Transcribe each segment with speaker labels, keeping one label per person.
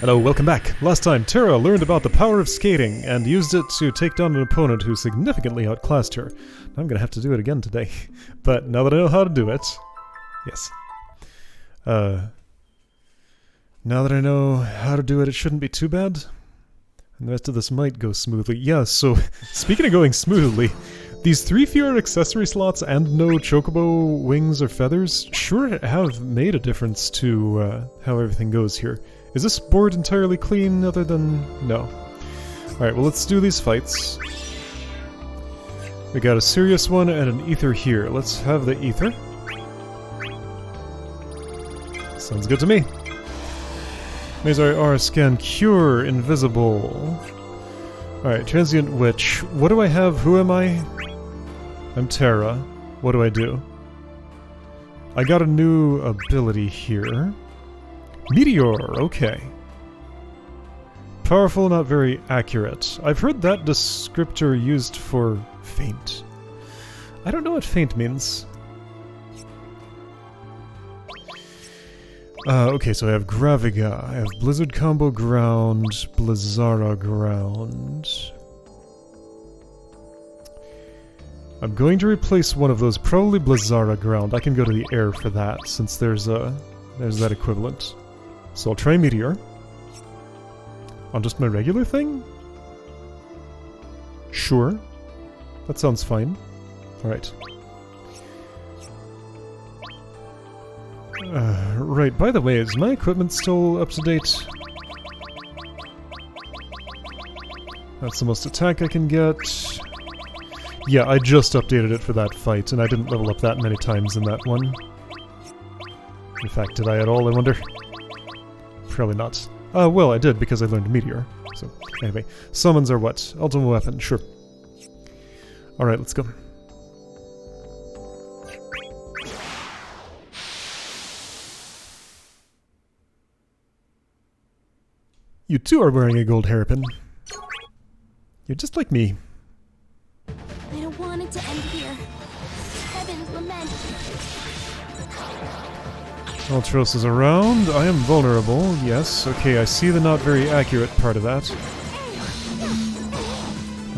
Speaker 1: Hello, welcome back. Last time, Terra learned about the power of skating and used it to take down an opponent who significantly outclassed her. I'm gonna have to do it again today. But now that I know how to do it... Yes. Now that I know how to do it, it shouldn't be too bad. And the rest of this might go smoothly. Yeah, so, speaking of going smoothly, these 3 fewer accessory slots and no chocobo wings or feathers sure have made a difference to how everything goes here. Is this board entirely clean other than... no. Alright, well let's do these fights. We got a serious one and an ether here. Let's have the ether. Sounds good to me. Mazar R scan cure invisible. Alright, transient witch. What do I have? Who am I? I'm Terra. What do I do? I got a new ability here. Meteor, okay. Powerful, not very accurate. I've heard that descriptor used for faint. I don't know what faint means. Okay, so I have Graviga, I have Blizzard Combo Ground, Blizzara Ground. I'm going to replace one of those, probably Blizzara Ground. I can go to the air for that, since there's that equivalent. So I'll try Meteor. On just my regular thing? Sure. That sounds fine. Alright. Right, by the way, is my equipment still up to date? That's the most attack I can get. Yeah, I just updated it for that fight, and I didn't level up that many times in that one. In fact, did I at all, I wonder? Probably not. Well, I did, because I learned Meteor. So, anyway. Summons are what? Ultimate weapon, sure. Alright, let's go. You too are wearing a gold hairpin. You're just like me.
Speaker 2: I don't want it to end here. Heaven's lament.
Speaker 1: Ultros is around. I am vulnerable. Yes. Okay, I see the not very accurate part of that.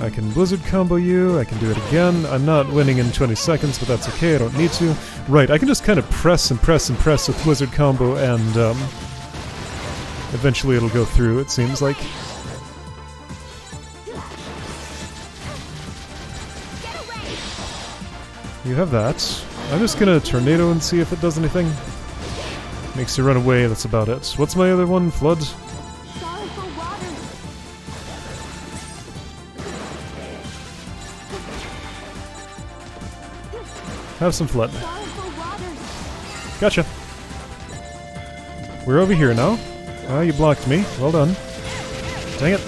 Speaker 1: I can Blizzard combo you. I can do it again. I'm not winning in 20 seconds, but that's okay. I don't need to. Right, I can just kind of press and press and press with Blizzard combo and, eventually it'll go through, it seems like. You have that. I'm just gonna tornado and see if it does anything. Makes you run away, that's about it. What's my other one? Flood? Have some flood. Gotcha. We're over here now. Ah, you blocked me. Well done. Dang it.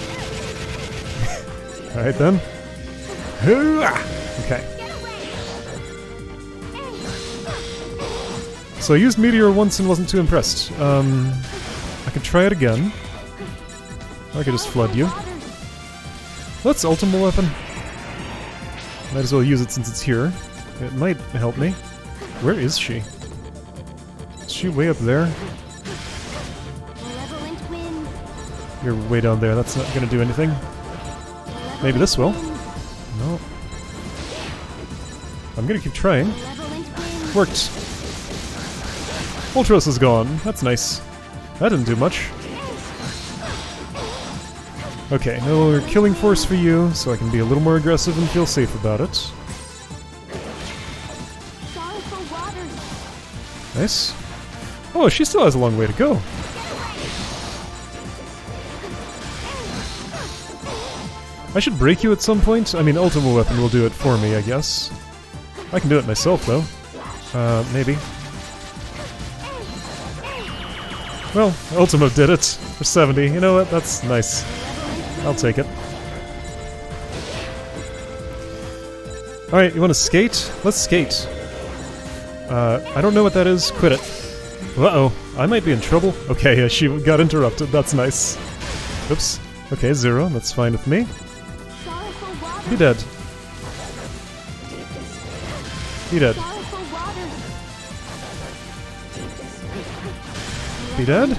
Speaker 1: Alright then. Okay. So I used Meteor once and wasn't too impressed. I could try it again. Or I could just flood you. Let's Ultimate Weapon. Might as well use it since it's here. It might help me. Where is she? Is she way up there? You're way down there, that's not gonna do anything. Maybe this will. No. I'm gonna keep trying. Worked. Ultros is gone. That's nice. That didn't do much. Okay, no killing force for you, so I can be a little more aggressive and feel safe about it. Nice. Oh, she still has a long way to go. I should break you at some point. I mean, Ultimate Weapon will do it for me, I guess. I can do it myself, though. Maybe. Well, Ultimate did it for 70. You know what? That's nice. I'll take it. Alright, you want to skate? Let's skate. I don't know what that is. Quit it. Uh-oh. I might be in trouble. Okay, yeah, she got interrupted. That's nice. Oops. Okay, 0. That's fine with me. Be dead. Be dead. Be dead?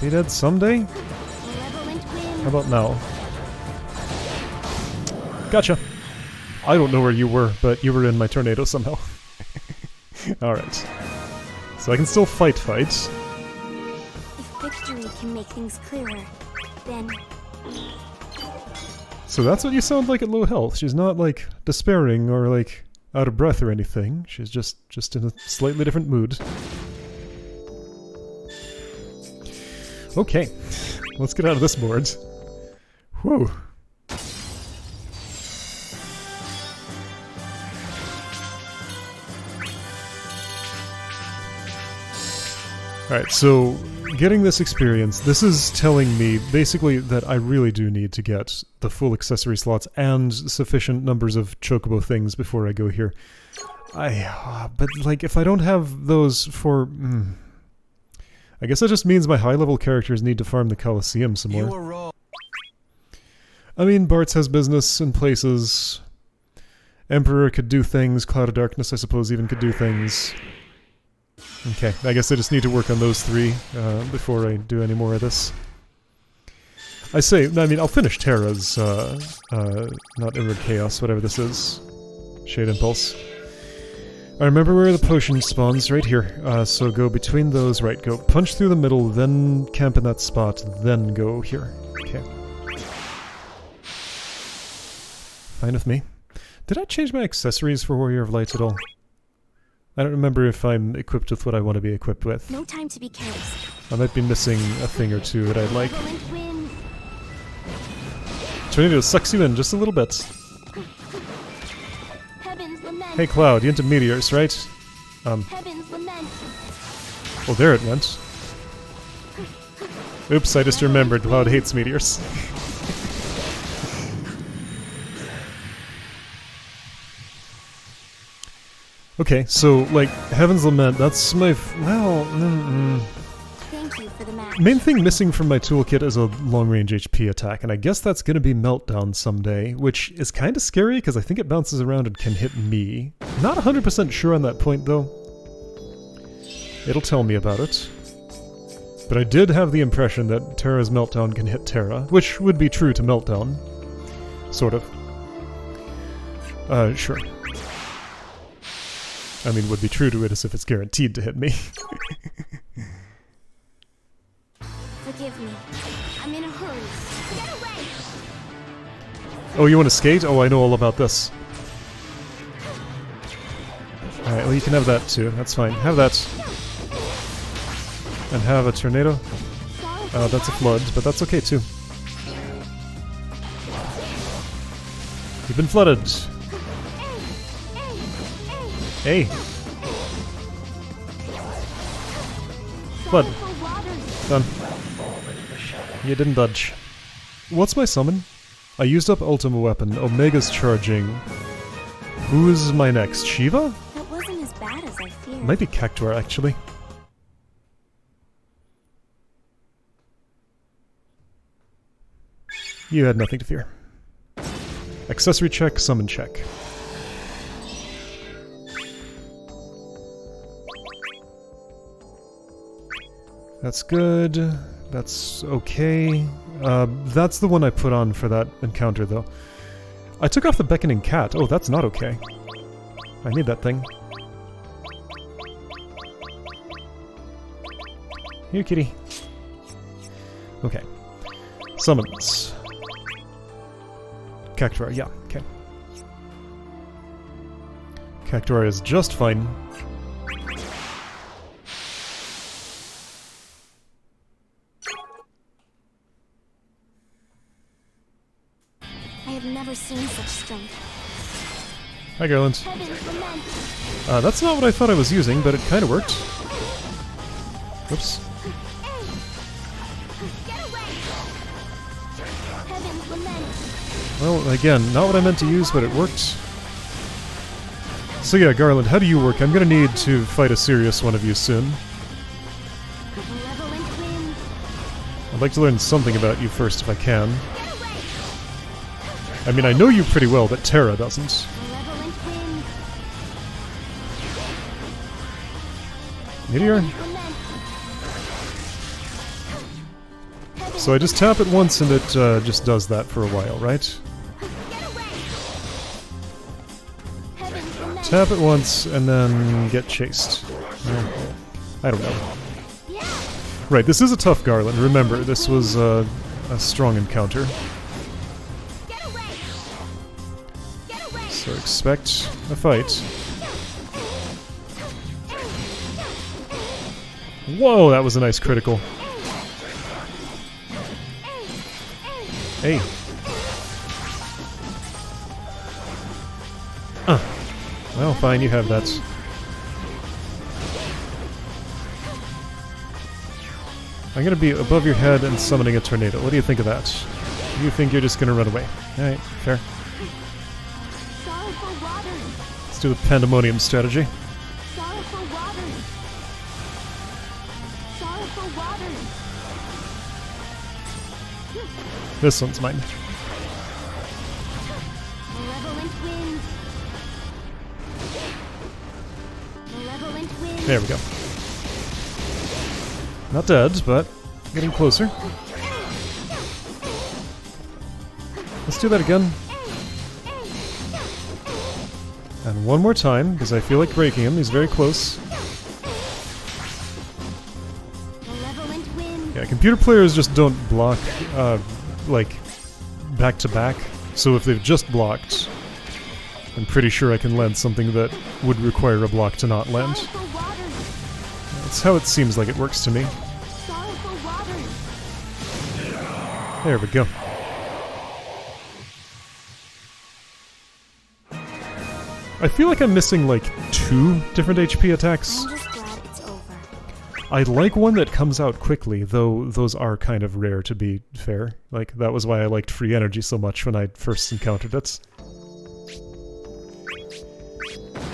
Speaker 1: Be dead someday?
Speaker 2: Malevolent wind.
Speaker 1: How about now? Gotcha. I don't know where you were, but you were in my tornado somehow. Alright. So I can still fight.
Speaker 2: If victory can make things clearer, then
Speaker 1: So that's what you sound like at low health. She's not, like, despairing or, like, out of breath or anything. She's just in a slightly different mood. Okay. Let's get out of this board. Whew. Alright, so getting this experience, this is telling me basically that I really do need to get the full accessory slots and sufficient numbers of chocobo things before I go here. But like, if I don't have those for... I guess that just means my high-level characters need to farm the Colosseum some more.
Speaker 3: You were wrong.
Speaker 1: I mean, Bartz has business in places. Emperor could do things, Cloud of Darkness I suppose even could do things. Okay, I guess I just need to work on those three before I do any more of this. I mean, I'll finish Terra's, not Inward Chaos, whatever this is. Shade Impulse. I remember where the potion spawns, right here. So go between those, right, go punch through the middle, then camp in that spot, then go here. Okay. Fine with me. Did I change my accessories for Warrior of Light at all? I don't remember if I'm equipped with what I want to be equipped with.
Speaker 2: no time to be careless.
Speaker 1: I might be missing a thing or two that I'd like.
Speaker 2: Malevolent wind.
Speaker 1: Tornado sucks you in just a little bit.
Speaker 2: Heaven's lament.
Speaker 1: Hey Cloud, you into meteors, right?
Speaker 2: Heaven's lament.
Speaker 1: Oh, there it went. Oops, I just remembered Cloud hates meteors. Okay, so, like, Heaven's Lament, that's my...
Speaker 2: Thank you for the match.
Speaker 1: Main thing missing from my toolkit is a long-range HP attack, and I guess that's gonna be Meltdown someday, which is kinda scary, because I think it bounces around and can hit me. Not 100% sure on that point, though. It'll tell me about it. But I did have the impression that Terra's Meltdown can hit Terra, which would be true to Meltdown. Sort of. Sure. I mean, would be true to it as if it's guaranteed to hit me.
Speaker 2: Forgive me. I'm in a hurry. Get away!
Speaker 1: Oh, you want to skate? Oh, I know all about this. Alright, well you can have that too. That's fine. Have that. And have a tornado. That's a flood, but that's okay too. You've been flooded. Hey! Flood. Done. You didn't dodge. What's my summon? I used up Ultima Weapon. Omega's charging. Who's my next? Shiva?
Speaker 2: That wasn't as bad as I feared.
Speaker 1: Might be Cactuar, actually. You had nothing to fear. Accessory check, summon check. That's good. That's okay. That's the one I put on for that encounter, though. I took off the Beckoning Cat. Oh, that's not okay. I need that thing. Here, kitty. Okay. Summons. Cactuar, yeah, okay. Cactuar is just fine.
Speaker 2: I have never seen such strength.
Speaker 1: Hi, Garland.
Speaker 2: Heaven's lament.
Speaker 1: That's not what I thought I was using, but it kind of worked. Whoops.
Speaker 2: Get away! Heaven's lament.
Speaker 1: Well, again, not what I meant to use, but it worked. So yeah, Garland, how do you work? I'm gonna need to fight a serious one of you soon.
Speaker 2: Malevolent wind.
Speaker 1: I'd like to learn something about you first if I can.
Speaker 2: Get away!
Speaker 1: I mean, I know you pretty well, but Terra doesn't.
Speaker 2: Malevolent wind.
Speaker 1: Meteor?
Speaker 2: Heaven's lament.
Speaker 1: So I just tap it once and it just does that for a while, right? Tap it once and then get chased. I don't know. Right, this is a tough Garland. Remember, this was a strong encounter. So expect a fight. Whoa, that was a nice critical. Hey. Well, fine, you have that. I'm gonna be above your head and summoning a tornado. What do you think of that? You think you're just gonna run away? Alright, fair. Let's do the pandemonium strategy. This one's mine. There we go. Not dead, but getting closer. Let's do that again. And one more time, because I feel like breaking him. He's very close. Yeah, computer players just don't block, like, back to back. So if they've just blocked, I'm pretty sure I can land something that would require a block to not land. That's how it seems like it works to me. There we go. I feel like I'm missing like 2 different HP attacks.
Speaker 2: I'm just glad it's over.
Speaker 1: I like one that comes out quickly, though those are kind of rare to be fair. Like, that was why I liked free energy so much when I first encountered it.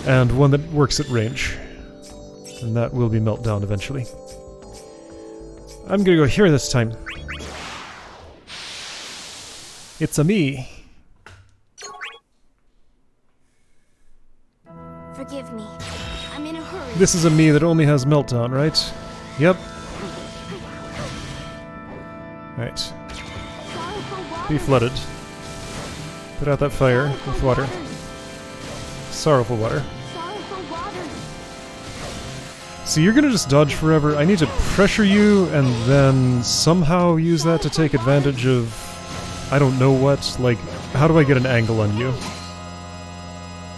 Speaker 1: And one that works at range. And that will be Meltdown eventually. I'm gonna go here this time. It's a me.
Speaker 2: Forgive me. I'm in a hurry.
Speaker 1: This is a me that only has Meltdown, right? Yep. Right. Be flooded. Put out that fire with water. Sorrowful water. So you're gonna just dodge forever. I need to pressure you and then somehow use that to take advantage of... I don't know what. Like, how do I get an angle on you?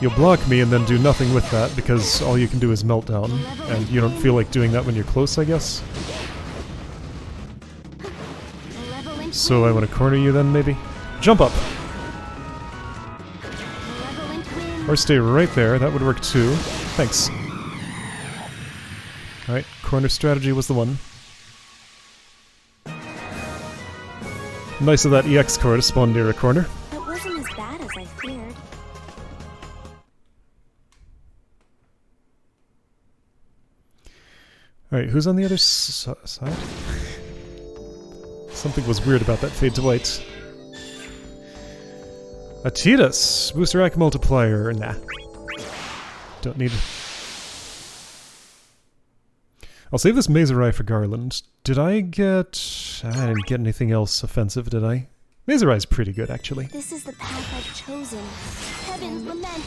Speaker 1: You'll block me and then do nothing with that because all you can do is Meltdown. And you don't feel like doing that when you're close, I guess? So I want to corner you then, maybe? Jump up! Or stay right there, that would work too. Thanks. Alright, corner strategy was the one. Nice of that EX core to spawn near a corner.
Speaker 2: It wasn't as bad as I feared.
Speaker 1: Alright, who's on the other side? Something was weird about that fade to white. A Tidus! Booster rack multiplier. Nah. Don't need... I'll save this Mazerai for Garland. Did I get... I didn't get anything else offensive, did I? Mazerai's pretty good, actually.
Speaker 2: This is the path I've chosen. Heaven's lament.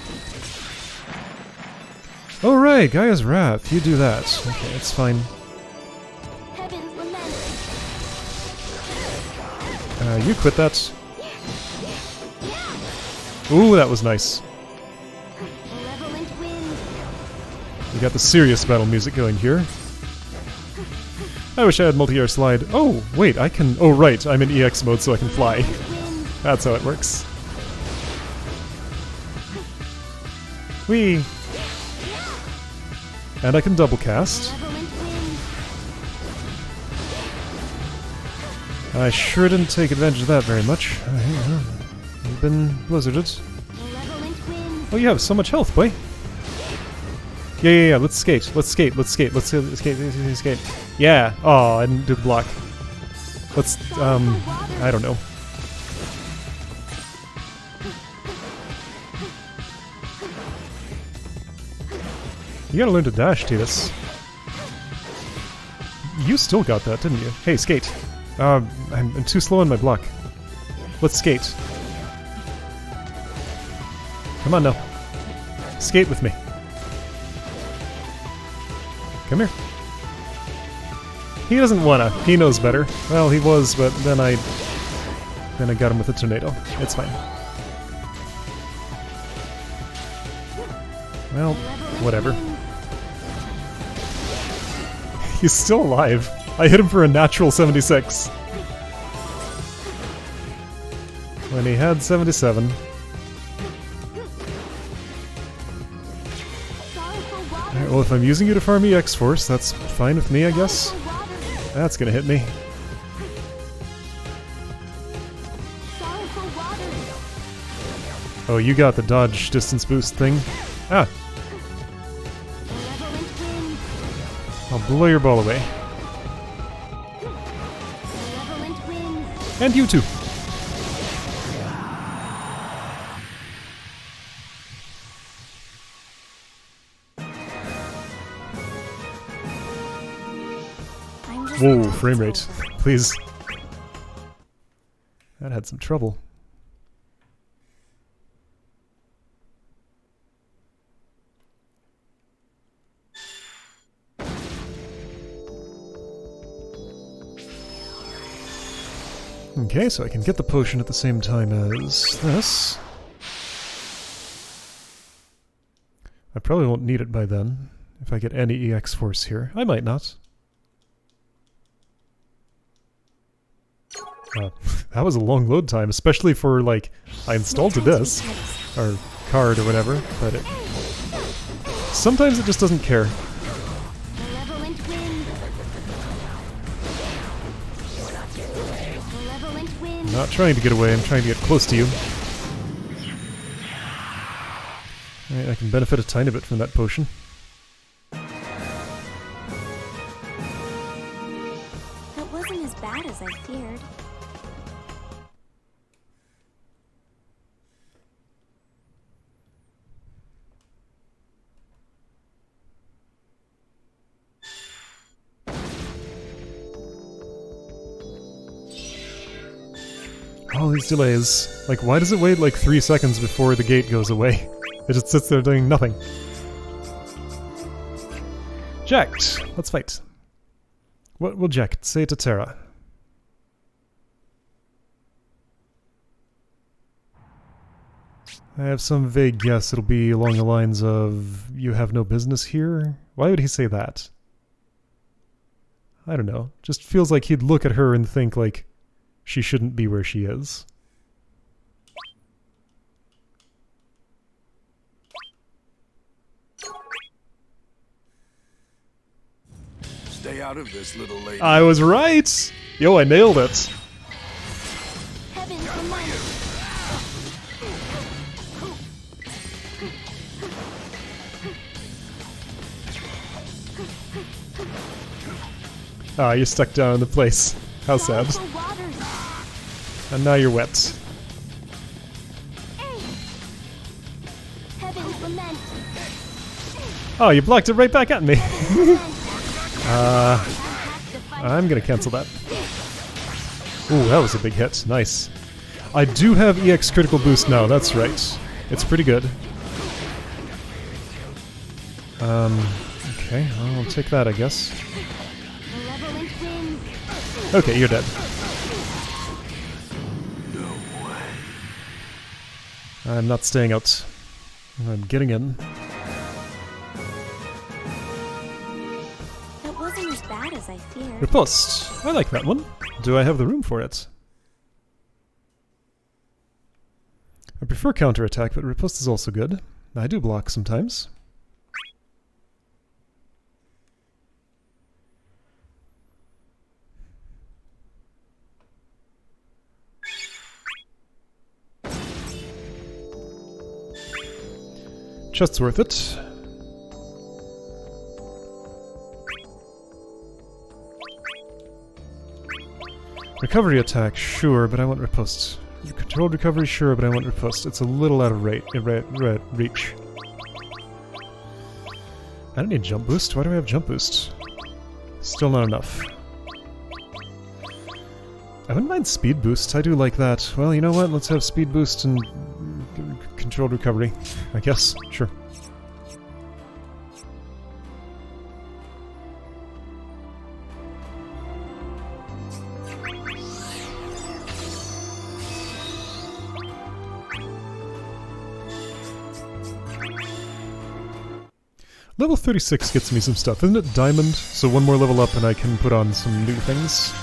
Speaker 1: Oh right, Gaia's Wrath. You do that. Okay, it's fine.
Speaker 2: Heaven's lament.
Speaker 1: You quit that. Ooh, that was nice.
Speaker 2: Malevolent wind.
Speaker 1: We got the serious battle music going here. I wish I had multi-air slide. Oh, wait, I can... Oh, right, I'm in EX mode so I can fly. That's how it works. Whee! And I can double cast. I sure didn't take advantage of that very much. You've been blizzarded. Oh, you have so much health, boy. Yeah, let's skate. Let's skate. Yeah. Oh, I didn't do the block. Let's, I don't know. You gotta learn to dash, Tidus. You still got that, didn't you? Hey, skate. I'm too slow on my block. Let's skate. Come on now. Skate with me. Come here. He doesn't wanna. He knows better. Well, he was, but then I got him with a tornado. It's fine. Well, whatever. He's still alive. I hit him for a natural 76. When he had 77. Alright, well, if I'm using you to farm EX Force, that's fine with me, I guess. That's gonna hit me. Oh, you got the dodge distance boost thing. Ah! I'll blow your ball away. And you too! Whoa, frame rate. Please. That had some trouble. Okay, so I can get the potion at the same time as this. I probably won't need it by then, if I get any EX Force here. I might not. That was a long load time, especially for, like, I installed the disc, or card or whatever, but sometimes it just doesn't care. I'm not trying to get away, I'm trying to get close to you. I can benefit a tiny bit from that potion.
Speaker 2: That wasn't as bad as I feared.
Speaker 1: All these delays. Like, why does it wait like 3 seconds before the gate goes away? It just sits there doing nothing. Jacked! Let's fight. What will Jacked say to Terra? I have some vague guess it'll be along the lines of, you have no business here? Why would he say that? I don't know. Just feels like he'd look at her and think, like, she shouldn't be where she is.
Speaker 3: Stay out of this, little lady.
Speaker 1: I was right! Yo, I nailed it. Ah, you're stuck down in the place. How sad. And now you're wet. Oh, you blocked it right back at me. I'm gonna cancel that. Ooh, that was a big hit. Nice. I do have EX critical boost now, that's right. It's pretty good. Okay, I'll take that, I guess. Okay, you're dead. I'm not staying out. I'm getting in.
Speaker 2: That wasn't as bad as I feared.
Speaker 1: Riposte. I like that one. Do I have the room for it? I prefer counterattack, but riposte is also good. I do block sometimes. Chest's worth it. Recovery attack, sure, but I want riposte. Controlled recovery, sure, but I want riposte. It's a little out of reach. I don't need jump boost. Why do I have jump boost? Still not enough. I wouldn't mind speed boost. I do like that. Well, you know what? Let's have speed boost and controlled recovery, I guess. Sure. Level 36 gets me some stuff. Isn't it diamond? So one more level up and I can put on some new things.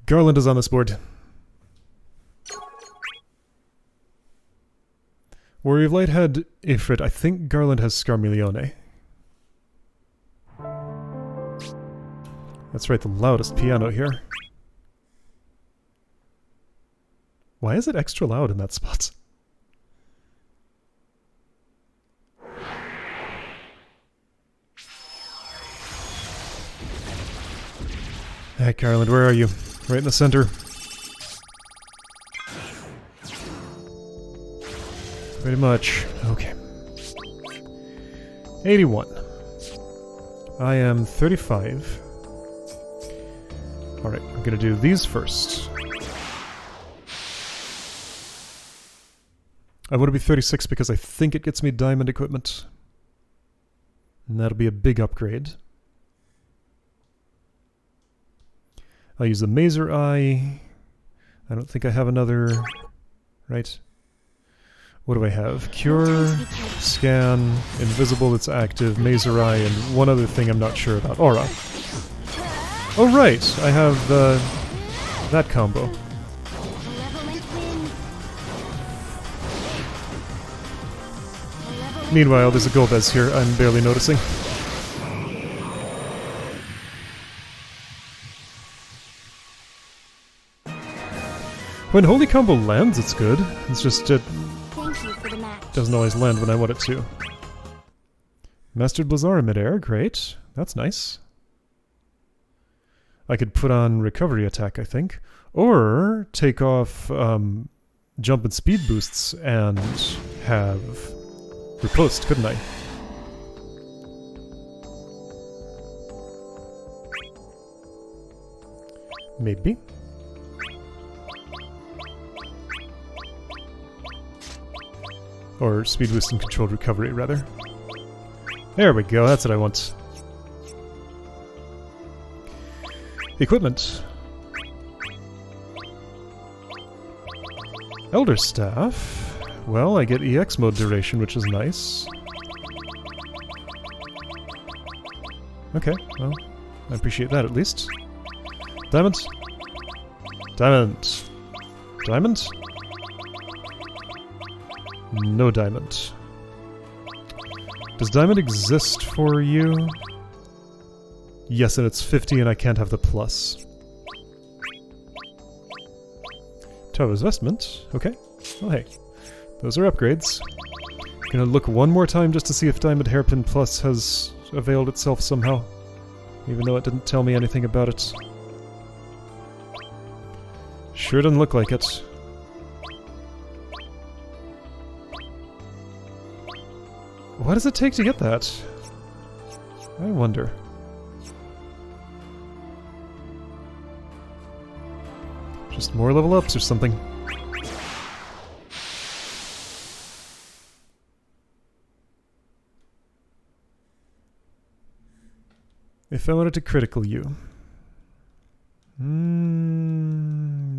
Speaker 1: Garland is on this board. Warrior of Light had Ifrit. I think Garland has Scarmilione. That's right, the loudest piano here. Why is it extra loud in that spot? Hey, Garland, where are you? Right in the center. Pretty much. Okay. 81. I am 35. Alright, I'm gonna do these first. I want to be 36 because I think it gets me diamond equipment. And that'll be a big upgrade. I'll use the Mazer Eye. I don't think I have another... Right. What do I have? Cure, Scan, Invisible that's active, Mazer Eye, and one other thing I'm not sure about. Aura. Oh right! I have that combo. Meanwhile, there's a Golbez here I'm barely noticing. When Holy Combo lands, it's good. It's just it doesn't always land when I want it to. Mastered Blazar in midair, great. That's nice. I could put on Recovery Attack, I think. Or take off Jump and Speed boosts and have Riposte, couldn't I? Maybe. Or Speed boost and Controlled Recovery, rather. There we go, that's what I want. Equipment. Elder Staff. Well, I get EX mode duration, which is nice. Okay, well, I appreciate that at least. Diamond? Diamond. Diamond? No diamond. Does diamond exist for you? Yes, and it's 50 and I can't have the plus. Tower's Vestment. Okay. Well, hey. Those are upgrades. Gonna look one more time just to see if Diamond Hairpin Plus has availed itself somehow. Even though it didn't tell me anything about it. Sure doesn't look like it. What does it take to get that? I wonder. Just more level ups or something. If I wanted to critical you.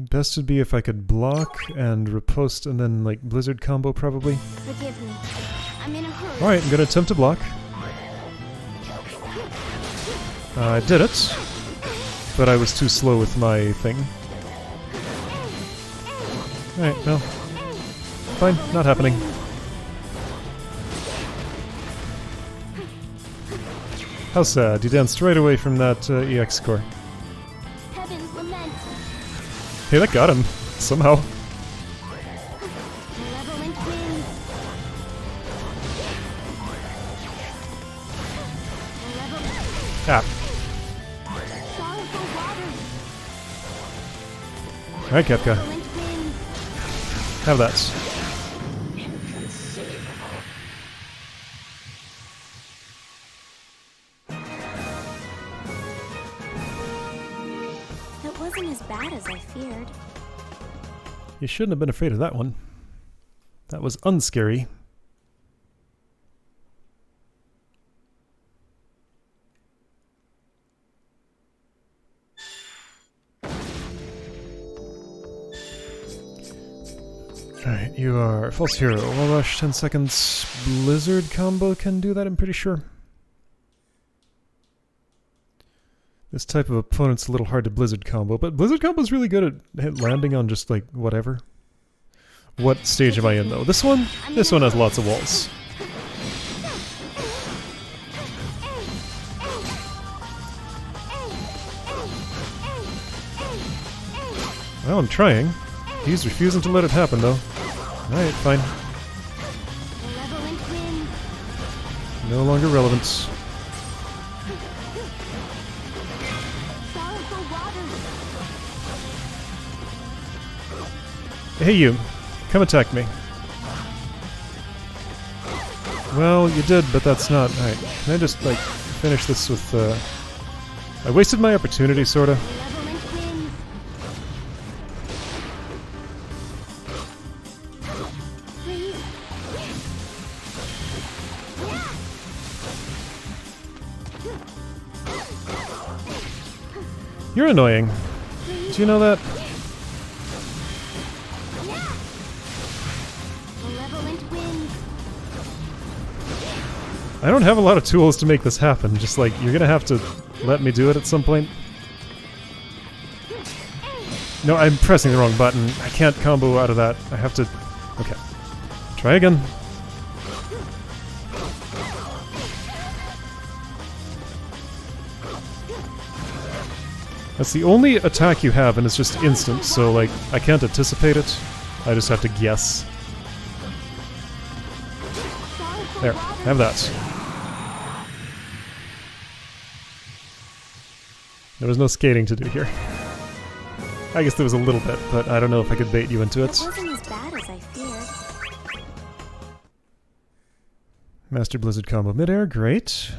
Speaker 1: Best would be if I could block and riposte and then like Blizzard combo probably.
Speaker 2: Forgive me. I'm in a hurry.
Speaker 1: Alright, I'm gonna attempt to block. I did it. But I was too slow with my thing. Alright, well. Fine, not happening. How sad, you danced right away from that EX score.
Speaker 2: Heaven's lament.
Speaker 1: Hey, that got him. Somehow.
Speaker 2: Malevolent wind. Malevolent.
Speaker 1: Ah.
Speaker 2: Sorrowful water.
Speaker 1: Alright, Kefka.
Speaker 2: Malevolent wind.
Speaker 1: Have that. You shouldn't have been afraid of that one. That was unscary. Alright, you are false hero. Wall rush, 10 seconds. Blizzard combo can do that, I'm pretty sure. This type of opponent's a little hard to Blizzard combo, but Blizzard combo's really good at landing on just, like, whatever. What stage am I in, though? This one? This one has lots of walls. Well, I'm trying. He's refusing to let it happen, though. Alright, fine. No longer relevant. Hey you, come attack me. Well, you did, but that's not... Alright, can I just, like, finish this with, I wasted my opportunity, sorta. You're annoying. Do you know that? I don't have a lot of tools to make this happen, just like, you're gonna have to let me do it at some point. No, I'm pressing the wrong button. I can't combo out of that. I have to... Okay. Try again. That's the only attack you have, and it's just instant, so, like, I can't anticipate it. I just have to guess. There, have that. There was no skating to do here. I guess there was a little bit, but I don't know if I could bait you into it.
Speaker 2: It wasn't as bad as I feared.
Speaker 1: Master Blizzard combo midair, great.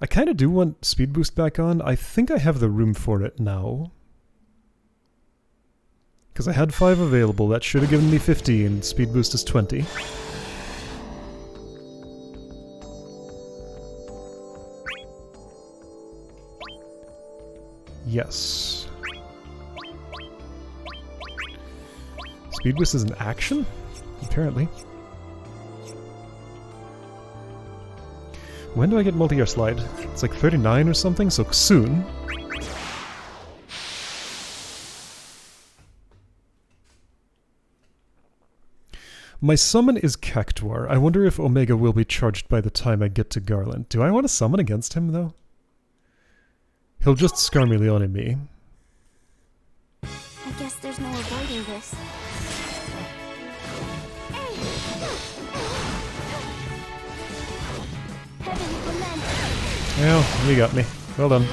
Speaker 1: I kind of do want speed boost back on. I think I have the room for it now. Because I had 5 available, that should have given me 15. Speed boost is 20. Yes. Speed boost is an action? Apparently. When do I get multi-air slide? It's like 39 or something, so soon. My summon is Cactuar. I wonder if Omega will be charged by the time I get to Garland. Do I want to summon against him, though? He'll just Scarmeleon me.
Speaker 2: I guess there's no avoiding this.
Speaker 1: Well, you got me. Well done.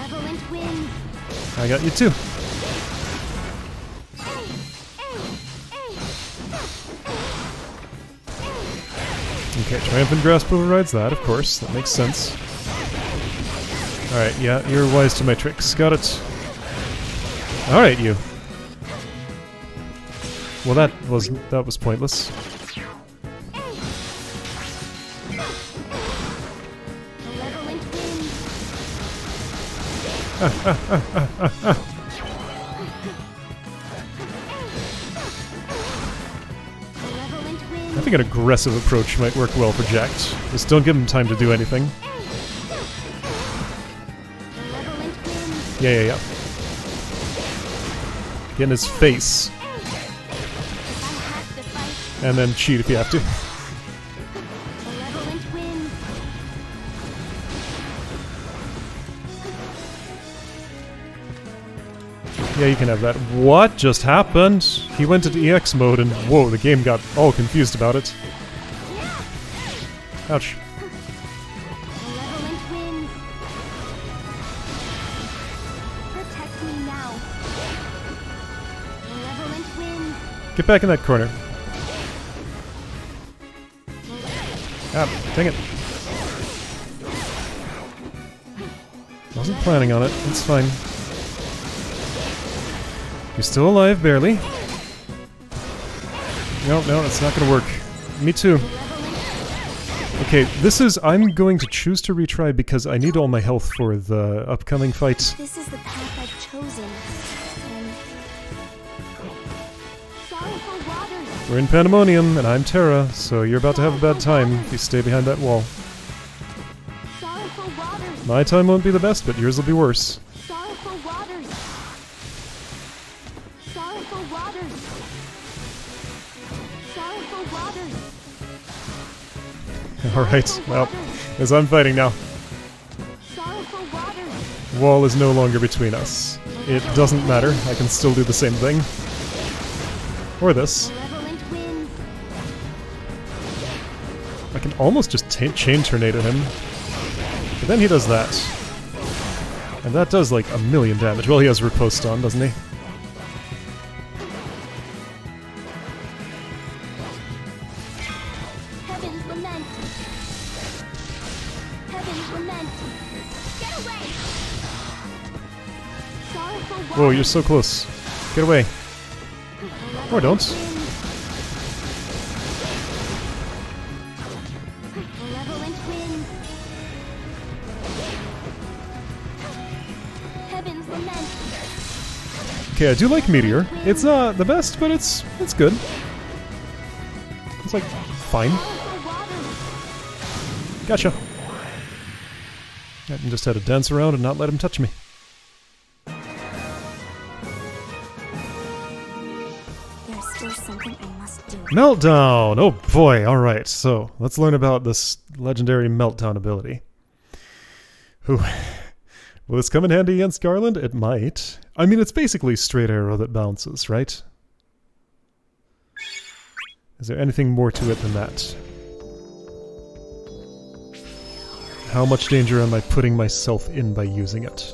Speaker 1: I got you too. Okay, Triumphant Grasp overrides that, of course. That makes sense. Alright, yeah, you're wise to my tricks. Got it. Alright, you. Well, that was pointless. I think an aggressive approach might work well for Jacked. Just don't give him time to do anything. Yeah. Get in his face. And then cheat if you have to. Yeah, you can have that. What just happened? He went into EX mode and whoa, the game got all confused about it. Ouch. Get back in that corner. Ah, dang it. Wasn't planning on it. It's fine. You're still alive, barely. No, it's not gonna work. Me too. Okay, this is... I'm going to choose to retry because I need all my health for the upcoming fight.
Speaker 2: This is the path I've chosen. And... Sorrowful waters.
Speaker 1: We're in Pandemonium, and I'm Terra, so you're about to have a bad time if you stay behind that wall.
Speaker 2: Sorrowful waters.
Speaker 1: My time won't be the best, but yours will be worse.
Speaker 2: Sorrowful waters. Sorrowful waters. Sorrowful waters.
Speaker 1: Alright, well, as I'm fighting now.
Speaker 2: Sorrowful waters.
Speaker 1: Wall is no longer between us. It doesn't matter, I can still do the same thing. Or this.
Speaker 2: Malevolent wind.
Speaker 1: I can almost just chain tornado him. But then he does that. And that does like 1,000,000 damage. Well, he has riposte on, doesn't he?
Speaker 2: Heaven's lament. Heaven's lament. Get away. Sorrowful waters.
Speaker 1: Whoa, you're so close. Get away. Or don't.
Speaker 2: Malevolent wind. Heaven's lament.
Speaker 1: Okay, I do like Meteor. It's not the best, but it's good. It's like fine.
Speaker 2: Sorrowful waters.
Speaker 1: Gotcha. I just had to dance around and not let him touch me.
Speaker 2: There's still something I must do.
Speaker 1: Meltdown! Oh boy, alright, so let's learn about this legendary Meltdown ability. Whew. Will this come in handy against Garland? It might. I mean, it's basically straight arrow that bounces, right? Is there anything more to it than that? How much danger am I putting myself in by using it?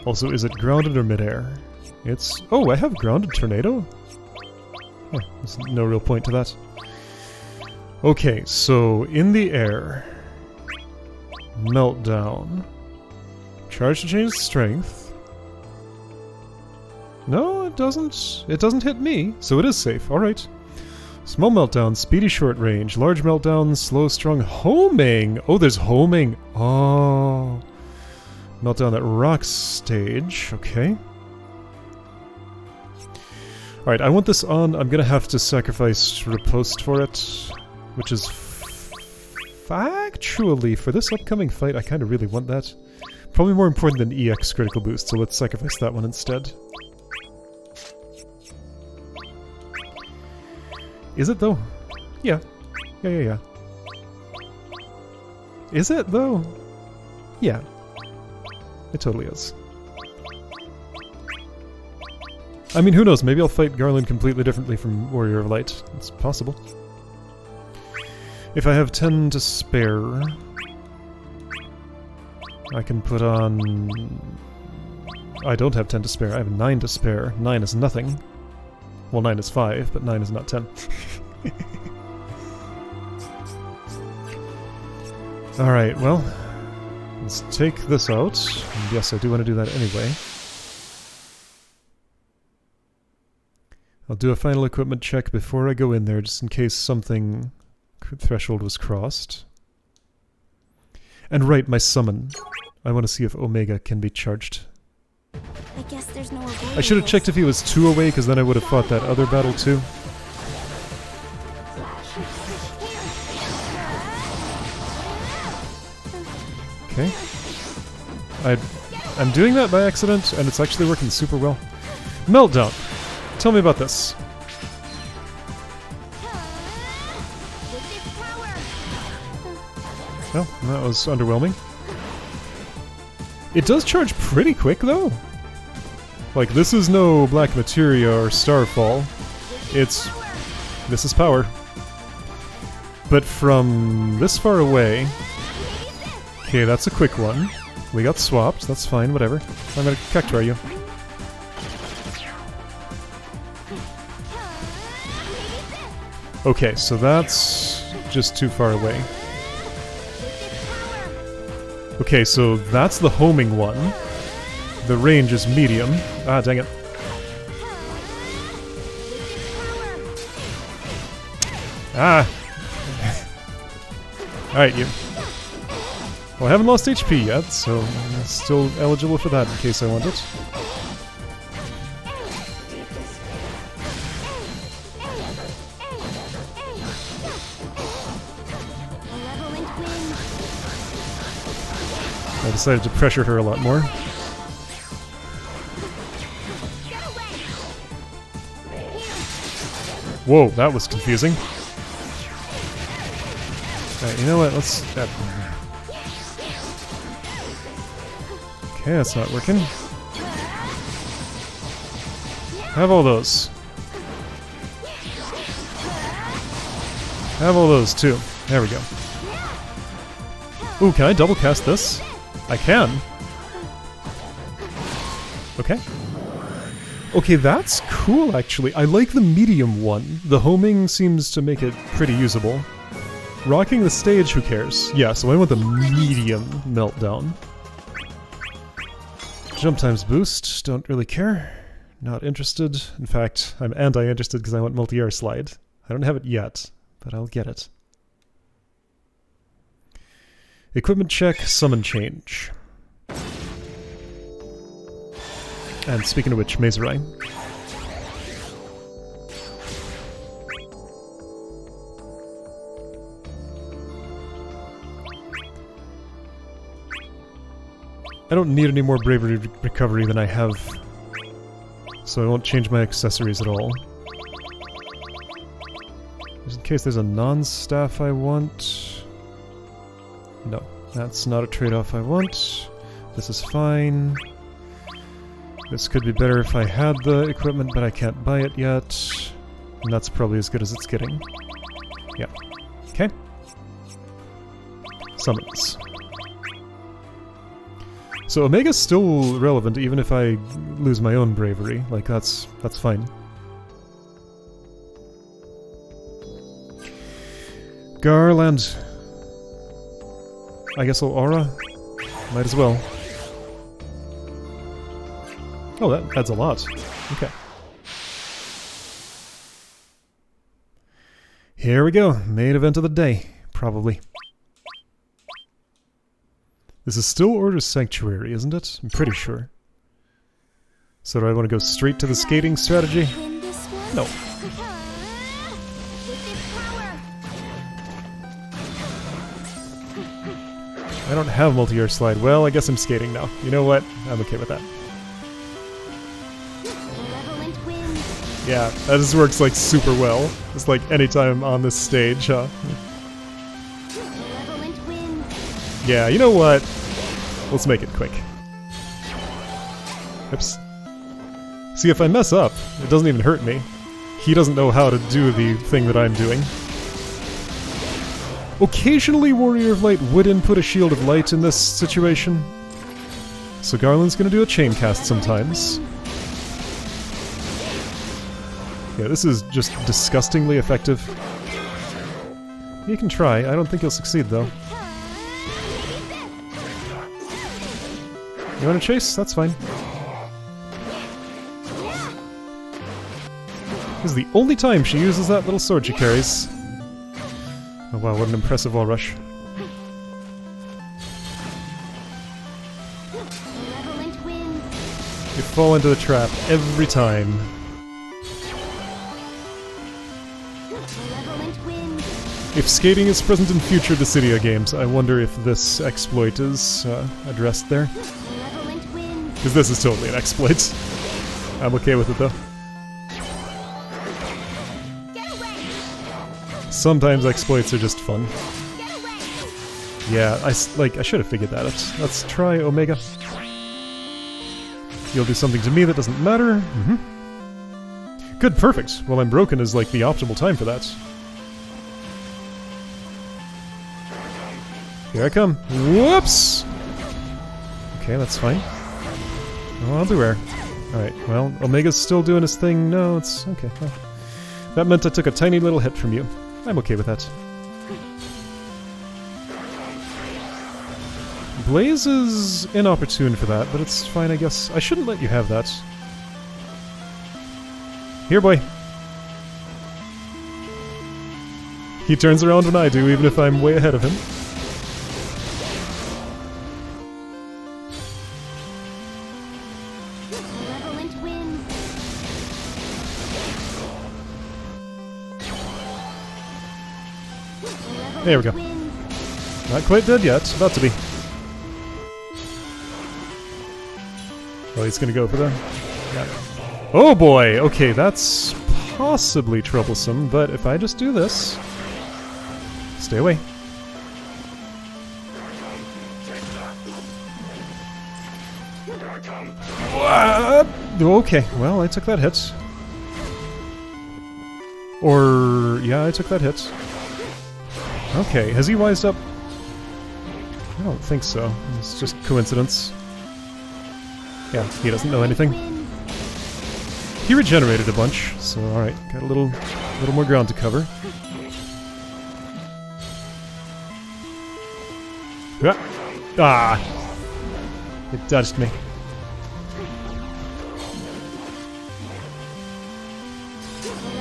Speaker 1: Also, is it grounded or midair? It's... Oh, I have grounded tornado? Oh, there's no real point to that. Okay, so in the air... Meltdown. Charge to change strength. No, it doesn't. It doesn't hit me, so it is safe. Alright. Small meltdown, speedy short range, large meltdown, slow strong, homing! Oh, there's homing! Oh... Meltdown that rocks stage, okay. Alright, I want this on. I'm gonna have to sacrifice riposte for it, which is... Actually, for this upcoming fight, I kind of really want that. Probably more important than EX critical boost, so let's sacrifice that one instead. Is it, though? Yeah. Yeah. Is it, though? Yeah. It totally is. I mean, who knows? Maybe I'll fight Garland completely differently from Warrior of Light. It's possible. If I have 10 to spare, I can put on... I don't have 10 to spare. I have 9 to spare. 9 is nothing. Well, 9 is 5, but 9 is not 10. Alright, well... Let's take this out. And yes, I do want to do that anyway. I'll do a final equipment check before I go in there, just in case something threshold was crossed. And right, my summon. I want to see if Omega can be charged.
Speaker 2: I guess there's no avoiding
Speaker 1: I should have checked if he was 2 away, because then I would have fought that other battle too. Okay. I'm doing that by accident, and it's actually working super well. Meltdown! Tell me about this. Well, that was underwhelming. It does charge pretty quick, though. Like, this is no Black Materia or Starfall. It's... This is power. But from this far away... Okay, that's a quick one. We got swapped, that's fine, whatever. I'm gonna Cactuar you. Okay, so that's just too far away. Okay, so that's the homing one. The range is medium. Ah, dang it. Ah! Alright, you. Well, I haven't lost HP yet, so I'm still eligible for that in case I want it. I decided to pressure her a lot more. Whoa, that was confusing. Alright, you know what? Let's... Okay, that's not working. Have all those. Have all those, too. There we go. Ooh, can I double cast this? I can. Okay. Okay, that's cool, actually. I like the medium one. The homing seems to make it pretty usable. Rocking the stage, who cares? Yeah, so I want the medium meltdown. Jump times boost, don't really care. Not interested. In fact, I'm anti-interested because I want multi-air slide. I don't have it yet, but I'll get it. Equipment check, summon change. And speaking of which, Mazerai. I don't need any more bravery recovery than I have, so I won't change my accessories at all. Just in case there's a non-staff I want. No, that's not a trade-off I want. This is fine. This could be better if I had the equipment, but I can't buy it yet. And that's probably as good as it's getting. Yeah. Okay. Summons. So Omega's still relevant even if I lose my own bravery. Like, that's fine. Garland. I guess I'll aura. Might as well. Oh, that adds a lot. Okay. Here we go. Main event of the day. Probably. This is still Order's Sanctuary, isn't it? I'm pretty sure. So do I want to go straight to the skating strategy? No. I don't have multi-air slide. Well, I guess I'm skating now. You know what? I'm okay with that. Yeah, that just works like super well. It's like anytime on this stage, huh? Yeah, you know what? Let's make it quick. Oops. See, if I mess up, it doesn't even hurt me. He doesn't know how to do the thing that I'm doing. Occasionally, Warrior of Light would input a Shield of Light in this situation. So Garland's gonna do a chain cast sometimes. Yeah, this is just disgustingly effective. You can try. I don't think you'll succeed, though. You want to chase? That's fine. This is the only time she uses that little sword she carries. Oh wow, what an impressive wall rush. You fall into the trap every time. If skating is present in future Dissidia games, I wonder if this exploit is addressed there. Because this is totally an exploit. I'm okay with it though. Sometimes exploits are just fun. Yeah, I should have figured that out. Let's try Omega. You'll do something to me that doesn't matter. Mm-hmm. Good, perfect. Well, I'm broken is like the optimal time for that. Here I come. Whoops! Okay, that's fine. Oh, I'll do air. Alright, well, Omega's still doing his thing. No, it's okay. Well, that meant I took a tiny little hit from you. I'm okay with that. Blaze is inopportune for that, but it's fine, I guess. I shouldn't let you have that. Here, boy. He turns around when I do, even if I'm way ahead of him.
Speaker 2: Malevolent wind.
Speaker 1: There we go.
Speaker 2: Wind.
Speaker 1: Not quite dead yet. About to be. Oh, he's gonna go for the... Yeah. Oh boy! Okay, that's possibly troublesome, but if I just do this... Stay away. Okay, well, I took that hit. Or... yeah, I took that hit. Okay, has he wised up? I don't think so. It's just coincidence. Yeah, he doesn't know anything. He regenerated a bunch, so alright, got a little more ground to cover. Ah! It dodged me.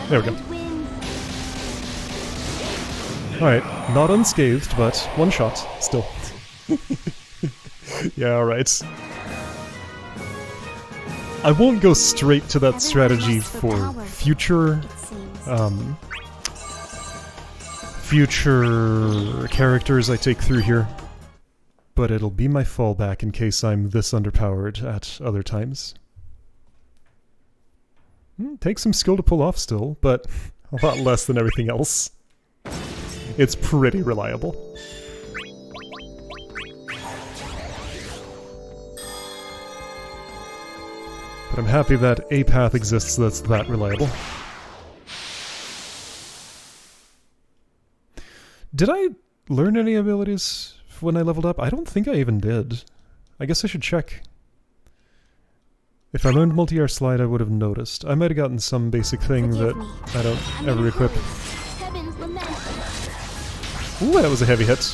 Speaker 1: There we go. Alright, not unscathed, but one shot, still. Yeah, alright. I won't go straight to that strategy for future, future characters I take through here, but it'll be my fallback in case I'm this underpowered at other times. Takes some skill to pull off still, but a lot less than everything else. It's pretty reliable. But I'm happy that a path exists that's that reliable. Did I learn any abilities when I leveled up? I don't think I even did. I guess I should check. If I learned multi-air slide, I would have noticed. I might have gotten some basic thing that I don't ever equip. Ooh, that was a heavy hit.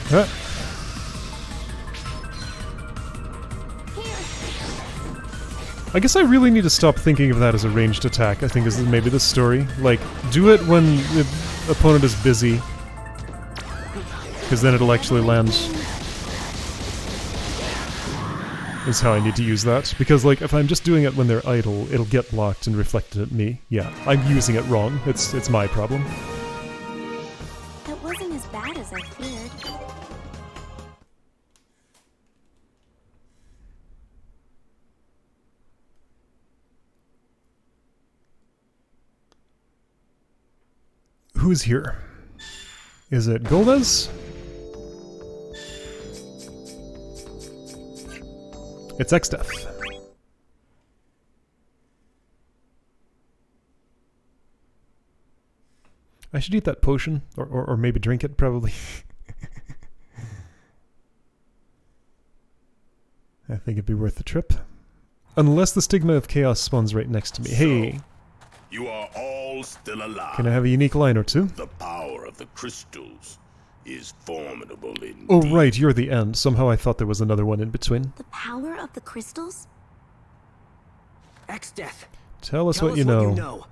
Speaker 1: Huh. I guess I really need to stop thinking of that as a ranged attack, I think is maybe the story. Like, do it when the opponent is busy, because then it'll actually land. Is how I need to use that. Because, like, if I'm just doing it when they're idle, it'll get blocked and reflected at me. Yeah, I'm using it wrong. It's my problem.
Speaker 2: That wasn't as bad as I feared.
Speaker 1: Who's here? Is it Goldes? It's X-Def. I should eat that potion, or maybe drink it, probably. I think it'd be worth the trip. Unless the Stigma of Chaos spawns right next to me. Hey!
Speaker 3: You are all still alive.
Speaker 1: Can I have a unique line or two?
Speaker 3: The power of the crystals is formidable indeed.
Speaker 1: Oh right, you're the end. Somehow I thought there was another one in between.
Speaker 2: The power of the crystals?
Speaker 4: X-Death.
Speaker 1: Tell us what you know.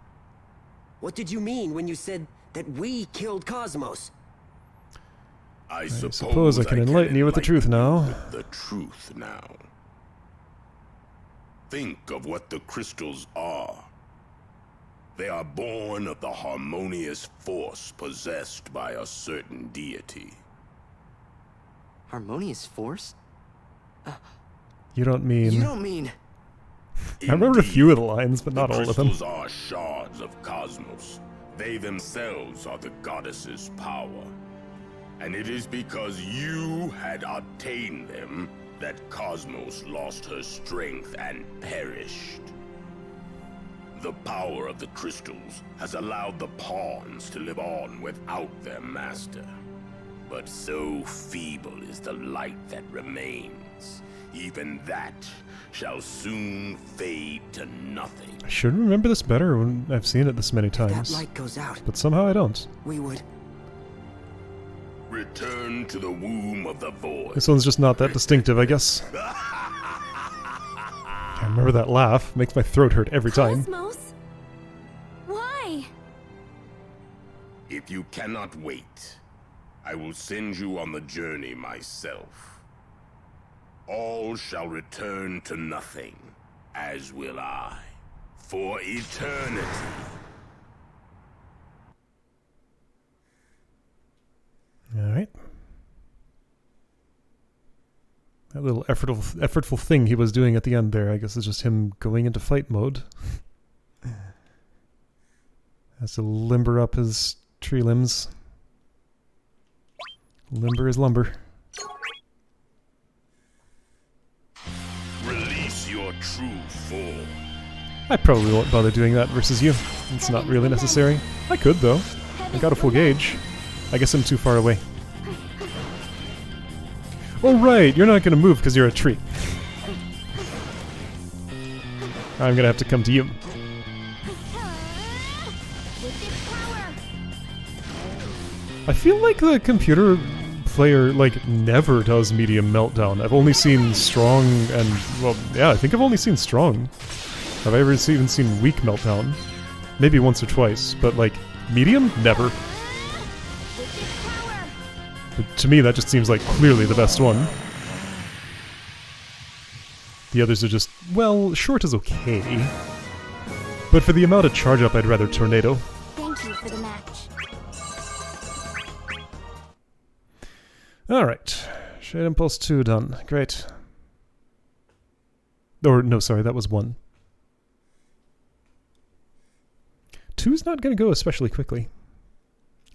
Speaker 4: What did you mean when you said that we killed Cosmos?
Speaker 3: I
Speaker 1: suppose I can enlighten you with the truth now.
Speaker 3: The truth now. Think of what the crystals are. They are born of the harmonious force possessed by a certain deity.
Speaker 4: Harmonious force?
Speaker 1: You don't mean...
Speaker 4: You don't mean...
Speaker 1: I remember a few of the lines, but not all of them.
Speaker 3: The crystals are shards of cosmos. They themselves are the goddess's power. And it is because you had obtained them that Cosmos lost her strength and perished. The power of the crystals has allowed the pawns to live on without their master. But so feeble is the light that remains. Even that shall soon fade to nothing.
Speaker 1: I should remember this better when I've seen it this many times.
Speaker 4: That light goes out.
Speaker 1: But somehow I don't.
Speaker 4: We would.
Speaker 3: Return to the womb of the void.
Speaker 1: This one's just not that distinctive, I guess. I remember that laugh. Makes my throat hurt every time.
Speaker 2: Cosmos? Why?
Speaker 3: If you cannot wait, I will send you on the journey myself. All shall return to nothing, as will I, for eternity.
Speaker 1: Alright. That little effortful thing he was doing at the end there, I guess is just him going into fight mode. Has to limber up his tree limbs. Limber is lumber.
Speaker 3: Release your true form.
Speaker 1: I probably won't bother doing that versus you. It's not really necessary. I could, though. I got a full gauge. I guess I'm too far away. Oh right, you're not gonna move because you're a tree. I'm gonna have to come to you. I feel like the computer player, like, never does medium meltdown. I've only seen strong and, well, yeah, I think I've only seen strong. Have I ever even seen weak meltdown? Maybe once or twice, but, like, medium? Never. But to me, that just seems like clearly the best one. The others are just, well, short is okay. But for the amount of charge up, I'd rather tornado.
Speaker 2: Thank you for the match.
Speaker 1: Alright. Shade Impulse 2 done. Great. Or, no, sorry, that was 1. 2's not gonna go especially quickly.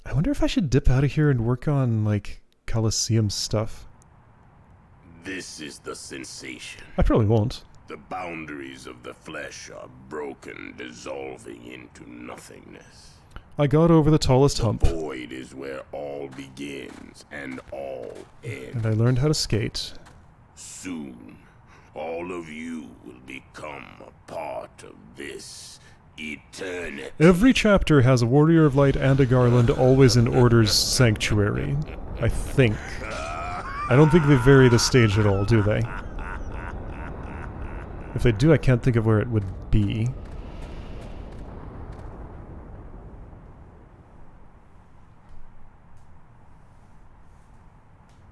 Speaker 1: I wonder if I should dip out of here and work on, like, Colosseum stuff.
Speaker 3: This is the sensation.
Speaker 1: I probably won't.
Speaker 3: The boundaries of the flesh are broken, dissolving into nothingness.
Speaker 1: I got over the tallest hump.
Speaker 3: Void is where all begins and all ends.
Speaker 1: And I learned how to skate.
Speaker 3: Soon, all of you will become a part of this eternity.
Speaker 1: Every chapter has a Warrior of Light and a Garland always in Order's sanctuary. I think. I don't think they vary the stage at all, do they? If they do, I can't think of where it would be.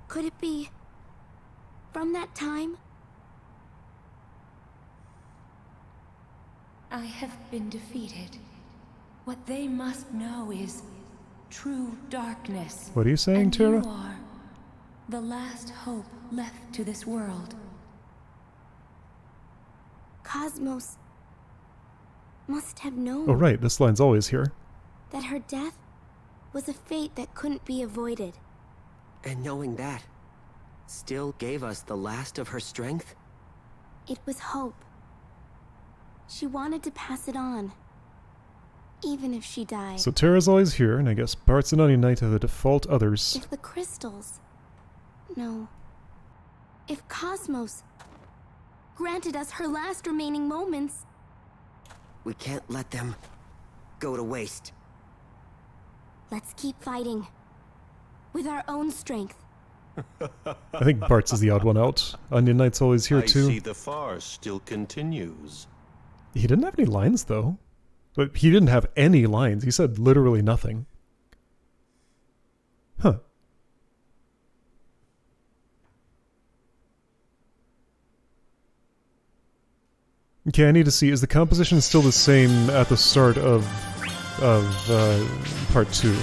Speaker 2: Could it be from that time?
Speaker 5: I have been defeated. What they must know is true darkness.
Speaker 1: What are you saying,
Speaker 5: and
Speaker 1: Tara?
Speaker 5: You are the last hope left to this world.
Speaker 2: Cosmos must have known
Speaker 1: Oh right, this line's always here.
Speaker 2: that her death was a fate that couldn't be avoided.
Speaker 4: And knowing that, still gave us the last of her strength?
Speaker 2: It was hope. She wanted to pass it on, even if she died.
Speaker 1: So Tara's always here, and I guess Bart's and Onion Knight are the default others.
Speaker 2: If the crystals... No. If Cosmos granted us her last remaining moments...
Speaker 4: We can't let them go to waste.
Speaker 2: Let's keep fighting. With our own strength.
Speaker 1: I think Bart's is the odd one out. Onion Knight's always here
Speaker 6: I
Speaker 1: too.
Speaker 6: see the farce still continues.
Speaker 1: He didn't have any lines though. But he didn't have any lines. He said literally nothing. Huh. Okay, I need to see, is the composition still the same at the start of part 2?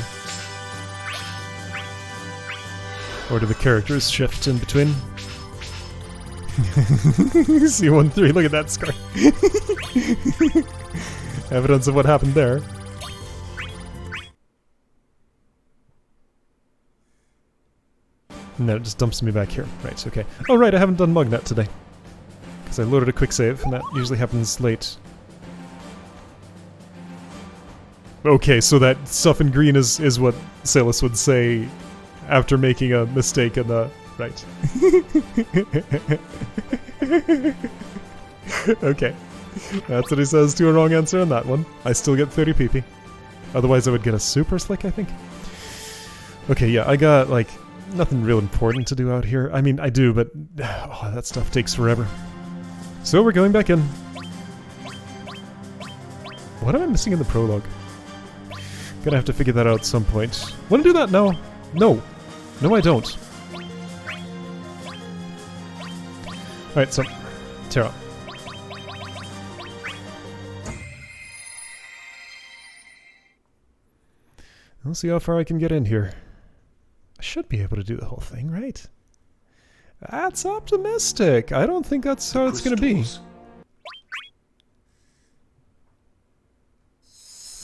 Speaker 1: Or do the characters shift in between? C13, look at that scar. Evidence of what happened there. No, it just dumps me back here. Right, okay. Oh right, I haven't done Mugnet today. Because I loaded a quick save, and that usually happens late. Okay, so that stuff in green is what Salus would say After making a mistake in the... Right. Okay. That's what he says to a wrong answer on that one. I still get 30 PP. Otherwise I would get a super slick, I think. Okay, yeah, I got, like, nothing real important to do out here. I mean, I do, but oh, that stuff takes forever. So we're going back in. What am I missing in the prologue? Gonna have to figure that out at some point. Wanna do that now? No. No, I don't. Alright, so, Terra. Let's see how far I can get in here. I should be able to do the whole thing, right? That's optimistic. I don't think that's how it's gonna be.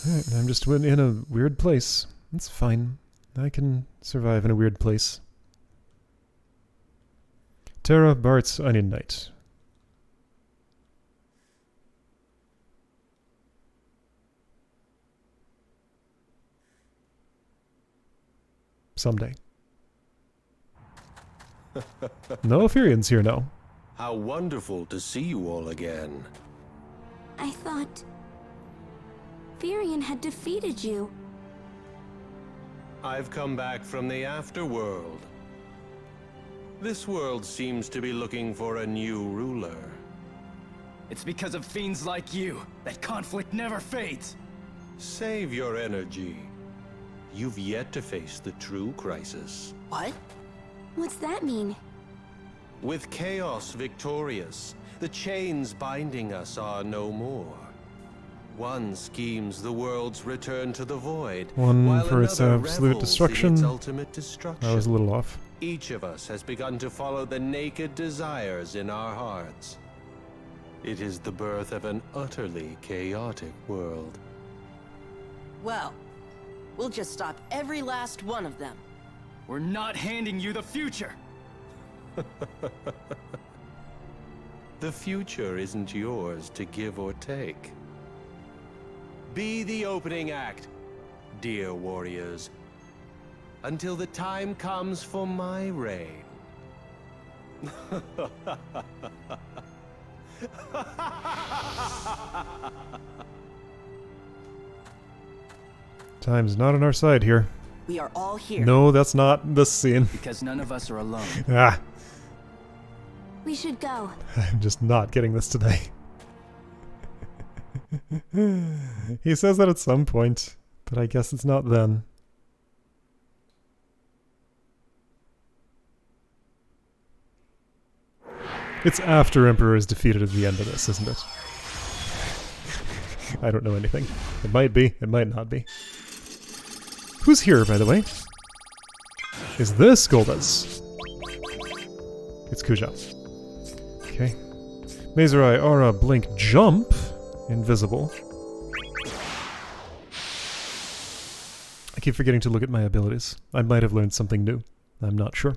Speaker 1: Alright, I'm just in a weird place. That's fine. I can survive in a weird place. Terra, Bart's Onion Knight. Someday. No Ephirians here now.
Speaker 6: How wonderful to see you all again.
Speaker 2: I thought Firion had defeated you.
Speaker 6: I've come back from the afterworld. This world seems to be looking for a new ruler.
Speaker 7: It's because of fiends like you that conflict never fades.
Speaker 6: Save your energy. You've yet to face the true crisis.
Speaker 2: What? What's that mean?
Speaker 6: With chaos victorious, the chains binding us are no more. One schemes the world's return to the void,
Speaker 1: One
Speaker 6: while
Speaker 1: for its
Speaker 6: another
Speaker 1: absolute
Speaker 6: revels in
Speaker 1: destruction.
Speaker 6: its ultimate destruction.
Speaker 1: I was a little off.
Speaker 6: Each of us has begun to follow the naked desires in our hearts. It is the birth of an utterly chaotic world.
Speaker 8: Well, we'll just stop every last one of them.
Speaker 7: We're not handing you the future.
Speaker 6: The future isn't yours to give or take. Be the opening act, dear warriors, until the time comes for my reign.
Speaker 1: Time's not on our side here.
Speaker 8: We are all here.
Speaker 1: No, that's not the scene.
Speaker 7: Because none of us are alone.
Speaker 1: Ah,
Speaker 2: We should go.
Speaker 1: I'm just not getting this today. He says that at some point, but I guess it's not then. It's after Emperor is defeated at the end of this, isn't it? I don't know anything. It might be, it might not be. Who's here, by the way? Is this Golbez? It's Kuja. Okay. Mazerai, Aura, Blink, Jump. Invisible. I keep forgetting to look at my abilities. I might have learned something new. I'm not sure.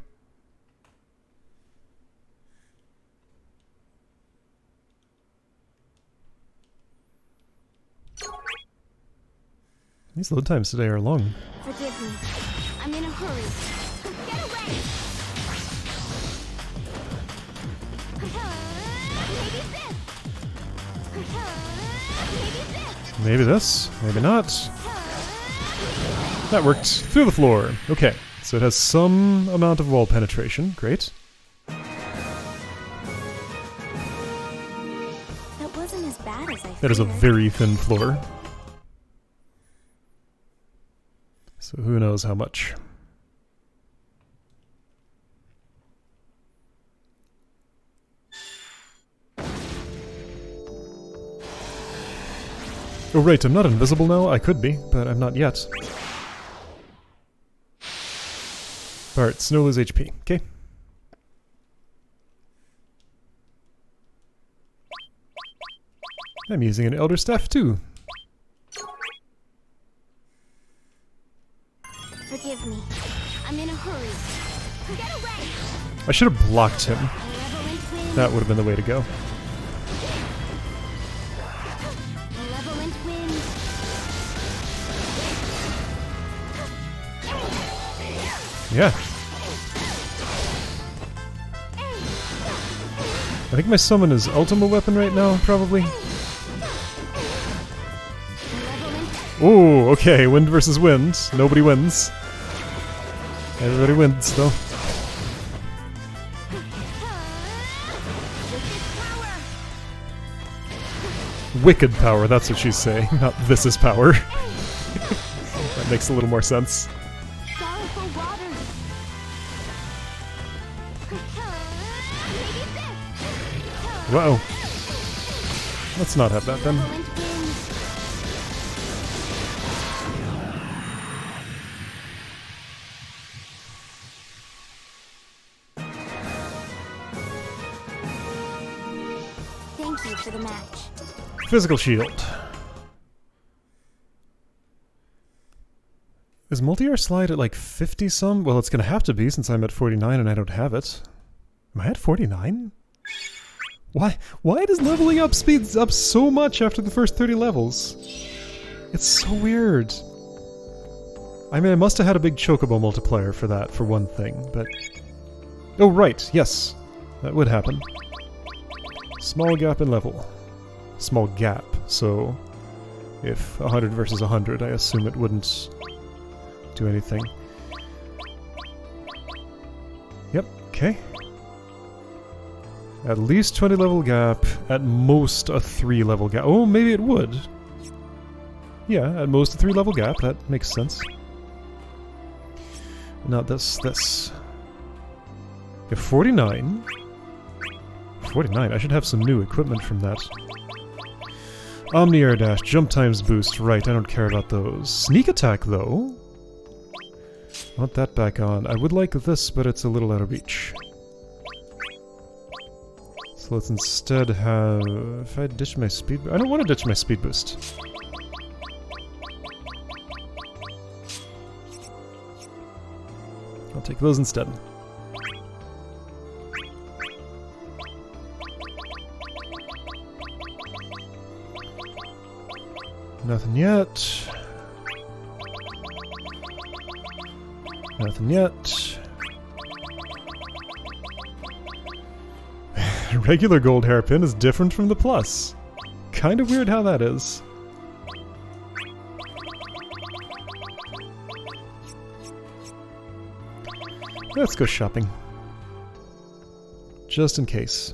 Speaker 1: These load times today are long.
Speaker 2: Forgive me. I'm in a hurry. Get away!
Speaker 1: Maybe
Speaker 2: Maybe this.
Speaker 1: this, maybe not. That worked. Through the floor. Okay, so it has some amount of wall penetration. Great.
Speaker 2: That wasn't as bad as I feared.
Speaker 1: That is a very thin floor. So who knows how much. Oh right, I'm not invisible now. I could be, but I'm not yet. Alright, Snow lose HP. Okay. I'm using an Elder Staff too.
Speaker 2: Forgive me. I'm in a hurry. Get away!
Speaker 1: I should have blocked him.
Speaker 2: Malevolent wind.
Speaker 1: That would have been the way to go.
Speaker 2: Malevolent wind.
Speaker 1: Yeah. I think my summon is Ultima Weapon right now, probably. Ooh, okay, wind versus wind. Nobody wins. Everybody wins, though. Wicked power, that's what she's saying, not this is power. That makes a little more sense. Uh-oh. Let's not have that then.
Speaker 2: Thank you for the match.
Speaker 1: Physical shield. Is multi-air slide at like 50 some? Well, it's gonna have to be since I'm at 49 and I don't have it. Am I at 49? Why does leveling up speeds up so much after the first 30 levels? It's so weird. I mean, I must have had a big chocobo multiplier for that, for one thing, but... Oh, right, yes. That would happen. Small gap in level. Small gap, so... If 100 versus 100, I assume it wouldn't do anything. Yep, okay. At least 20 level gap, at most a 3 level gap. Oh, maybe it would. Yeah, at most a 3 level gap, that makes sense. Now this. Yeah, 49. 49, I should have some new equipment from that. Omni-air dash, jump times boost, right, I don't care about those. Sneak attack, though. I want that back on. I would like this, but it's a little out of reach. So let's instead have... If I ditch my speed... I don't want to ditch my speed boost. I'll take those instead. Nothing yet. Nothing yet. Regular gold hairpin is different from the plus. Kind of weird how that is. Let's go shopping. Just in case.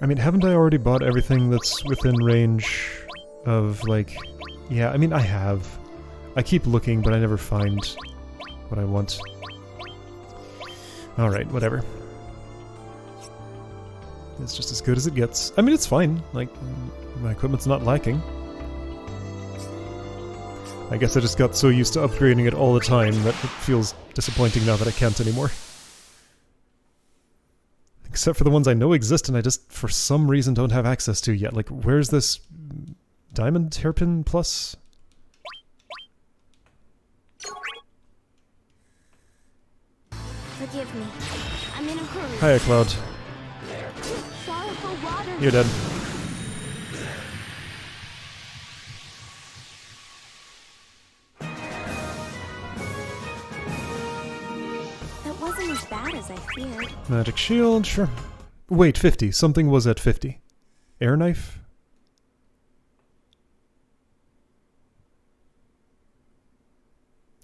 Speaker 1: I mean, haven't I already bought everything that's within range of, like... Yeah, I mean, I have. I keep looking, but I never find what I want. Alright, whatever. It's just as good as it gets. I mean, it's fine. Like, my equipment's not lacking. I guess I just got so used to upgrading it all the time that it feels disappointing now that I can't anymore. Except for the ones I know exist and I just, for some reason, don't have access to yet. Like, where's this Diamond Hairpin Plus?
Speaker 2: Forgive me. I'm in a hurry.
Speaker 1: Hiya, Cloud.
Speaker 2: Sorrowful water.
Speaker 1: You're dead.
Speaker 2: That wasn't as bad as I feared.
Speaker 1: Magic shield, sure. Wait, 50. Something was at 50. Air knife?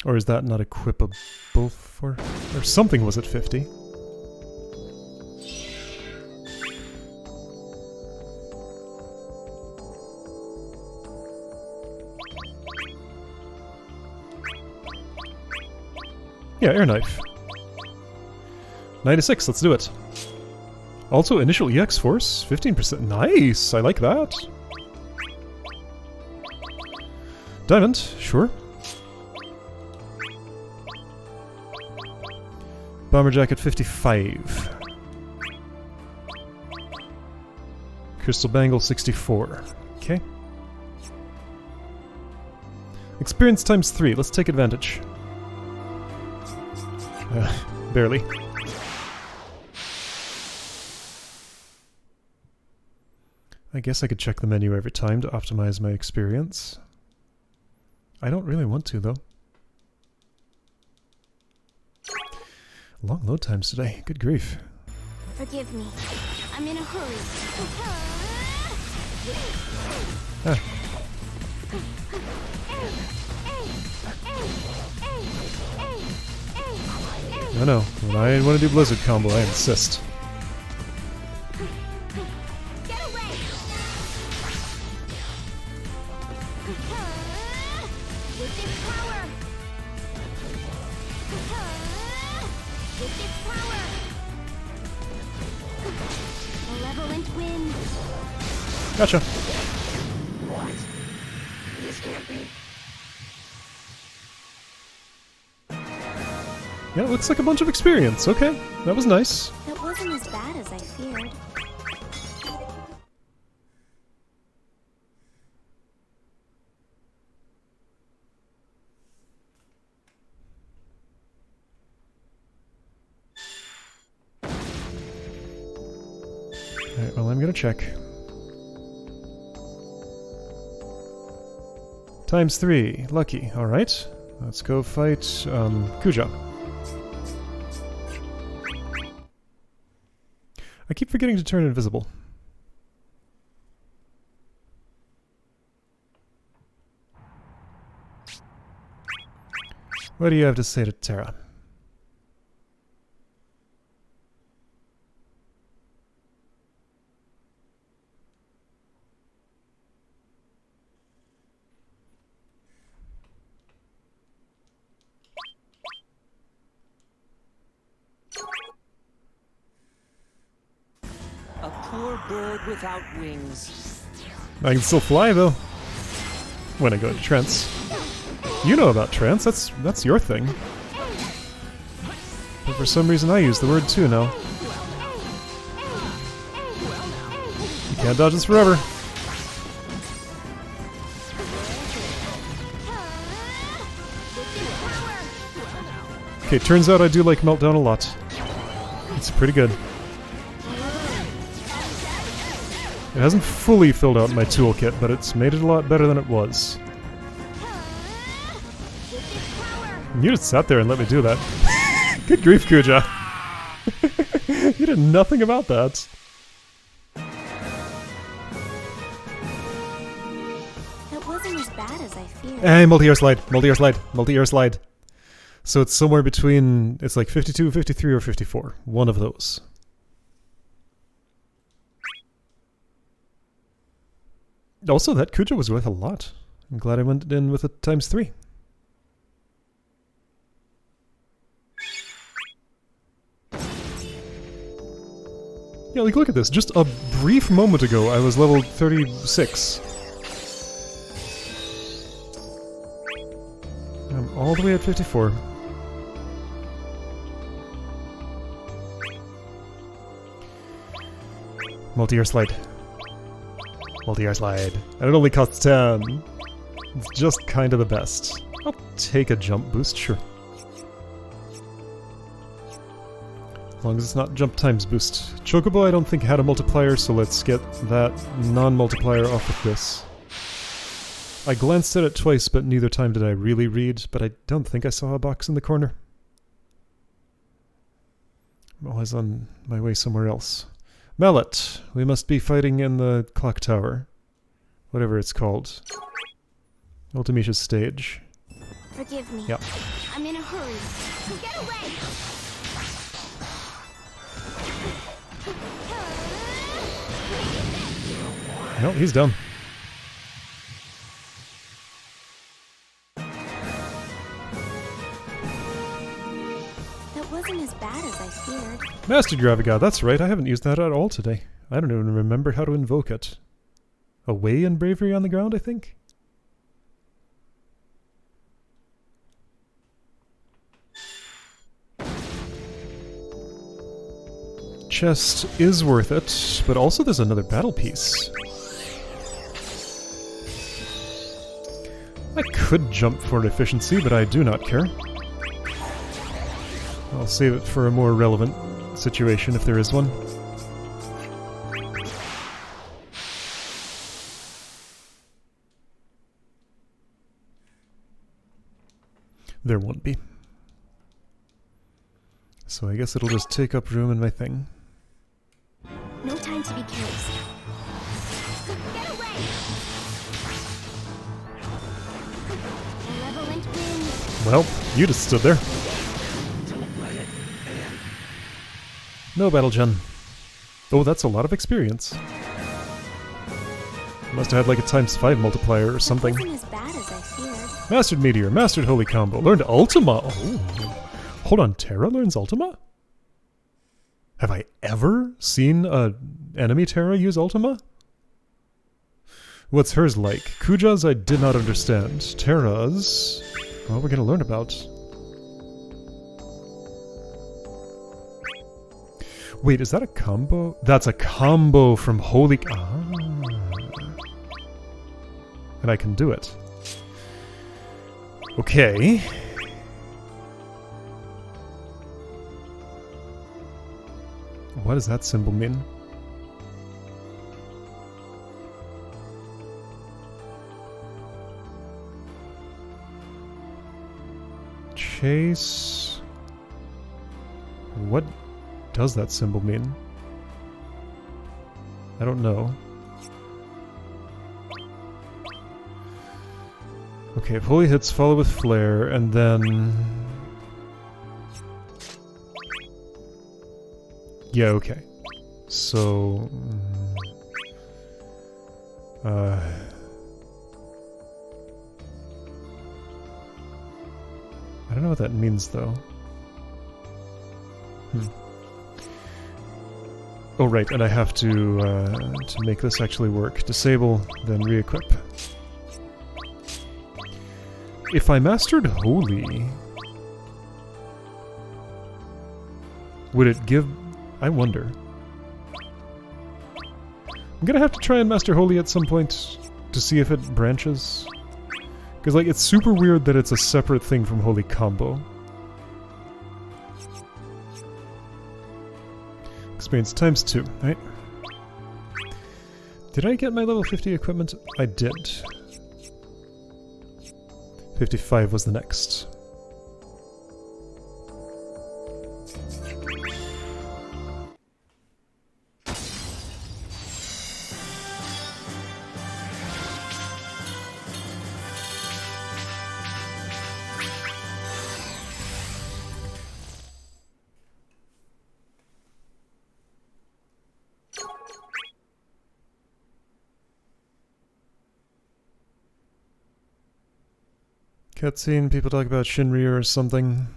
Speaker 1: Or is that not equipable for... Or something was at 50. Yeah, air knife. 96, let's do it. Also, initial EX force, 15%. Nice, I like that. Diamond, sure. Bomber jacket, 55. Crystal bangle, 64. Okay. Experience times 3, let's take advantage. Barely. I guess I could check the menu every time to optimize my experience. I don't really want to, though. Long load times today. Good grief.
Speaker 2: Forgive me. I'm in a hurry.
Speaker 1: Ah. I know. When I want to do Blizzard combo, I insist.
Speaker 2: Get away! With this power! With this power! Malevolent wind!
Speaker 1: Gotcha.
Speaker 3: This can't be.
Speaker 1: Yeah, it looks like a bunch of experience. Okay, that was nice.
Speaker 2: That wasn't as bad as I feared.
Speaker 1: Alright, well, I'm gonna check. ×3. Lucky. Alright. Let's go fight, Kuja. I keep forgetting to turn invisible. What do you have to say to Terra?
Speaker 8: A poor bird without wings.
Speaker 1: I can still fly, though. When I go to trance. You know about trance, that's your thing. But for some reason I use the word too now. You can't dodge this forever. Okay, turns out I do like Meltdown a lot. It's pretty good. It hasn't fully filled out my toolkit, but it's made it a lot better than it was. You just sat there and let me do that. Good grief, Kuja. You did nothing about that.
Speaker 2: That wasn't as bad as I feared.
Speaker 1: Hey, multi-air slide, multi-air slide, multi-air slide. So it's somewhere between, it's like 52, 53, or 54. One of those. Also, that Kuja was worth a lot. I'm glad I went in with a ×3. Yeah, like, look at this. Just a brief moment ago, I was level 36. I'm all the way at 54. Multi-air slide. Multi-air slide. And it only costs 10. It's just kind of the best. I'll take a jump boost, sure. As long as it's not jump times boost. Chocobo I don't think had a multiplier, so let's get that non-multiplier off of this. I glanced at it twice, but neither time did I really read, but I don't think I saw a box in the corner. I'm always on my way somewhere else. Mallet, we must be fighting in the clock tower. Whatever it's called. Ultimicia's stage.
Speaker 2: Forgive me.
Speaker 1: Yep.
Speaker 2: I'm in a hurry. Get away!
Speaker 1: No, he's done.
Speaker 2: That wasn't as bad as I feared.
Speaker 1: Master Graviga, that's right, I haven't used that at all today. I don't even remember how to invoke it. Away and bravery on the ground, I think? Chest is worth it, but also there's another battle piece. I could jump for efficiency, but I do not care. I'll save it for a more relevant situation if there is one. There won't be. So I guess it'll just take up room in my thing.
Speaker 2: No time to be careless. Get away! Malevolent wind.
Speaker 1: Well, you just stood there. No battle gen. Oh, that's a lot of experience. Must have had like a ×5 multiplier or something.
Speaker 2: It wasn't as bad as I feared.
Speaker 1: Mastered Meteor, Mastered Holy Combo, learned Ultima. Oh. Hold on, Terra learns Ultima? Have I ever seen a enemy Terra use Ultima? What's hers like? Kuja's I did not understand. Terra's... well, we're gonna learn about. Wait, is that a combo? That's a combo from Holy... ah. And I can do it. Okay. What does that symbol mean? Chase... what does that symbol mean? I don't know. Okay, if holy hits, follow with flare, and then... yeah, okay. So... I don't know what that means, though. Oh, right, and I have to make this actually work. Disable, then re-equip. If I mastered Holy... would it give... I wonder. I'm gonna have to try and master Holy at some point to see if it branches. Because, like, it's super weird that it's a separate thing from Holy Combo. Experience ×2, right? Did I get my level 50 equipment? I did. 55 was the next. Cutscene, people talk about Shinryu or something.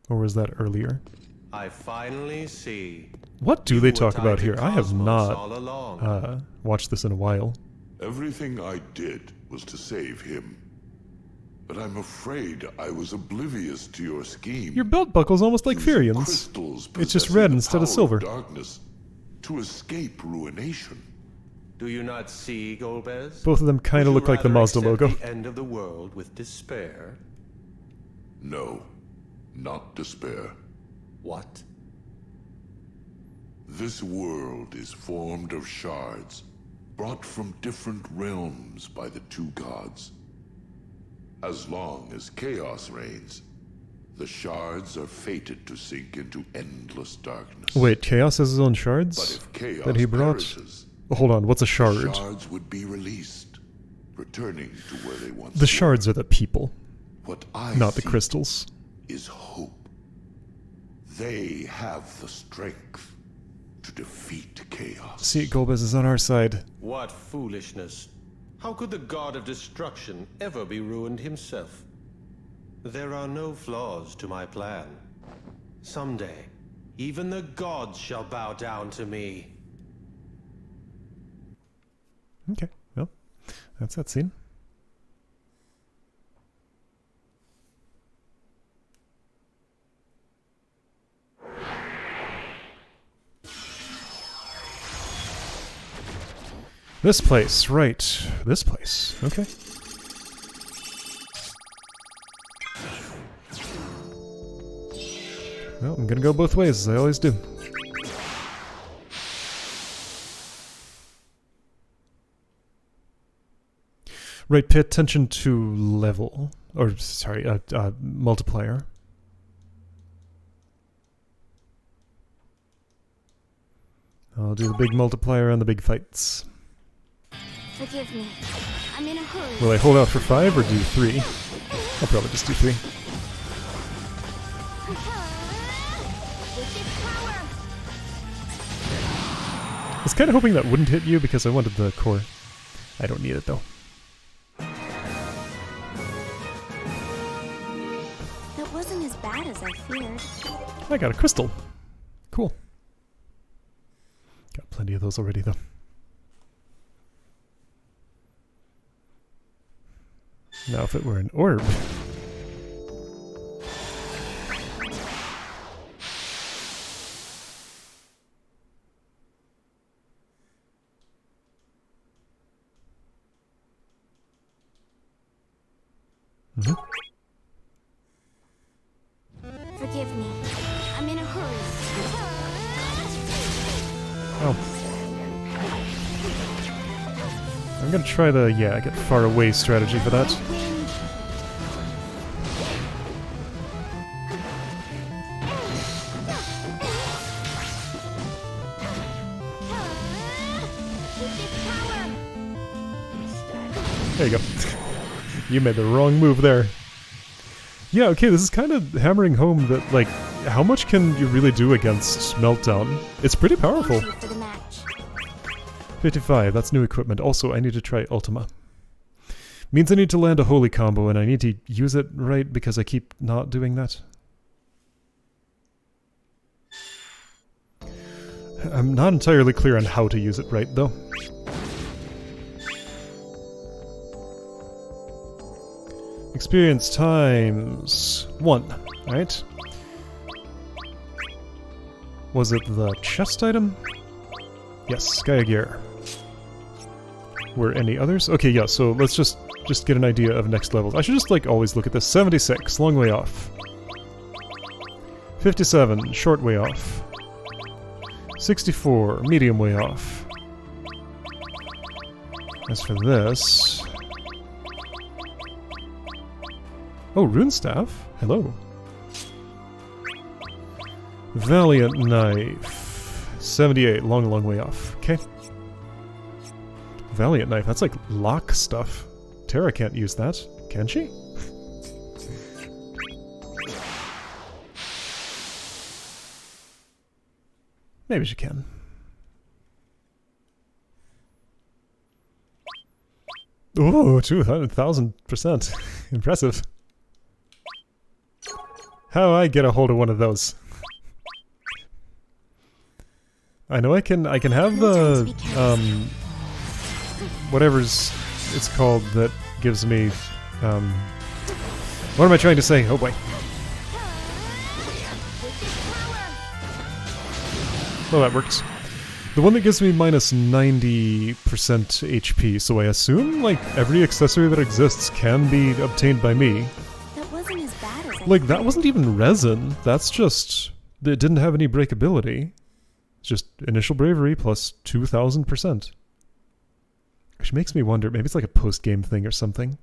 Speaker 1: Or was that earlier?
Speaker 6: I finally see.
Speaker 1: What do they talk about here? I have not watched this in a while.
Speaker 9: Everything I did was to save him. But I'm afraid I was oblivious to your scheme.
Speaker 1: Your belt buckle's almost like Furian's.
Speaker 9: Crystals
Speaker 1: It's just
Speaker 9: possessing
Speaker 1: red
Speaker 9: the
Speaker 1: instead of
Speaker 9: power
Speaker 1: silver.
Speaker 9: Darkness to escape ruination.
Speaker 6: Do you not see, Golbez?
Speaker 1: Both of them kind of look like the Mazda logo.
Speaker 6: The end of the world with despair?
Speaker 9: No, not despair.
Speaker 6: What?
Speaker 9: This world is formed of shards, brought from different realms by the two gods. As long as chaos reigns, the shards are fated to sink into endless darkness.
Speaker 1: Wait, Chaos has his own
Speaker 9: But
Speaker 1: shards
Speaker 9: if chaos
Speaker 1: that he brought?
Speaker 9: perishes,
Speaker 1: Hold on, what's a shard?
Speaker 9: the shards would be released, returning to where they once
Speaker 1: The shards are the people,
Speaker 9: What I
Speaker 1: not the
Speaker 9: see
Speaker 1: crystals.
Speaker 9: is hope. They have the strength to defeat chaos.
Speaker 1: See, Golbez is on our side.
Speaker 6: What foolishness. How could the god of destruction ever be ruined himself? There are no flaws to my plan. Someday, even the gods shall bow down to me.
Speaker 1: Okay, well, that's that scene. This place, right. This place, okay. Well, I'm gonna go both ways, as I always do. Right, pay attention to level. Or, sorry, multiplier. I'll do the big multiplier and the big fights.
Speaker 2: Forgive me. I'm in a hurry.
Speaker 1: Will I hold out for 5 or do 3? I'll probably just do 3. I was kind of hoping that wouldn't hit you because I wanted the core. I don't need it though.
Speaker 2: That wasn't as bad as I feared.
Speaker 1: I got a crystal. Cool. Got plenty of those already though. Now if it were an orb.
Speaker 2: Forgive me. I'm in a hurry.
Speaker 1: Oh. I'm gonna try the, get far away strategy for that. There you go. You made the wrong move there. Yeah, okay, this is kind of hammering home that, like, how much can you really do against Meltdown? It's pretty powerful. 55, that's new equipment. Also, I need to try Ultima. Means I need to land a holy combo, and I need to use it right because I keep not doing that. I'm not entirely clear on how to use it right, though. Experience times 1, right? Was it the chest item? Yes, Gaia Gear. Were any others? Okay, yeah, so let's just get an idea of next levels. I should just, like, always look at this. 76, long way off. 57, short way off. 64, medium way off. As for this... Oh, Rune Staff? Hello. Valiant Knife. 78, long way off. Okay. Valiant Knife, that's like lock stuff. Terra can't use that, can she? Maybe she can. Oh, 200,000%. Impressive. How I get a hold of one of those? I know I can have the whatever's it's called that gives me what am I trying to say? Oh boy. Well, that works. The one that gives me minus 90% HP, so I assume like every accessory that exists can be obtained by me. Like, that wasn't even resin. That's just... It didn't have any breakability. It's just initial bravery plus 2,000%. Which makes me wonder, maybe it's like a post-game thing or something.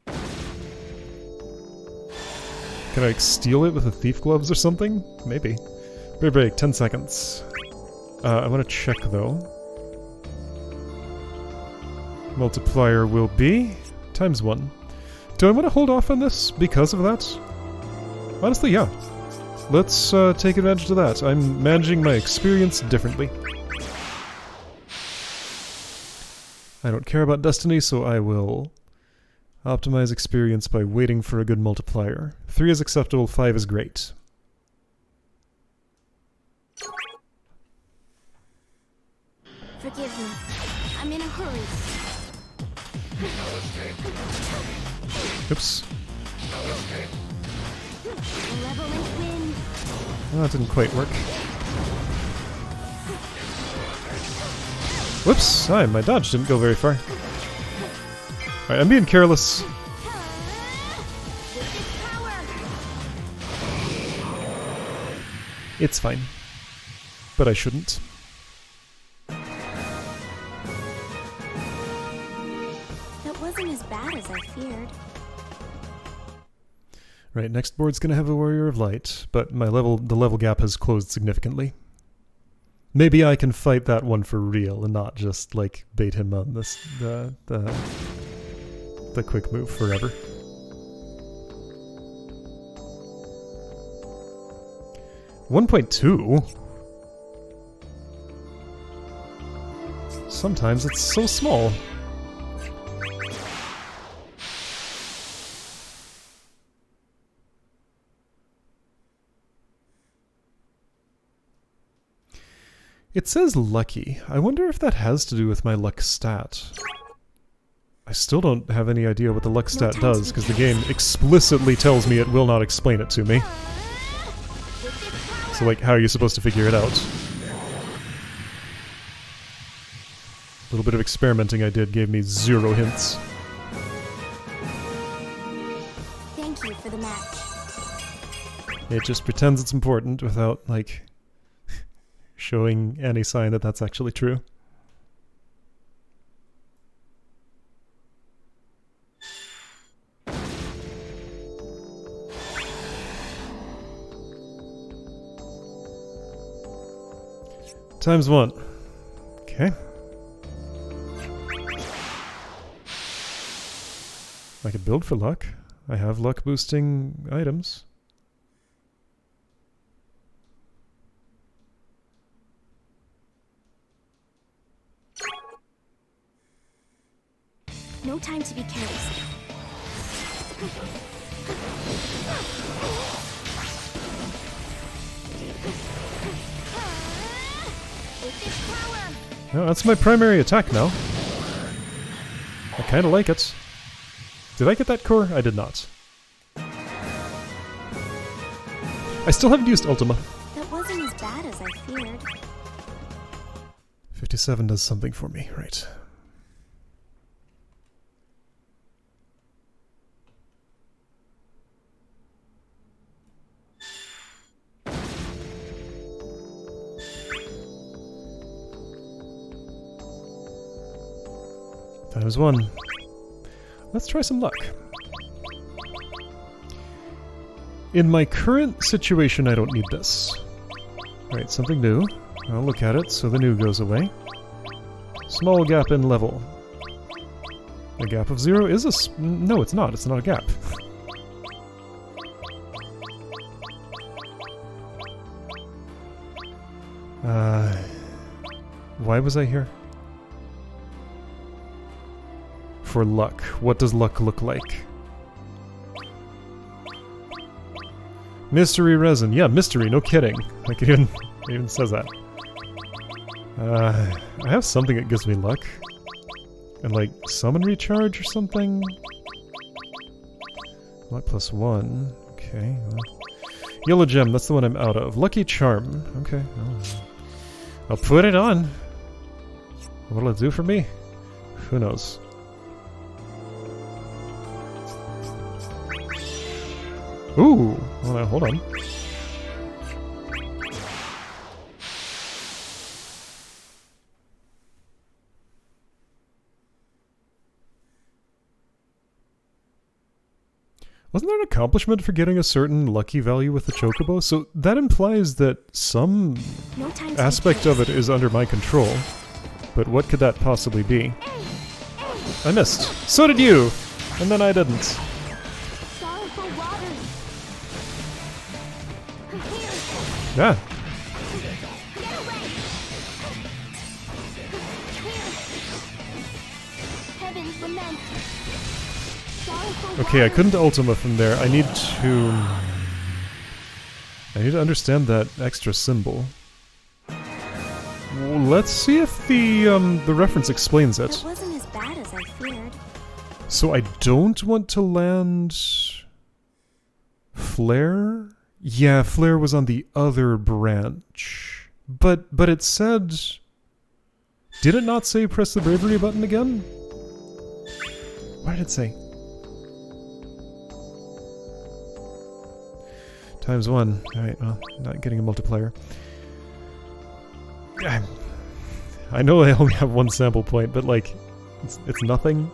Speaker 1: Can I, like, steal it with the thief gloves or something? Maybe. Brave break, 10 seconds. I want to check, though. Multiplier will be... times 1. Do I want to hold off on this because of that? Honestly, yeah. Let's take advantage of that. I'm managing my experience differently. I don't care about Destiny, so I will optimize experience by waiting for a good multiplier. 3 is acceptable, 5 is great.
Speaker 2: Forgive me. I'm in a hurry.
Speaker 1: Oops. Oh, that didn't quite work. Whoops! Hi, my dodge didn't go very far. Alright, I'm being careless. It's fine. But I shouldn't.
Speaker 2: wasn't as bad as I feared.
Speaker 1: Right, next board's gonna have a Warrior of Light, but the level gap has closed significantly. Maybe I can fight that one for real and not just like bait him on this the quick move forever. $1.2? Sometimes it's so small. It says lucky. I wonder if that has to do with my luck stat. I still don't have any idea what the luck stat does, because the game explicitly tells me it will not explain it to me. So, like, how are you supposed to figure it out? A little bit of experimenting I did gave me 0 hints.
Speaker 2: Thank you for the match.
Speaker 1: It just pretends it's important without, like, showing any sign that that's actually true. ×1. Okay. I could build for luck. I have luck boosting items.
Speaker 2: No time to be careless.
Speaker 1: No, that's my primary attack now. I kinda like it. Did I get that core? I did not. I still haven't used Ultima.
Speaker 2: That wasn't as bad as I feared.
Speaker 1: 57 does something for me, right. ×1. Let's try some luck. In my current situation, I don't need this. Right, something new. I'll look at it so the new goes away. Small gap in level. A gap of 0 is a no, it's not. It's not a gap. Why was I here? For luck. What does luck look like? Mystery resin. Yeah, mystery, no kidding. Like, it even says that. I have something that gives me luck. And like, summon recharge or something? Luck +1. Okay, well. Yellow gem, that's the one I'm out of. Lucky charm. Okay, well, I'll put it on. What'll it do for me? Who knows? Ooh! Hold on. Wasn't there an accomplishment for getting a certain lucky value with the chocobo? So that implies that some aspect of it is under my control. But what could that possibly be? I missed. So did you! And then I didn't. Yeah. Okay, I couldn't Ultima from there. I need to understand that extra symbol. Well, let's see if the reference explains it.
Speaker 2: It wasn't as bad as I feared.
Speaker 1: So I don't want to land Flare? Yeah, Flare was on the other branch. But it said... Did it not say press the bravery button again? What did it say? ×1. Alright, well, not getting a multiplier. I know I only have one sample point, but like, it's nothing.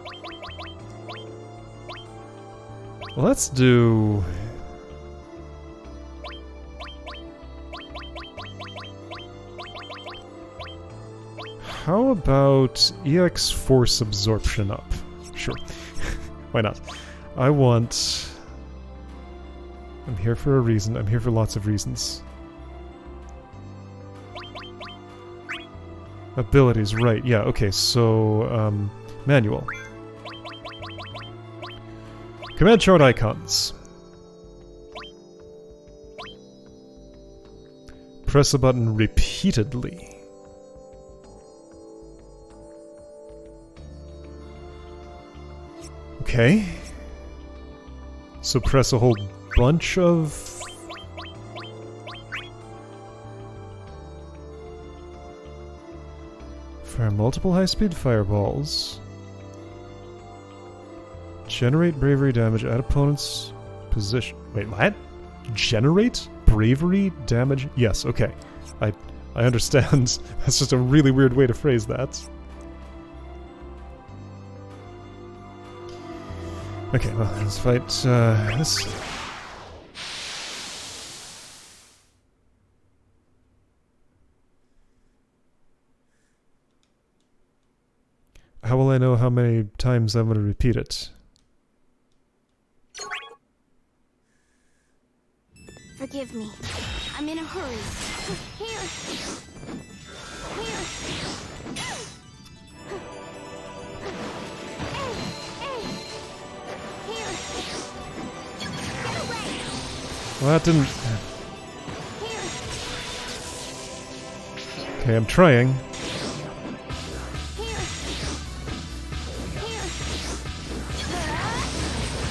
Speaker 1: Let's do... How about EX Force Absorption up? Sure. Why not? I want... I'm here for a reason. I'm here for lots of reasons. Abilities, right. Yeah, okay, so... manual. Command chart icons. Press a button repeatedly. Okay. So press a whole bunch of... Fire multiple high-speed fireballs. Generate bravery damage at opponent's position. Wait, what? Generate bravery damage? Yes, okay. I understand. That's just a really weird way to phrase that. Okay, well, let's fight this. How will I know how many times I'm going to repeat it?
Speaker 2: Forgive me. I'm in a hurry. Here.
Speaker 1: Well, that didn't... Okay, I'm trying.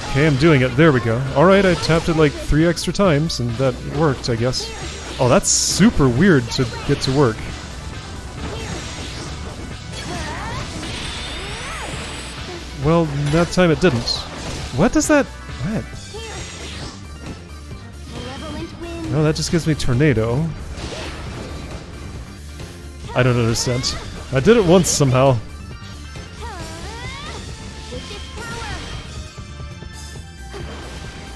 Speaker 1: Okay, I'm doing it. There we go. Alright, I tapped it like 3 extra times, and that worked, I guess. Oh, that's super weird to get to work. Well, that time it didn't. What does that... What? No, that just gives me tornado. I don't understand. I did it once somehow.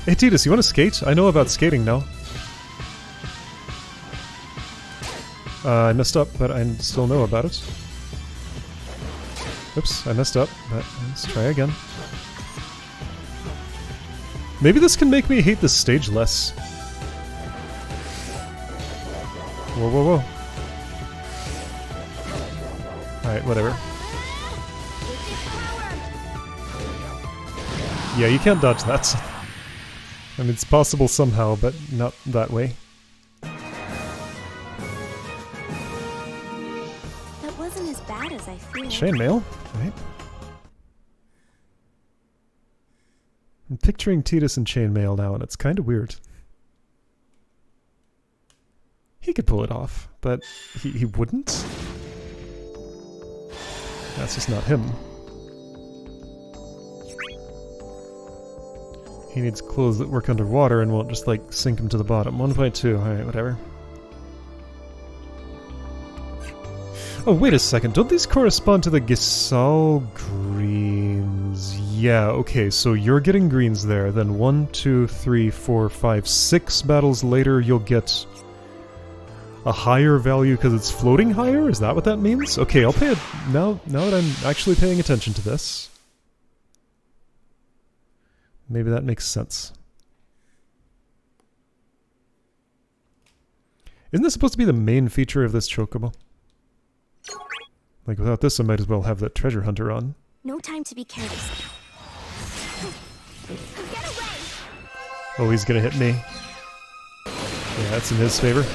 Speaker 1: Hey Titus, you want to skate? I know about skating now. I messed up, but I still know about it. Oops, I messed up, but let's try again. Maybe this can make me hate this stage less. Whoa, whoa, whoa. Alright, whatever. Yeah, you can't dodge that. I mean, it's possible somehow, but not that way.
Speaker 2: That wasn't as bad as I feared.
Speaker 1: Chainmail, right? I'm picturing Titus in chainmail now, and it's kind of weird. He could pull it off, but he wouldn't? That's just not him. He needs clothes that work underwater and won't just, like, sink him to the bottom. 1.2, alright, whatever. Oh, wait a second. Don't these correspond to the Gisal greens? Yeah, okay, so you're getting greens there. Then 1, 2, 3, 4, 5, 6 battles later, you'll get a higher value because it's floating higher? Is that what that means? Okay, I'll pay it now that I'm actually paying attention to this. Maybe that makes sense. Isn't this supposed to be the main feature of this chocobo? Like, without this, I might as well have that treasure hunter on.
Speaker 2: No time to be careless. Get away!
Speaker 1: Oh, he's gonna hit me. Yeah, that's in his favor.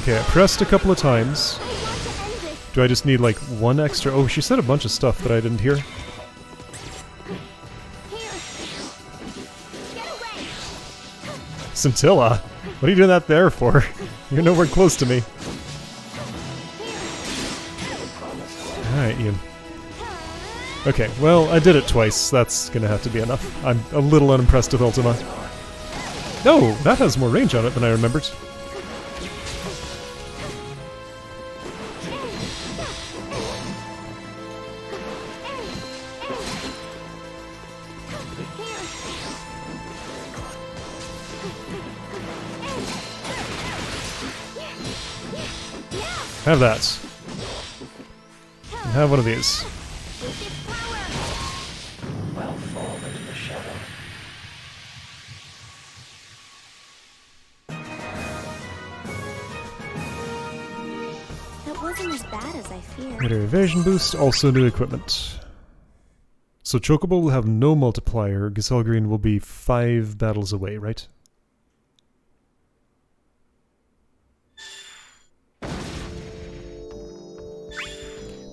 Speaker 1: Okay, I pressed a couple of times. Do I just need like one extra? Oh, she said a bunch of stuff that I didn't hear. Scintilla? What are you doing that there for? You're nowhere close to me. Alright, Ian. Okay, well, I did it twice. That's gonna have to be enough. I'm a little unimpressed with Ultima. No, that has more range on it than I remembered. Have that. And have one of these.
Speaker 2: That wasn't as bad as I feared.
Speaker 1: Mid-air evasion boost, also new equipment. So Chocobo will have no multiplier, Giselgreen will be 5 battles away, right?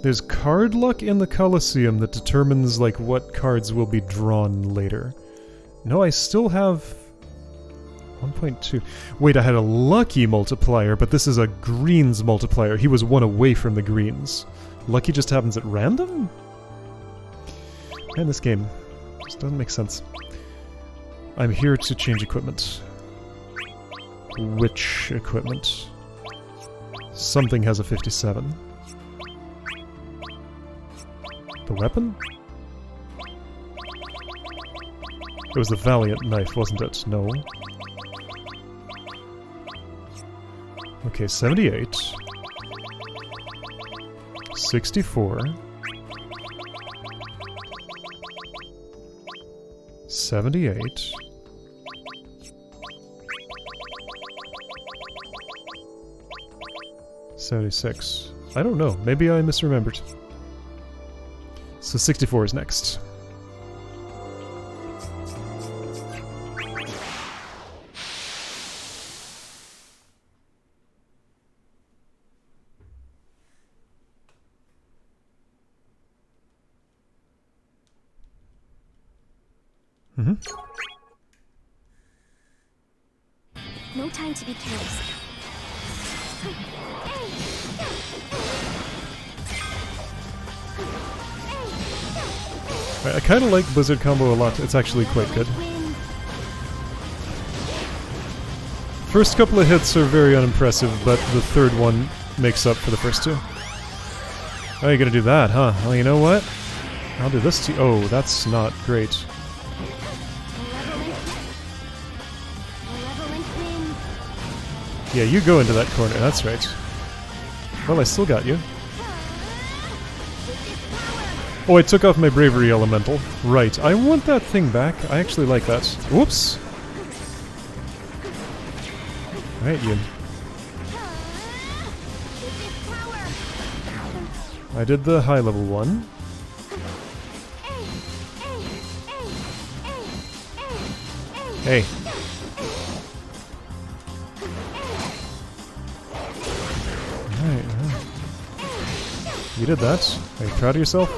Speaker 1: There's card luck in the Colosseum that determines, like, what cards will be drawn later. No, I still have 1.2. Wait, I had a lucky multiplier, but this is a greens multiplier. He was 1 away from the greens. Lucky just happens at random? Man, this game just doesn't make sense. I'm here to change equipment. Which equipment? Something has a 57. The weapon? It was the Valiant knife, wasn't it? No. Okay, 78. 64. 78. 76. I don't know. Maybe I misremembered. So 64 is next.
Speaker 2: No time to be careless.
Speaker 1: I kind of like Blizzard combo a lot. It's actually quite good. First couple of hits are very unimpressive, but the third one makes up for the first two. Oh, you're gonna do that, huh? Well, you know what? I'll do this to you. Oh, that's not great. Yeah, you go into that corner, that's right. Well, I still got you. Oh, I took off my bravery elemental. Right, I want that thing back. I actually like that. Whoops! Right, you. I did the high level one. Hey. Alright, you did that. Are you proud of yourself?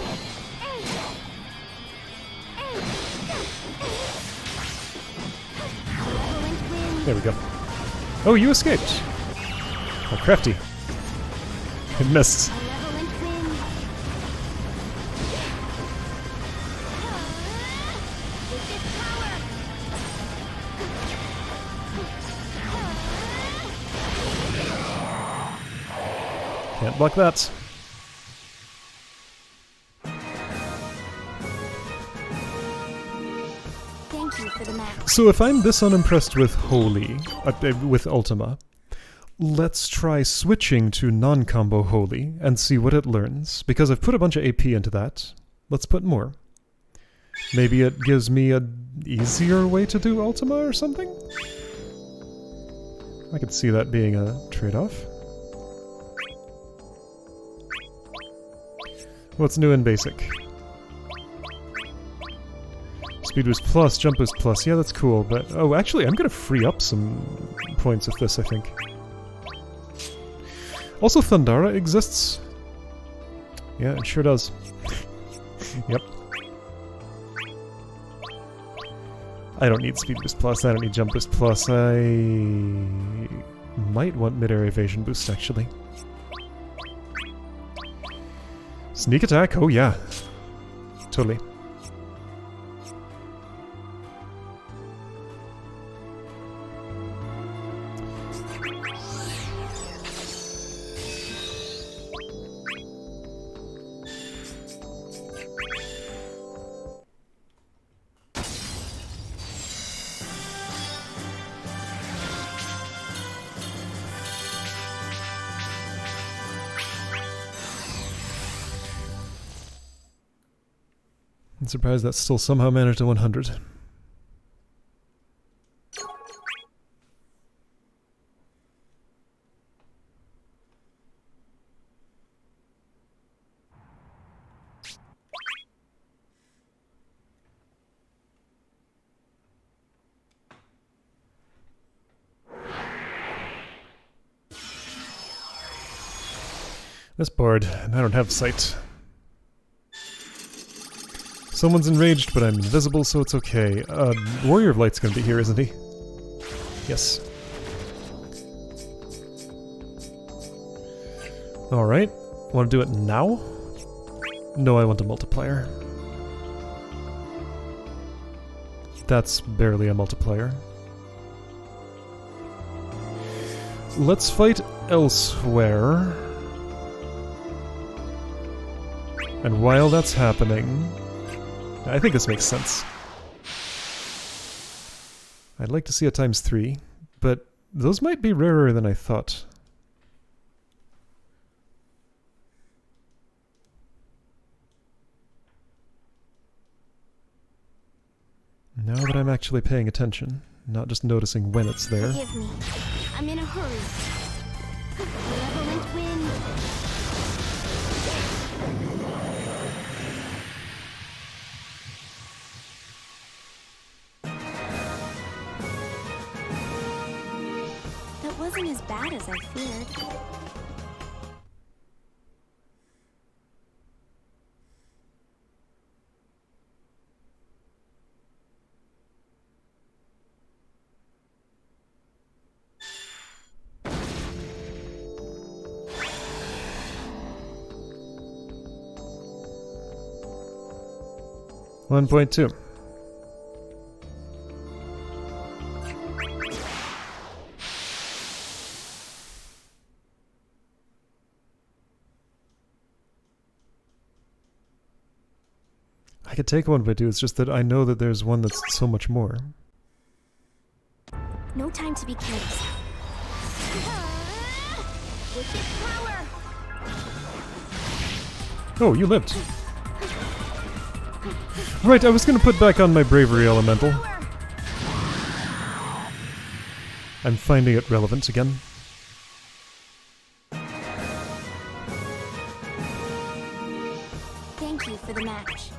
Speaker 1: There we go. Oh, you escaped! Oh, crafty. It missed. Can't block that.
Speaker 2: Thank you for the map.
Speaker 1: So if I'm this unimpressed with Holy, with Ultima, let's try switching to non-combo Holy and see what it learns. Because I've put a bunch of AP into that. Let's put more. Maybe it gives me an easier way to do Ultima or something? I could see that being a trade-off. What's new in basic? Speed boost plus, jump boost plus. Yeah, that's cool, but... Oh, actually, I'm gonna free up some points with this, I think. Also, Thundara exists. Yeah, it sure does. Yep. I don't need speed boost plus, I don't need jump boost plus. I might want mid-air evasion boost, actually. Sneak attack? Oh yeah. Totally. I'm surprised that still somehow managed to 100. This board, and I don't have sight. Someone's enraged, but I'm invisible, so it's okay. Warrior of Light's gonna be here, isn't he? Yes. Alright. Want to do it now? No, I want a multiplier. That's barely a multiplier. Let's fight elsewhere. And while that's happening, I think this makes sense. I'd like to see a ×3, but those might be rarer than I thought. Now that I'm actually paying attention, not just noticing when it's there.
Speaker 2: Forgive me. I'm in a hurry. Malevolent wind. That wasn't as bad as I feared.
Speaker 1: $1.2. I could take 1.2, it's just that I know that there's one that's so much more.
Speaker 2: No time to be careless. Wicked power!
Speaker 1: Oh, you lived. Right, I was gonna put back on my bravery elemental. I'm finding it relevant again.
Speaker 2: Thank you for the match.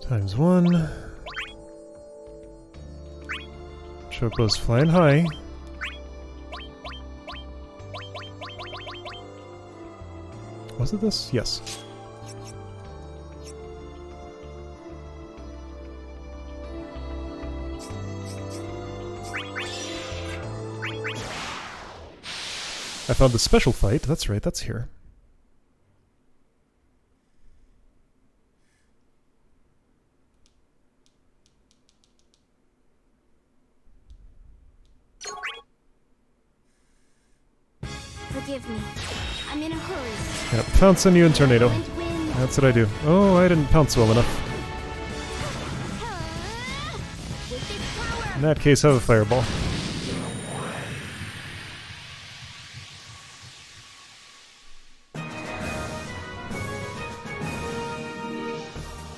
Speaker 1: ×1. Choco's flying high. Was it this? Yes. I found the special fight. That's right, that's here.
Speaker 2: Forgive me. I'm in a hurry.
Speaker 1: Yeah, pounce on you and tornado. That's what I do. Oh, I didn't pounce well enough. In that case, have a fireball.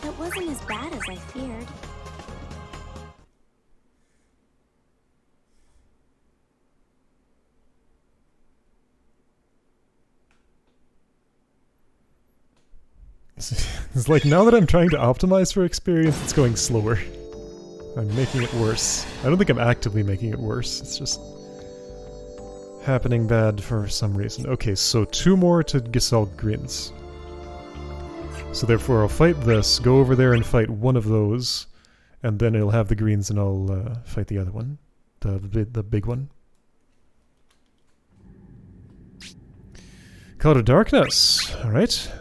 Speaker 2: That wasn't as bad as I feared.
Speaker 1: It's like, now that I'm trying to optimize for experience, it's going slower. I'm making it worse. I don't think I'm actively making it worse, it's just happening bad for some reason. Okay, so 2 more to Giselle Greens. So therefore I'll fight this, go over there and fight one of those, and then it'll have the greens and I'll fight the other one. The big one. Call to Darkness, alright.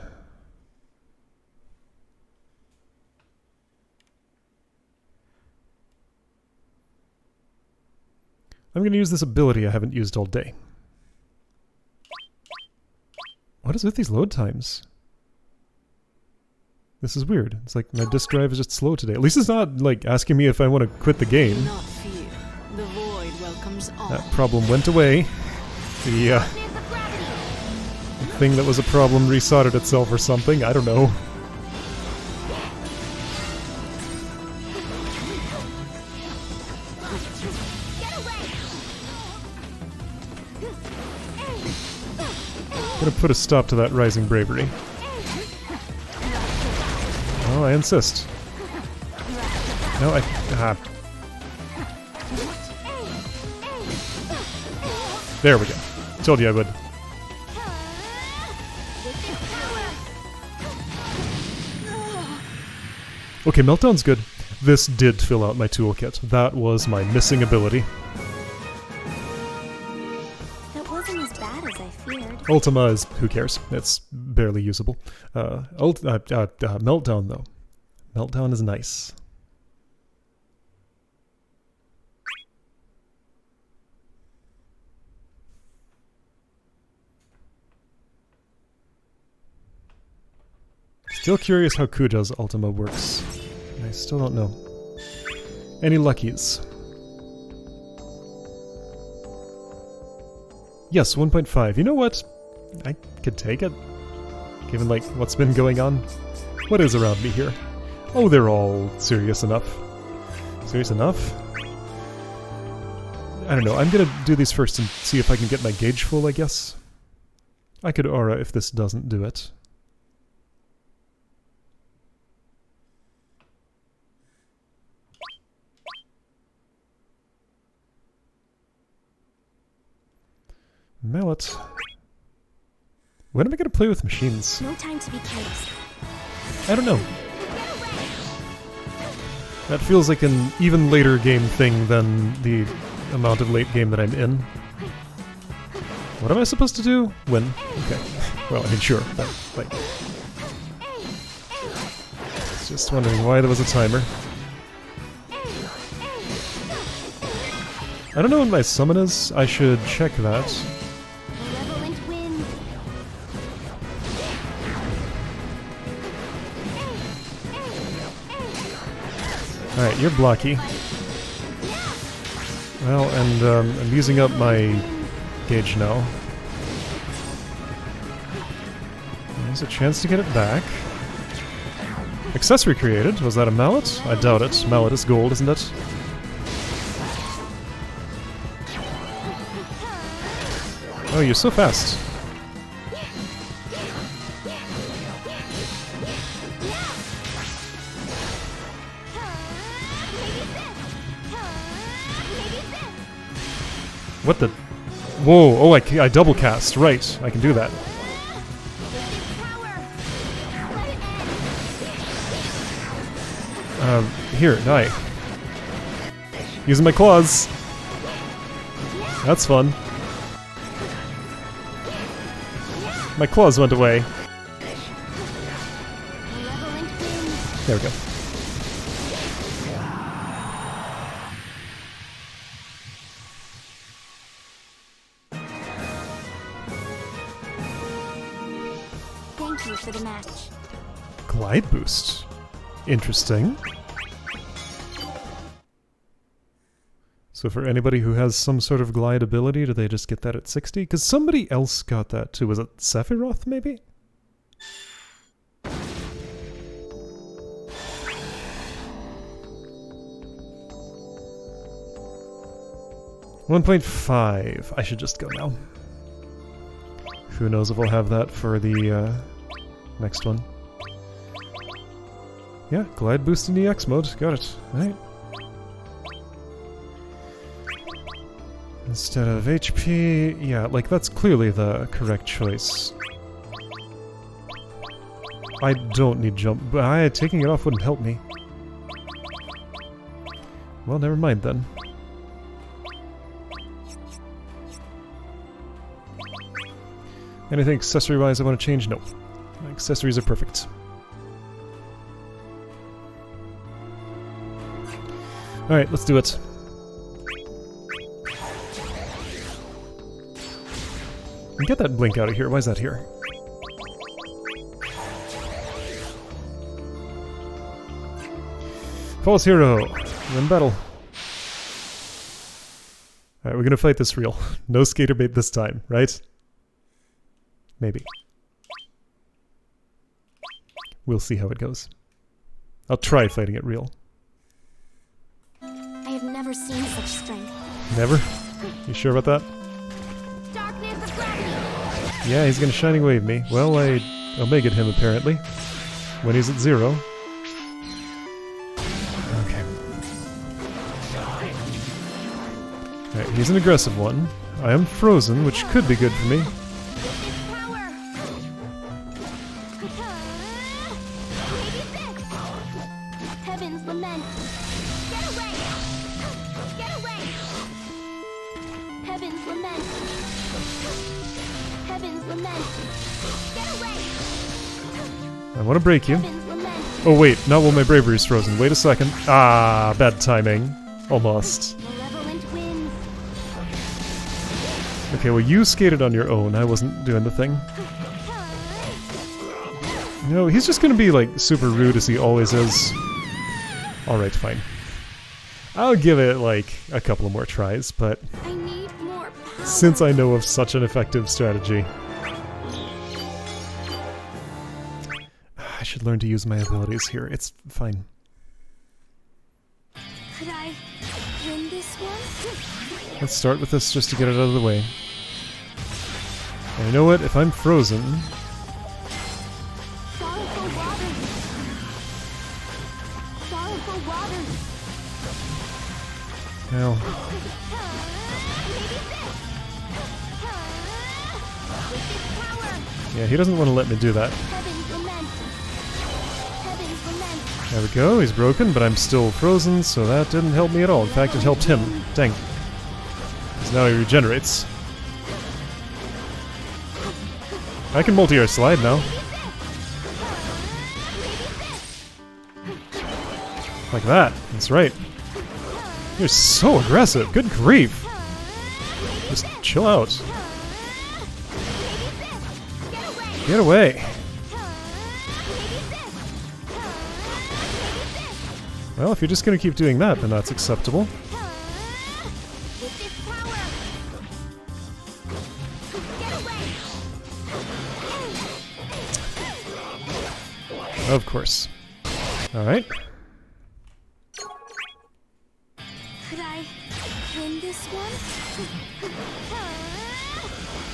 Speaker 1: I'm going to use this ability I haven't used all day. What is with these load times? This is weird. It's like my disk drive is just slow today. At least it's not like asking me if I want to quit the game.
Speaker 8: Do not fear. The void welcomes all.
Speaker 1: That problem went away. The thing that was a problem resoldered itself or something. I don't know. Gonna put a stop to that rising bravery. Oh, I insist. No, There we go. Told you I would. Okay, Meltdown's good. This did fill out my toolkit. That was my missing ability.
Speaker 2: That wasn't as bad as I feared.
Speaker 1: Ultima is, who cares? It's barely usable. Meltdown, though. Meltdown is nice. Still curious how Kuja's Ultima works. I still don't know. Any luckies? Yes, 1.5. You know what? I could take it. Given, like, what's been going on. What is around me here? Oh, they're all serious enough. Serious enough? I don't know. I'm gonna do these first and see if I can get my gauge full, I guess. I could aura if this doesn't do it. Mallet. When am I gonna play with machines?
Speaker 2: No time to be careless.
Speaker 1: I don't know. That feels like an even later game thing than the amount of late game that I'm in. What am I supposed to do? Win. Okay. Well, I mean, sure, but, like... Just wondering why there was a timer. I don't know when my summon is. I should check that. Alright, you're blocky. Well, and I'm using up my gauge now. There's a chance to get it back. Accessory created. Was that a mallet? I doubt it. Mallet is gold, isn't it? Oh, you're so fast. What the? Whoa, oh, I double cast. Right, I can do that. Here, die. Using my claws. That's fun. My claws went away. There we go.
Speaker 2: Thank you for the match.
Speaker 1: Glide boost. Interesting. So for anybody who has some sort of glide ability, do they just get that at 60? Because somebody else got that too. Was it Sephiroth, maybe? $1.5. I should just go now. Who knows if I'll have that for the next one. Yeah, glide boost in EX mode. Got it. Alright. Instead of HP, yeah, like that's clearly the correct choice. I don't need jump, but taking it off wouldn't help me. Well, never mind then. Anything accessory-wise I want to change? No. My accessories are perfect. Alright, let's do it. Get that blink out of here. Why is that here? False hero. We're in battle. Alright, we're gonna fight this real. No skater bait this time, right? Maybe. We'll see how it goes. I'll try fighting it real.
Speaker 2: I have never seen such strength.
Speaker 1: Never? You sure about that?
Speaker 2: Darkness of gravity!
Speaker 1: Yeah, he's gonna Shining Wave me. Well, I Omega'd him apparently. When he's at 0. Okay. Alright, he's an aggressive one. I am frozen, which could be good for me.
Speaker 2: Heaven's lament. Get away! Get away! Heaven's lament. Heaven's lament. Get away!
Speaker 1: I want to break you.
Speaker 2: Heaven's lament.
Speaker 1: Oh wait, not while my bravery's frozen. Wait a second. Ah, bad timing. Almost.
Speaker 2: Malevolent winds.
Speaker 1: Okay, well you skated on your own. I wasn't doing the thing. No, he's just gonna be like super rude as he always is. Alright, fine. I'll give it like a couple of more tries, but
Speaker 2: I need more power.
Speaker 1: since I know of such an effective strategy, I should learn to use my abilities here. It's fine.
Speaker 2: Could I win this one?
Speaker 1: Let's start with this just to get it out of the way. And you know what? If I'm frozen...
Speaker 2: Sorrowful waters. Sorrowful waters.
Speaker 1: Well, yeah, he doesn't want to let me do that.
Speaker 2: Heaven's lament. Heaven's lament.
Speaker 1: There we go, he's broken, but I'm still frozen, so that didn't help me at all. In fact, it helped him. Dang. Because now he regenerates. I can multi-air slide now. Like that. That's right. You're so aggressive. Good grief. Just chill out. Get away. Well, if you're just gonna keep doing that, then that's acceptable. Of course. Alright.
Speaker 2: Could I win this one?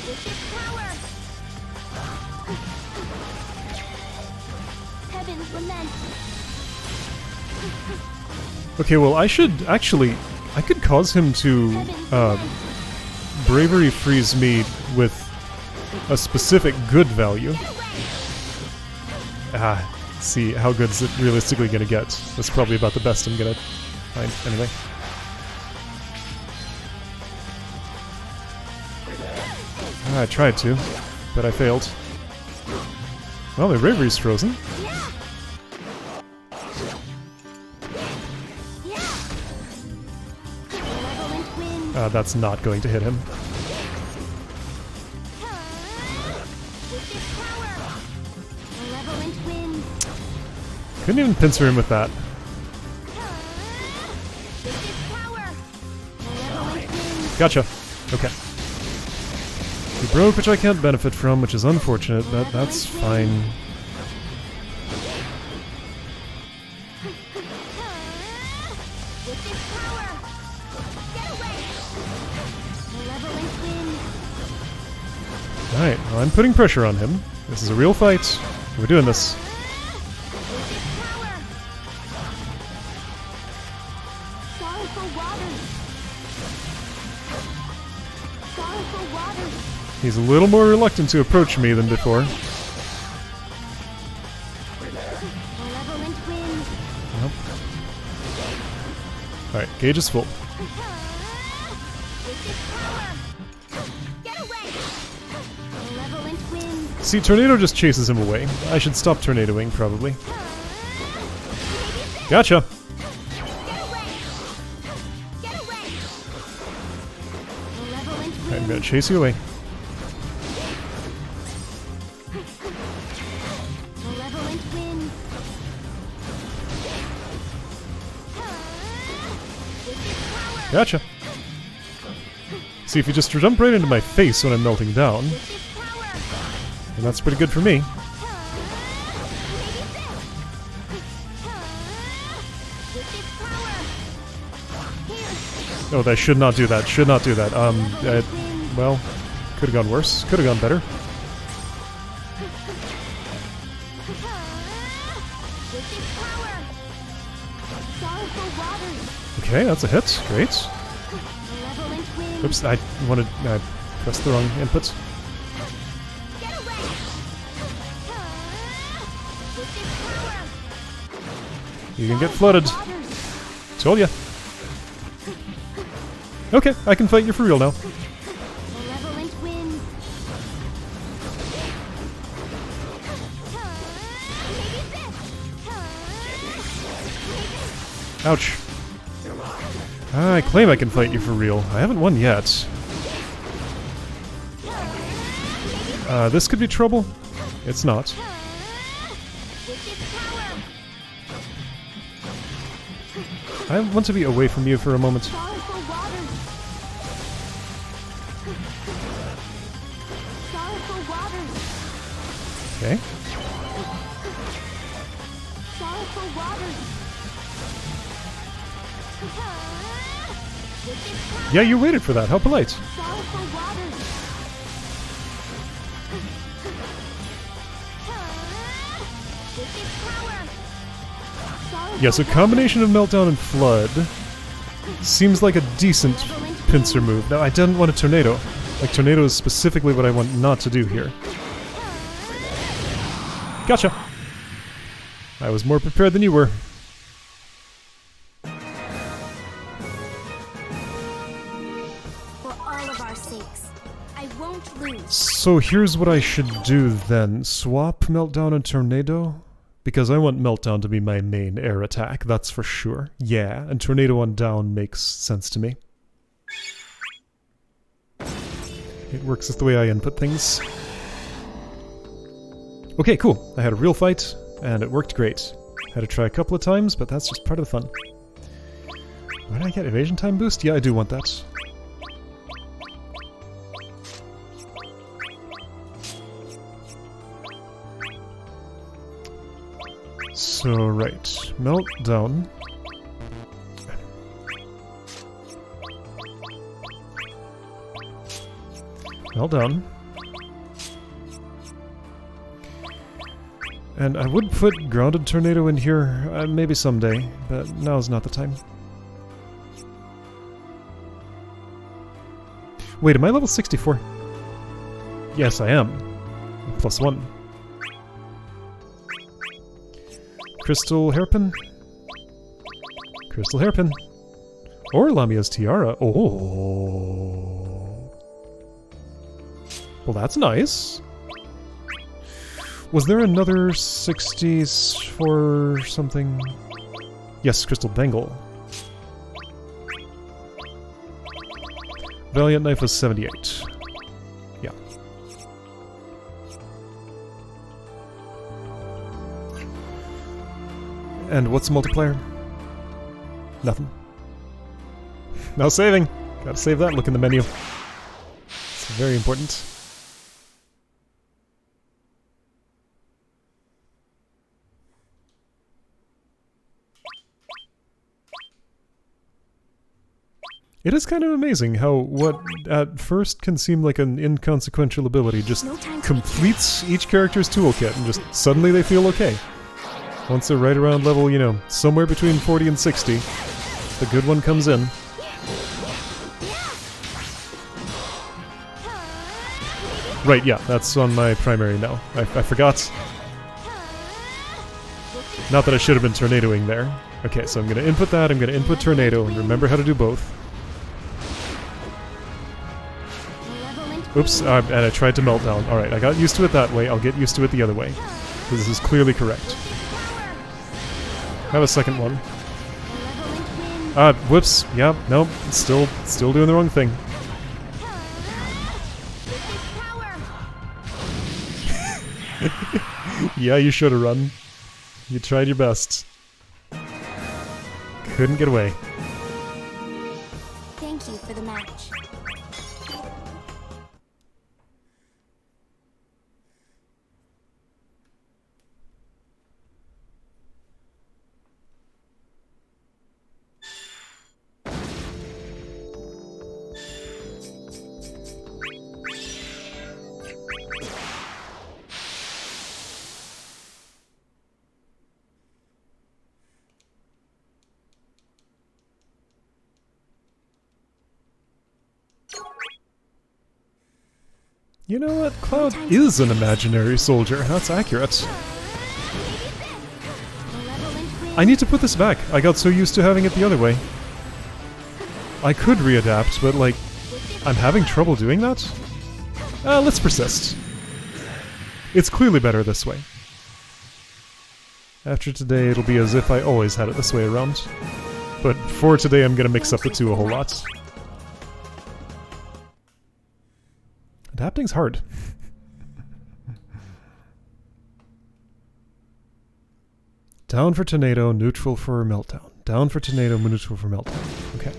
Speaker 2: With this power. Heaven's lament.
Speaker 1: Okay, well, I should actually... I could cause him to bravery freeze me with a specific good value. Ah, see, how good is it realistically gonna get? That's probably about the best I'm gonna find, anyway. Ah, I tried to, but I failed. Well, my bravery's frozen. That's not going to hit him. Couldn't even pincer him with that. Gotcha. Okay. He broke, which I can't benefit from, which is unfortunate, but that's fine. Alright, well, I'm putting pressure on him. This is a real fight. We're doing this. He's a little more reluctant to approach me than before. Yep. Alright, gauge is full. See, Tornado just chases him away. I should stop tornadoing, probably. Gotcha! Alright, I'm gonna chase you away. Gotcha. See, if you just jump right into my face when I'm melting down, and that's pretty good for me. Oh, I should not do that. Should not do that. Well, could have gone worse. Could have gone better. Okay, that's a hit. Great. Oops, I pressed the wrong input. You can get flooded. Told ya. Okay, I can fight you for real now. Ouch. I claim I can fight you for real. I haven't won yet. This could be trouble. It's not. I want to be away from you for a moment. Okay. Yeah, you waited for that. How polite. Yes, a combination of Meltdown and Flood seems like a decent pincer move. Now, I didn't want a Tornado. Like, Tornado is specifically what I want not to do here. Gotcha! I was more prepared than you were.
Speaker 2: For all of our sakes, I won't lose.
Speaker 1: So here's what I should do then. Swap Meltdown and Tornado? Because I want Meltdown to be my main air attack, that's for sure. Yeah, and Tornado on down makes sense to me. It works as the way I input things. Okay, cool. I had a real fight, and it worked great. Had to try a couple of times, but that's just part of the fun. Why did I get evasion time boost? Yeah, I do want that. So, right. Melt down. Melt down. And I would put Grounded Tornado in here, maybe someday, but now's not the time. Wait, am I level 64? Yes, I am. +1. Crystal Hairpin? Crystal Hairpin. Or Lamia's Tiara. Oh. Well, that's nice. Was there another 60s for something? Yes, Crystal Bangle. Valiant Knife was 78. Yeah. And what's the multiplier? Nothing. No saving! Gotta save that look in the menu. It's very important. It is kind of amazing how what at first can seem like an inconsequential ability just completes each character's toolkit and just suddenly they feel okay. Once they're right around level, you know, somewhere between 40 and 60, the good one comes in. Right, yeah, that's on my primary now. I forgot. Not that I should have been tornadoing there. Okay, so I'm going to input that, I'm going to input Tornado, and remember how to do both. Oops, and I tried to Meltdown. Alright, I got used to it that way, I'll get used to it the other way. Because this is clearly correct. Have a second one. Whoops, yep, nope, still doing the wrong thing. Yeah, you should have run. You tried your best. Couldn't get away.
Speaker 2: for the match.
Speaker 1: You know what? Cloud is an imaginary soldier. That's accurate. I need to put this back. I got so used to having it the other way. I could readapt, but like, I'm having trouble doing that? Let's persist. It's clearly better this way. After today, it'll be as if I always had it this way around. But for today, I'm gonna mix up the two a whole lot. Adapting's hard. Down for tornado, neutral for meltdown. Down for tornado, neutral for meltdown. Okay.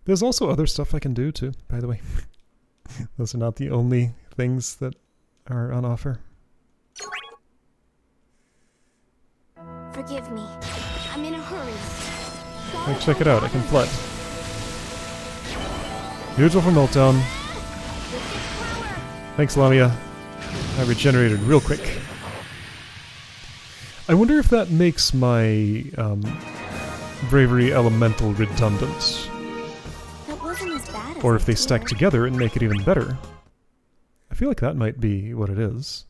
Speaker 1: There's also other stuff I can do too, by the way. Those are not the only things that are on offer.
Speaker 2: Forgive me. I'm in a hurry.
Speaker 1: Like, check it out, I can flood. Neutral for meltdown. Thanks, Lamia. I regenerated real quick. I wonder if that makes my bravery elemental redundant.
Speaker 2: That wasn't as bad as
Speaker 1: Or if they
Speaker 2: I
Speaker 1: stack
Speaker 2: feared.
Speaker 1: together and make it even better. I feel like that might be what it is.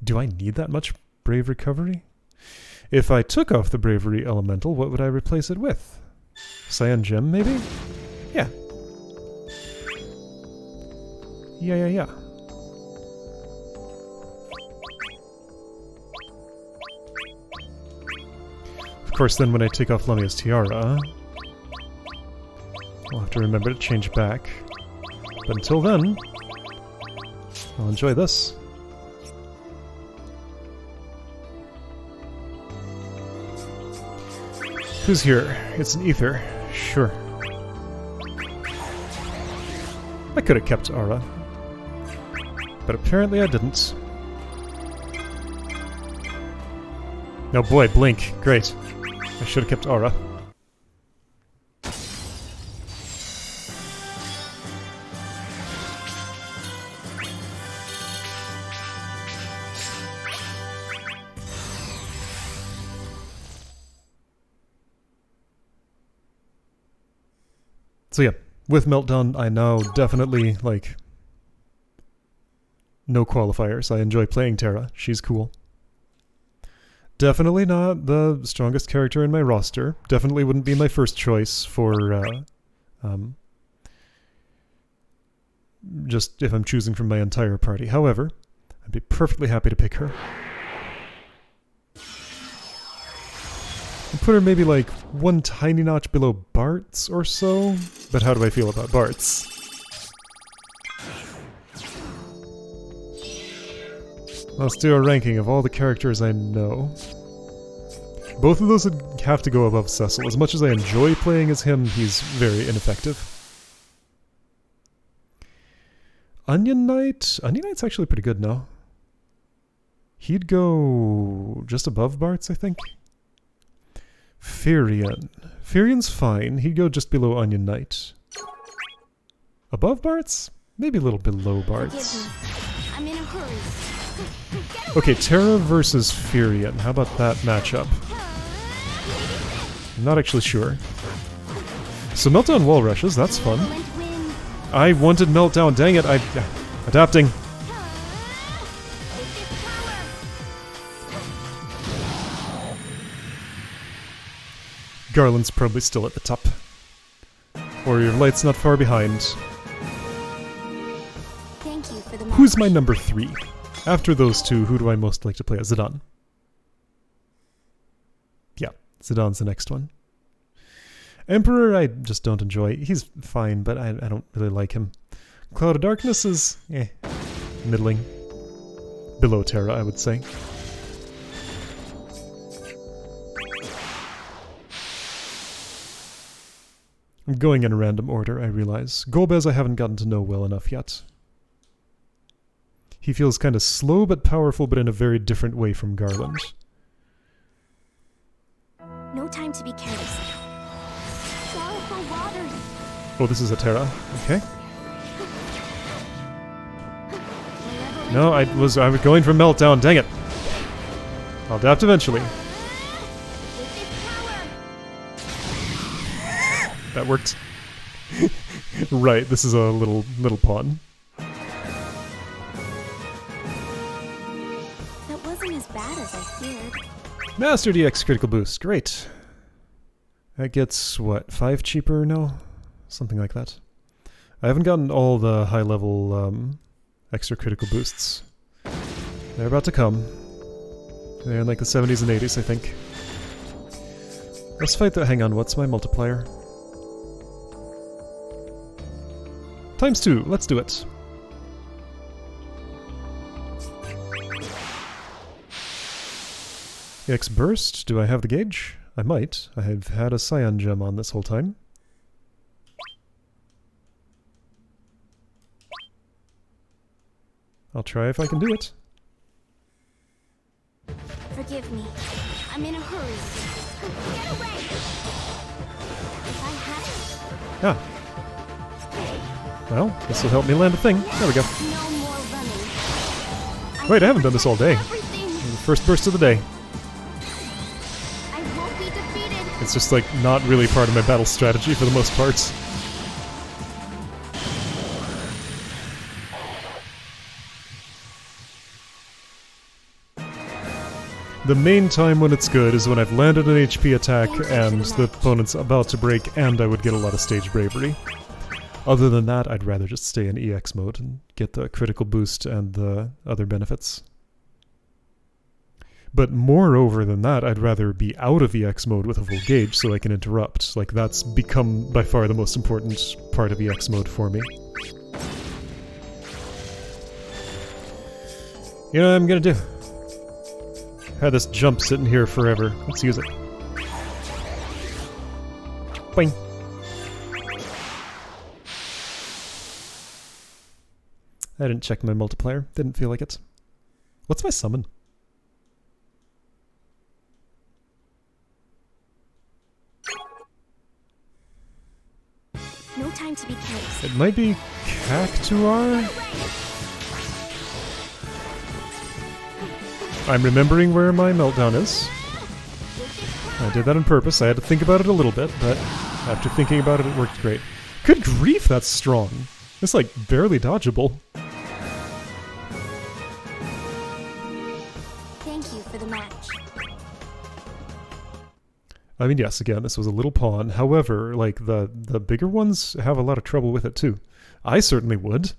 Speaker 1: Do I need that much brave recovery? If I took off the bravery elemental, what would I replace it with? Cyan gem, maybe? Yeah. Yeah. Of course, then when I take off Lamia's tiara, I'll have to remember to change back. But until then, I'll enjoy this. Who's here? It's an ether. Sure. I could have kept Aura. But apparently I didn't. Oh boy, Blink. Great. I should have kept Aura. So yeah, with Meltdown, I now definitely, like, no qualifiers. I enjoy playing Terra. She's cool. Definitely not the strongest character in my roster. Definitely wouldn't be my first choice for, just if I'm choosing from my entire party. However, I'd be perfectly happy to pick her. I'd put her maybe like one tiny notch below Bart's or so, but how do I feel about Bart's? Let's do a ranking of all the characters I know. Both of those would have to go above Cecil. As much as I enjoy playing as him, he's very ineffective. Onion Knight? Onion Knight's actually pretty good now. He'd go just above Bart's, I think. Firion. Firion's fine. He'd go just below Onion Knight. Above Bart's? Maybe a little below Bart's.
Speaker 2: I'm in a hurry.
Speaker 1: Okay, Terra versus Firion. How about that matchup? I'm not actually sure. So Meltdown wall rushes, that's fun. I wanted Meltdown, dang it, adapting. Garland's probably still at the top. Warrior of Light's not far behind.
Speaker 2: Thank you for the
Speaker 1: Who's my number 3? After those two, who do I most like to play as? Zidane. Yeah, Zidane's the next one. Emperor, I just don't enjoy. He's fine, but I don't really like him. Cloud of Darkness is, middling. Below Terra, I would say. I'm going in a random order, I realize. Golbez I haven't gotten to know well enough yet. He feels kind of slow but powerful, but in a very different way from Garland.
Speaker 2: No time to be careless. Sorrowful waters.
Speaker 1: Oh, this is a Terra. Okay. No, I was going for Meltdown. Dang it. I'll adapt eventually. That worked. Right, this is a little pawn.
Speaker 2: That wasn't as bad as I feared.
Speaker 1: Master DX critical boost. Great. That gets, what, 5 cheaper now? Something like that. I haven't gotten all the high-level extra critical boosts. They're about to come. They're in like the 70s and 80s, I think. Let's fight the... Hang on, what's my multiplier? ×2. Let's do it. EX burst. Do I have the gauge? I might. I have had a cyan gem on this whole time. I'll try if I can do it.
Speaker 2: Forgive me. I'm in a hurry. Get away! If I had...
Speaker 1: Ah. Well, this will help me land a thing. There we go.
Speaker 2: No more running.
Speaker 1: Wait, I haven't done this all day.
Speaker 2: Everything.
Speaker 1: This is the first burst of the day.
Speaker 2: I won't be defeated.
Speaker 1: It's just like not really part of my battle strategy for the most part. The main time when it's good is when I've landed an HP attack and the opponent's about to break, and I would get a lot of stage bravery. Other than that, I'd rather just stay in EX mode and get the critical boost and the other benefits. But moreover than that, I'd rather be out of EX mode with a full gauge so I can interrupt. Like, that's become by far the most important part of EX mode for me. You know what I'm gonna do? Had this jump sitting here forever. Let's use it. Boing. I didn't check my multiplier. Didn't feel like it. What's my summon?
Speaker 2: No time to be careless.
Speaker 1: It might be Cactuar? I'm remembering where my meltdown is. I did that on purpose. I had to think about it a little bit, but after thinking about it, it worked great. Good grief, that's strong. It's like barely dodgeable.
Speaker 2: Thank you for the match.
Speaker 1: I mean, yes, again, this was a little pawn. However, like, the bigger ones have a lot of trouble with it, too. I certainly would.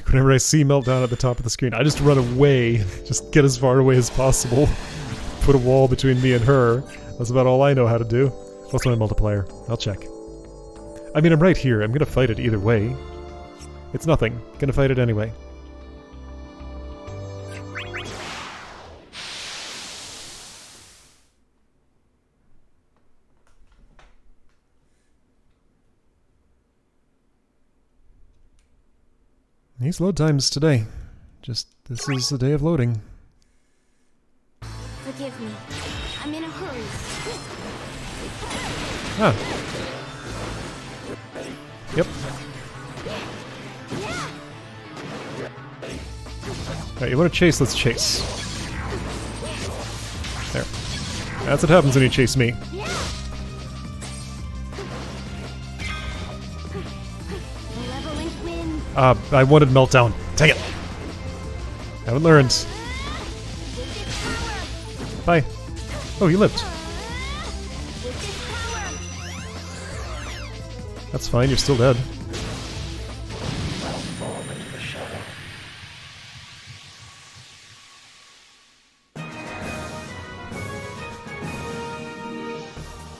Speaker 1: Whenever I see Meltdown at the top of the screen, I just run away. Just get as far away as possible. Put a wall between me and her. That's about all I know how to do. What's my multiplier? I'll check. I mean, I'm right here. I'm gonna fight it either way. It's nothing. Gonna fight it anyway. These load times today. Just, this is the day of loading.
Speaker 2: Forgive me. I'm in a hurry.
Speaker 1: Ah. Yep. Alright, you want to chase? Let's chase. There. That's what happens when you chase me. I wanted Meltdown. Dang it! Haven't learned. Bye. Oh, you lived. That's fine, you're still dead.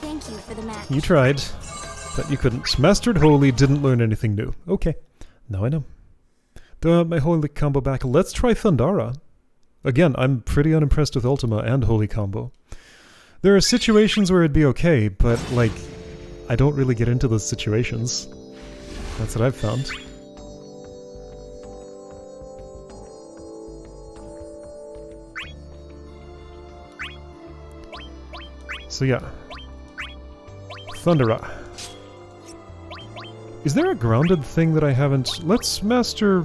Speaker 2: Thank you for the match.
Speaker 1: You tried, but you couldn't. Mastered Holy, didn't learn anything new. Okay. Now I know. Don't have my Holy combo back. Let's try Thundara. Again, I'm pretty unimpressed with Ultima and Holy combo. There are situations where it'd be okay, but, like, I don't really get into those situations. That's what I've found. So yeah. Thundera. Is there a grounded thing that I haven't... Let's master...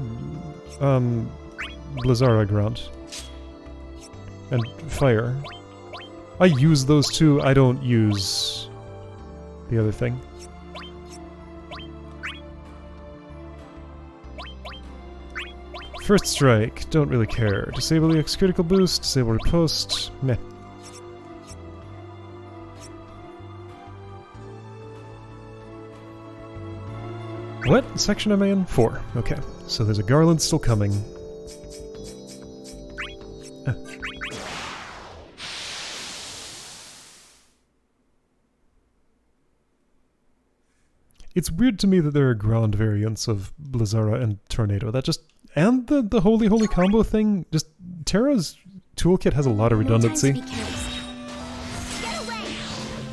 Speaker 1: Blizzara ground. And fire. I use those two, I don't use... the other thing. First strike, don't really care. Disable the X critical boost, disable riposte, meh. What section am I in? 4. Okay, so there's a Garland still coming. It's weird to me that there are ground variants of Blizzara and Tornado. That just... And the Holy Holy combo thing, just... Terra's toolkit has a lot of redundancy.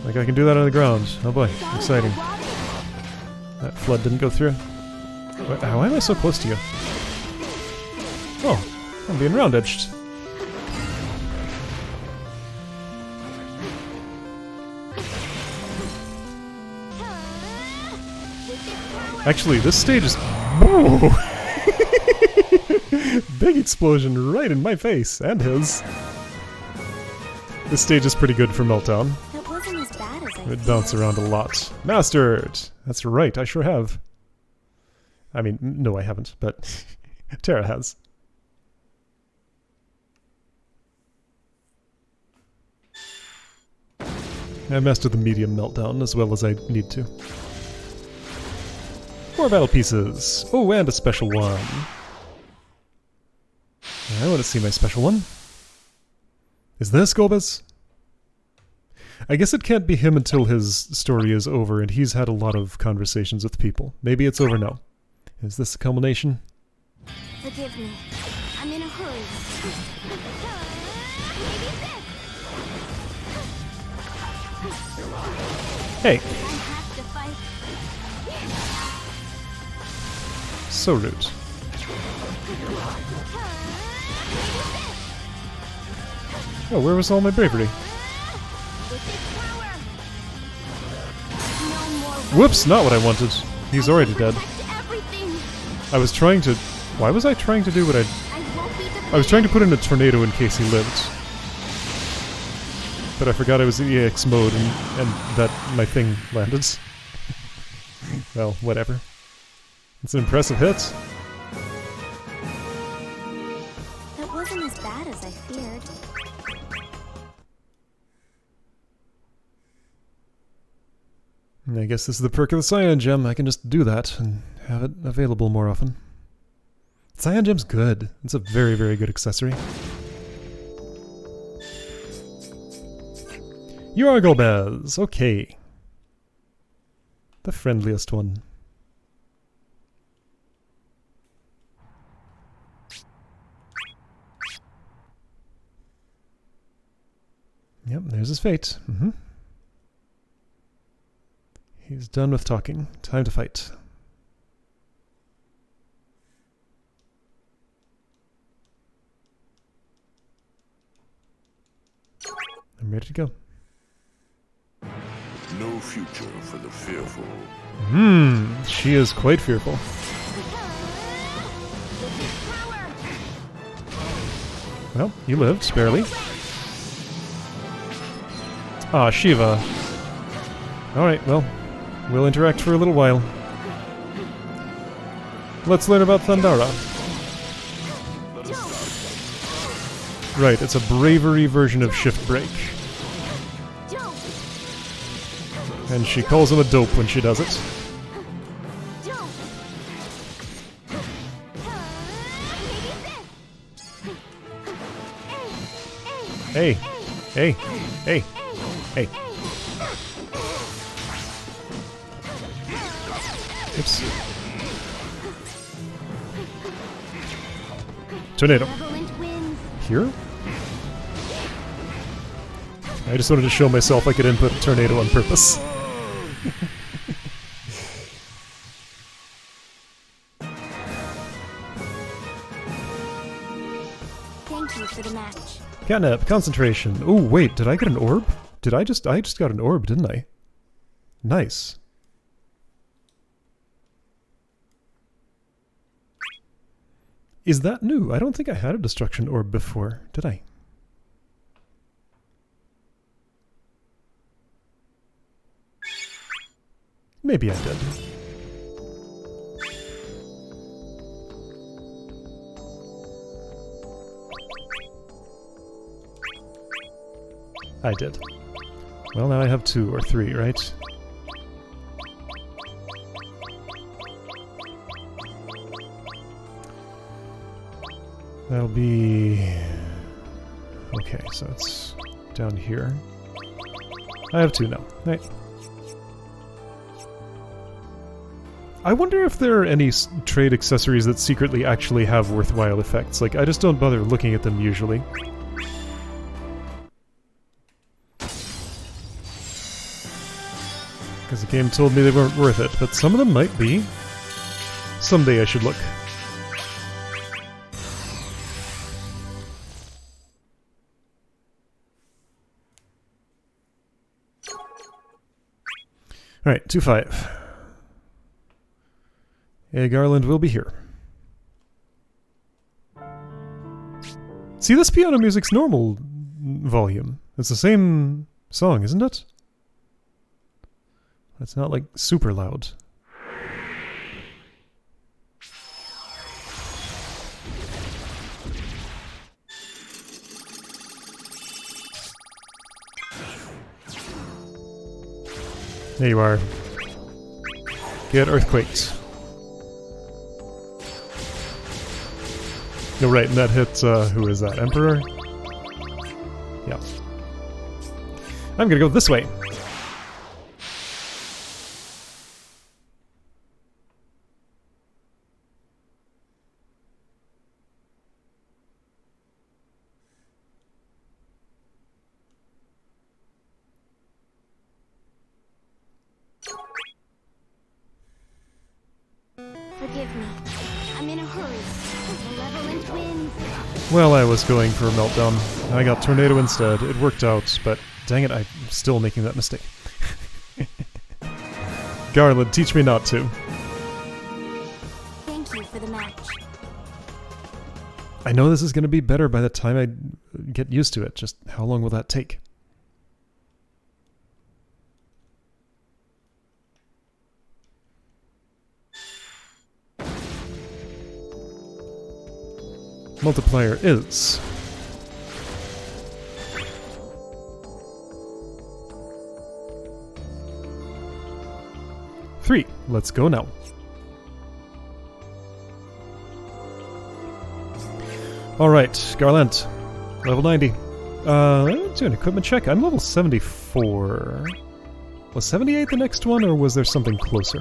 Speaker 1: Like, I can do that on the ground. Oh boy, exciting. That flood didn't go through. Why am I so close to you? Oh, I'm being round-edged. Actually, this stage is... Whoa! Big explosion right in my face, and his. This stage is pretty good for Meltdown.
Speaker 2: That wasn't as bad as I
Speaker 1: It bounces around a lot. Mastered! That's right, I sure have. I mean, no I haven't, but Terra has. I mastered the medium Meltdown as well as I need to. 4 battle pieces. Oh, and a special one. I want to see my special one. Is this Golbez? I guess it can't be him until his story is over, and he's had a lot of conversations with people. Maybe it's over now. Is this a culmination?
Speaker 2: Forgive me. I'm in a hurry.
Speaker 1: Hey!
Speaker 2: I have to fight.
Speaker 1: So rude. Oh, where was all my bravery? Whoops, not what I wanted. He's already dead. I was trying to... Why was I trying to do what I was trying to put in a tornado in case he lived. But I forgot I was in EX mode and that my thing landed. Well, whatever. It's an impressive hit.
Speaker 2: That wasn't as bad as I feared.
Speaker 1: I guess this is the perk of the Cyan Gem. I can just do that and have it available more often. Cyan Gem's good. It's a very, very good accessory. You are Golbez. Okay. The friendliest one. Yep, there's his fate. He's done with talking. Time to fight. I'm ready to go.
Speaker 9: No future for the fearful.
Speaker 1: She is quite fearful. Well, you lived, barely. Ah, Shiva. Alright, well, we'll interact for a little while. Let's learn about Thundera. Right, it's a bravery version of Shift Break. And she calls him a dope when she does it. Hey! Hey! Hey! Hey! Oops. Tornado. Here? I just wanted to show myself I could input a tornado on purpose.
Speaker 2: Thank you for the match.
Speaker 1: Catnap, concentration. Oh wait, did I get an orb? I just got an orb, didn't I? Nice. Is that new? I don't think I had a destruction orb before, did I? Maybe I did. I did. Well, now I have 2 or 3, right? That'll be... Okay, so it's down here. I have 2 now. Right. I wonder if there are any trade accessories that secretly actually have worthwhile effects. Like, I just don't bother looking at them usually. Because the game told me they weren't worth it, but some of them might be. Someday I should look. Alright, 2-5. Hey, Garland will be here. See, this piano music's normal volume. It's the same song, isn't it? It's not, like, super loud. There you are. Get earthquaked. No, right, and that hit, who is that? Emperor? Yeah. I'm gonna go this way.
Speaker 2: Forgive me. I'm in a hurry. Malevolent wind.
Speaker 1: Well, I was going for a meltdown. I got tornado instead. It worked out, but dang it, I'm still making that mistake. Garland, teach me not to.
Speaker 2: Thank you for the match.
Speaker 1: I know this is going to be better by the time I get used to it. Just how long will that take? Multiplier is... three. Let's go now. Alright, Garland. Level 90. Let's do an equipment check. I'm level 74. Was 78 the next one, or was there something closer?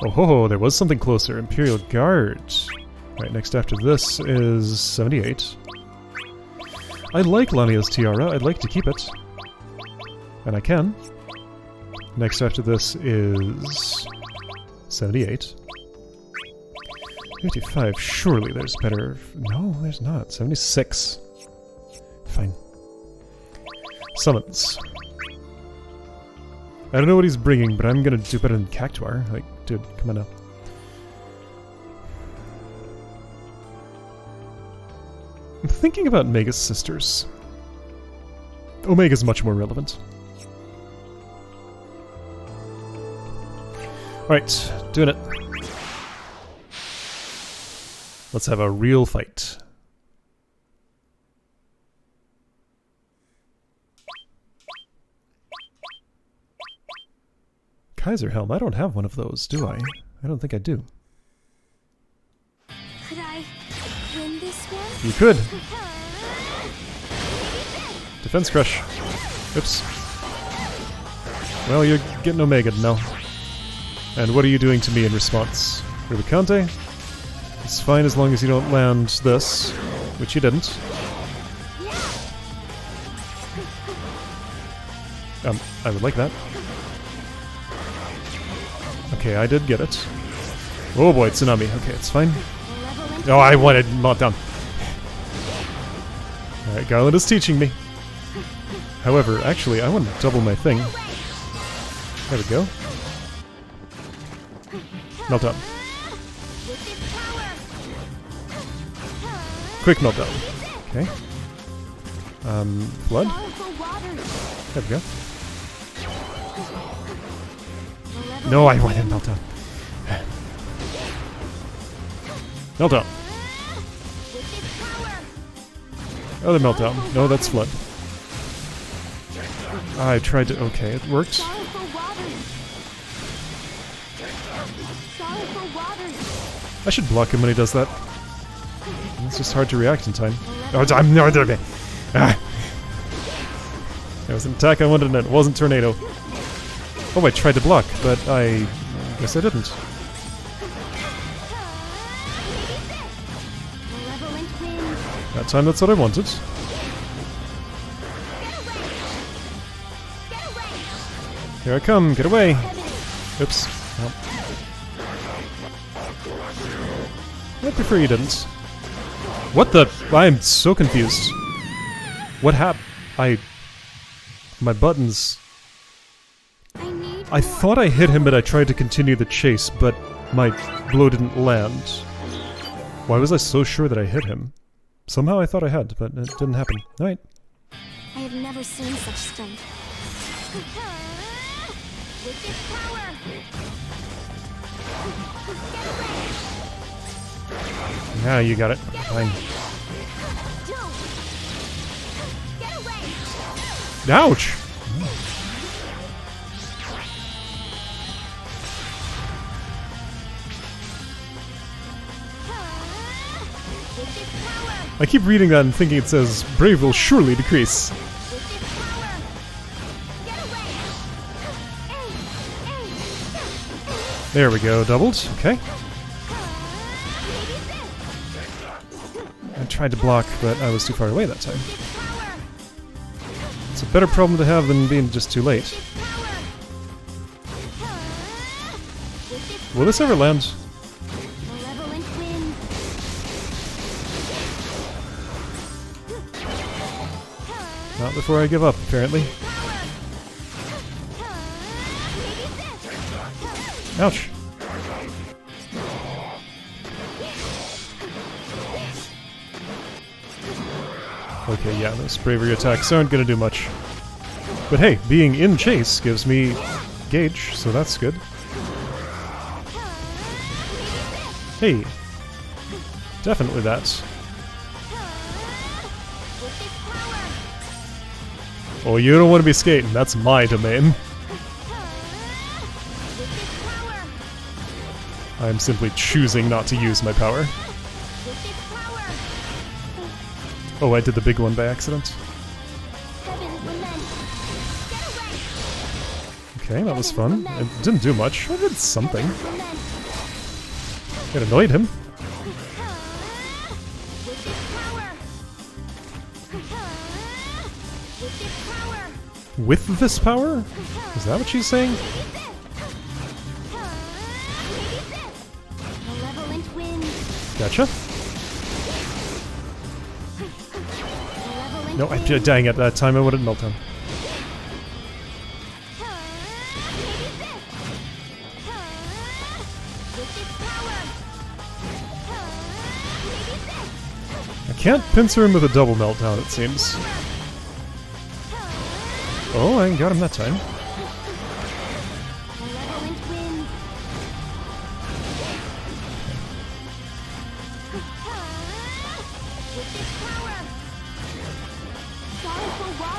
Speaker 1: Oh ho ho, there was something closer. Imperial Guard. Right, next after this is 78. I like Lania's tiara. I'd like to keep it. And I can. Next after this is 78. 55. Surely there's better... No, there's not. 76. Fine. Summons. I don't know what he's bringing, but I'm gonna do better than Cactuar. Like, dude, come on now. I'm thinking about Mega's sisters. Omega's much more relevant. Alright, doing it. Let's have a real fight. Kaiser Helm, I don't have one of those, do I? I don't think I do.
Speaker 2: Could I win this one?
Speaker 1: You could. Defense Crush. Oops. Well, you're getting Omega now. And what are you doing to me in response? Rubicante? It's fine as long as you don't land this, which you didn't. I would like that. Okay, I did get it. Oh boy, tsunami. Okay, it's fine. Oh, I wanted meltdown. Alright, Garland is teaching me. However, actually, I want to double my thing. There we go. Meltdown. Quick meltdown. Okay. Flood? There we go. No, I wanted meltdown. Meltdown. Other meltdown. No, that's flood. I tried to... Okay, it worked. I should block him when he does that. It's just hard to react in time. Oh, I'm no, there. Ah. There was an attack I wanted and it wasn't tornado. Oh, I tried to block, but I guess I didn't. That time that's what I wanted. Here I come, get away! Oops. Oh. I'd prefer you didn't. What the? I'm so confused. What happened? My buttons... I thought I hit him and I tried to continue the chase, but my blow didn't land. Why was I so sure that I hit him? Somehow I thought I had, but it didn't happen. Alright.
Speaker 2: I have never seen such strength. With this power.
Speaker 1: Yeah, you got it. Fine. Ouch! I keep reading that and thinking it says, "Brave will surely decrease." There we go, doubled. Okay. I tried to block, but I was too far away that time. It's a better problem to have than being just too late. Will this ever land? Not before I give up, apparently. Ouch. Okay, yeah, those bravery attacks aren't gonna do much. But hey, being in chase gives me gauge, so that's good. Hey. Definitely that. Oh, you don't want to be skating. That's my domain. I'm simply choosing not to use my power. Oh, I did the big one by accident. Okay, that was fun. It didn't do much. I did something. It annoyed him. With this power? Is that what she's saying? Gotcha. No, dang it, that time I wouldn't melt him. I can't pincer him with a double meltdown, it seems. Oh, I got him that time.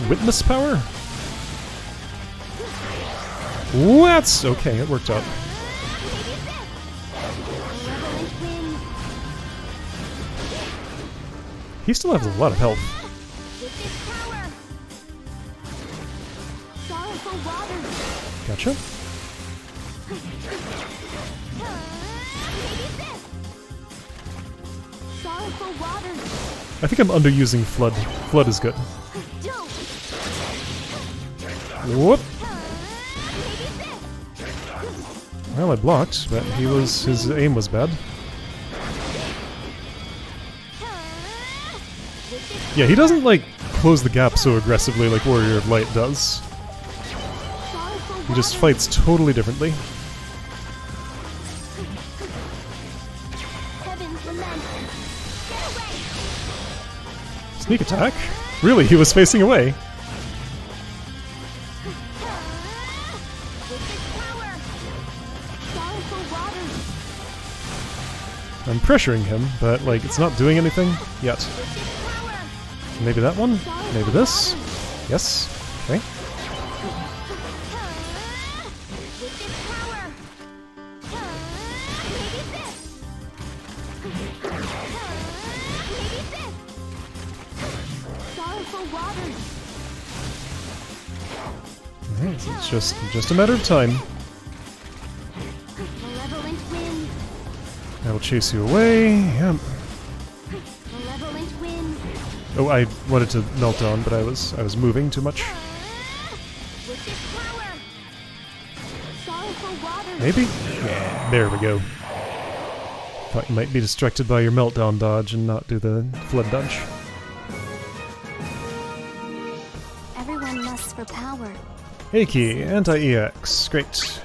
Speaker 1: Witness power? What? Okay, it worked out. He still has a lot of health. Gotcha.
Speaker 2: Sorrowful waters.
Speaker 1: I think I'm underusing Flood. Flood is good.
Speaker 2: Don't.
Speaker 1: Whoop!
Speaker 2: Maybe this.
Speaker 1: Well, I blocked, but his aim was bad. Yeah, he doesn't, like, close the gap so aggressively like Warrior of Light does. He just fights totally differently. Sneak attack? Really, he was facing away. I'm pressuring him, but, like, it's not doing anything yet. Maybe that one? Maybe this? Yes. Okay. It's just a matter of time. I will chase you away. Yep. Oh, I wanted to melt on, but I was moving too much. Maybe? Yeah, there we go. Thought you might be distracted by your meltdown dodge and not do the flood dodge.
Speaker 2: Everyone lusts for power.
Speaker 1: Aki, anti-EX. Great.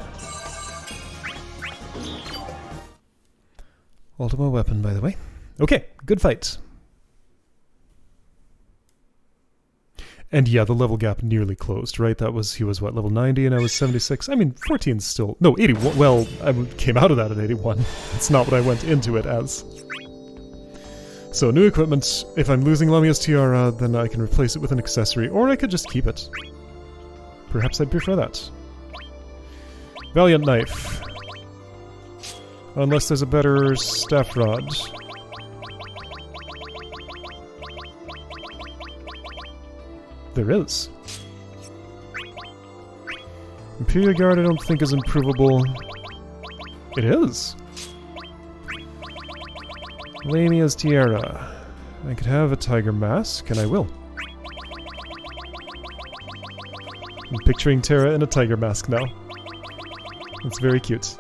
Speaker 1: Ultima weapon, by the way. Okay, good fight. And yeah, the level gap nearly closed, right? He was what, level 90 and I was 76? I mean, 14's still... No, 81. Well, I came out of that at 81. It's not what I went into it as. So, new equipment. If I'm losing Lamia's tiara, then I can replace it with an accessory, or I could just keep it. Perhaps I'd prefer that. Valiant Knife. Unless there's a better staff rod. There is. Imperial Guard I don't think is improvable. It is. Lamia's tiara. I could have a tiger mask, and I will. I'm picturing Terra in a tiger mask now. It's very cute.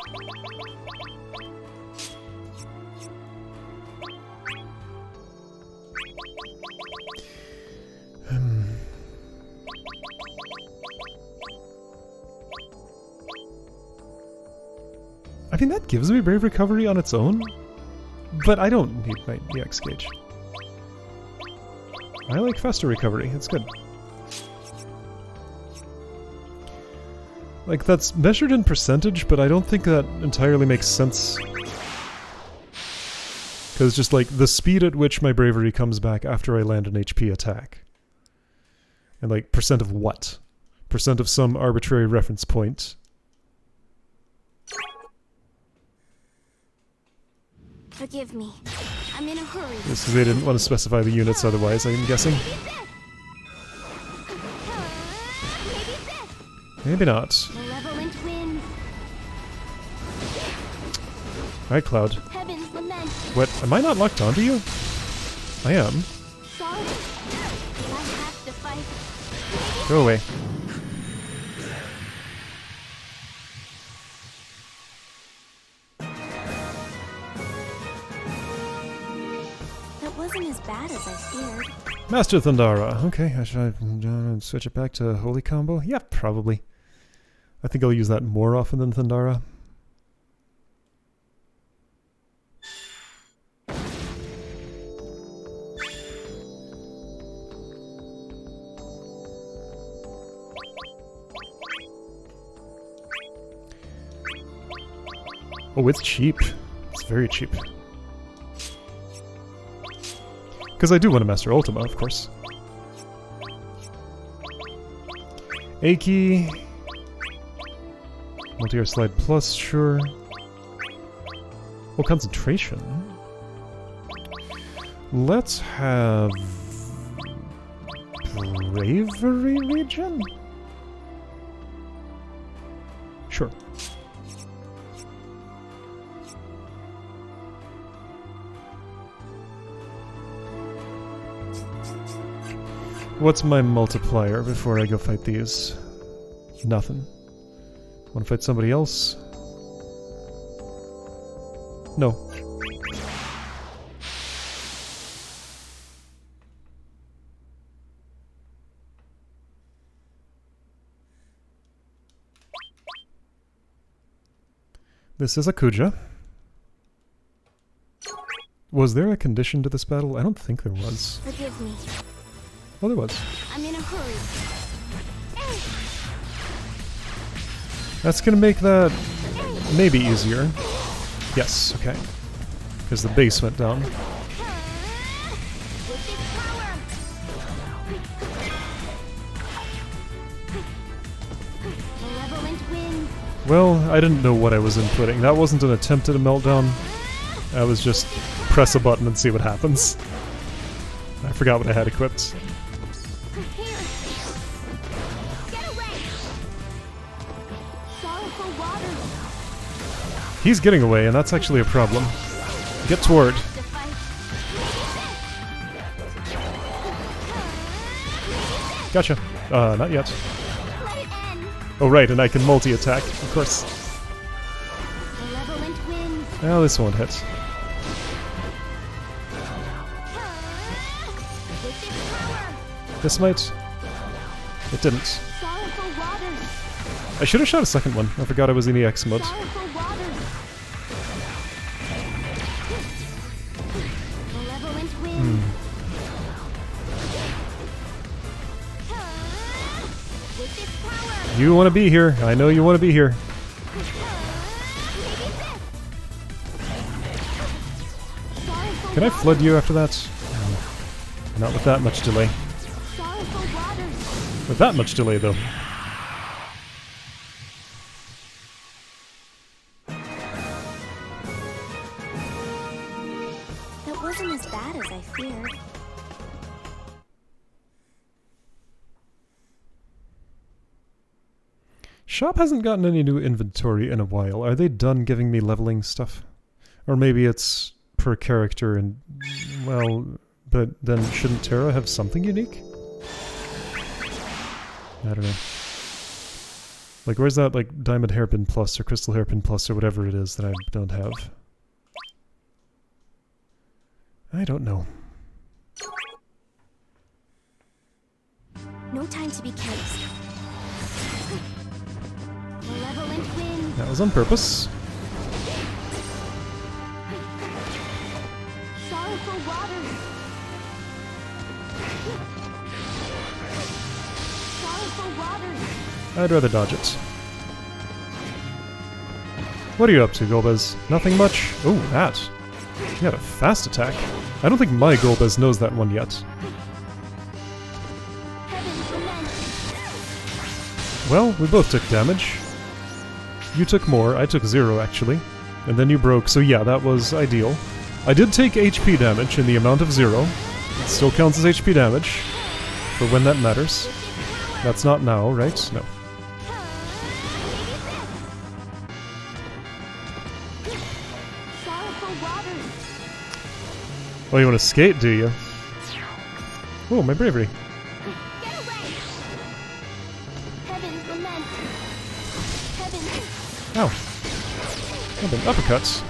Speaker 1: I mean, that gives me Brave Recovery on its own, but I don't need my EX gauge. I like faster recovery, it's good. Like, that's measured in percentage, but I don't think that entirely makes sense. Because just, like, the speed at which my bravery comes back after I land an HP attack. And, like, percent of what? Percent of some arbitrary reference point.
Speaker 2: Forgive me. I'm in a hurry.
Speaker 1: This is because they didn't want to specify the units otherwise, I'm guessing. Maybe not.
Speaker 2: Malevolent wind.
Speaker 1: Alright, Cloud.
Speaker 2: Heaven's lament.
Speaker 1: What? Am I not locked onto you? I am.
Speaker 2: Sorry. I have to fight.
Speaker 1: Go away.
Speaker 2: That wasn't as bad as I feared.
Speaker 1: Master Thundara. Okay, I should switch it back to Holy Combo? Yeah, probably. I think I'll use that more often than Thundara. Oh, it's cheap. It's very cheap. Because I do want to master Ultima, of course. Aki. Multi-air slide plus, sure. Oh, concentration. Let's have... Bravery region? Sure. What's my multiplier before I go fight these? Nothing. Wanna fight somebody else? No. This is a Kuja. Was there a condition to this battle? I don't think there was.
Speaker 2: Forgive me.
Speaker 1: Oh, there was.
Speaker 2: I'm in a hurry.
Speaker 1: That's gonna make that maybe easier. Yes, okay. Because the base went down. Well, I didn't know what I was inputting. That wasn't an attempt at a meltdown. I was just press a button and see what happens. I forgot what I had equipped. He's getting away, and that's actually a problem. Get toward. Gotcha. Not yet. Oh right, and I can multi-attack, of course. Well, this won't hit. This might. It didn't. I should have shot a second one. I forgot I was in EX mode. You want to be here. I know you want to be here. Can I flood you after that? Not with that much delay. With that much delay, though.
Speaker 2: That wasn't as bad as I feared.
Speaker 1: Shop hasn't gotten any new inventory in a while. Are they done giving me leveling stuff? Or maybe it's per character and... well... but then shouldn't Terra have something unique? I don't know. Like, where's that, like, Diamond Hairpin Plus or Crystal Hairpin Plus or whatever it is that I don't have? I don't know.
Speaker 2: No time to be careless. Malevolent wind.
Speaker 1: That was on purpose.
Speaker 2: Sorrowful waters. Sorrowful waters.
Speaker 1: I'd rather dodge it. What are you up to, Golbez? Nothing much? Oh, that. You had a fast attack. I don't think my Golbez knows that one yet. Well, we both took damage. You took more, I took 0 actually. And then you broke, so yeah, that was ideal. I did take HP damage in the amount of 0. It still counts as HP damage. For when that matters. That's not now, right? No. Oh, you want to skate, do you? Oh, my bravery. Ow. I've been uppercuts.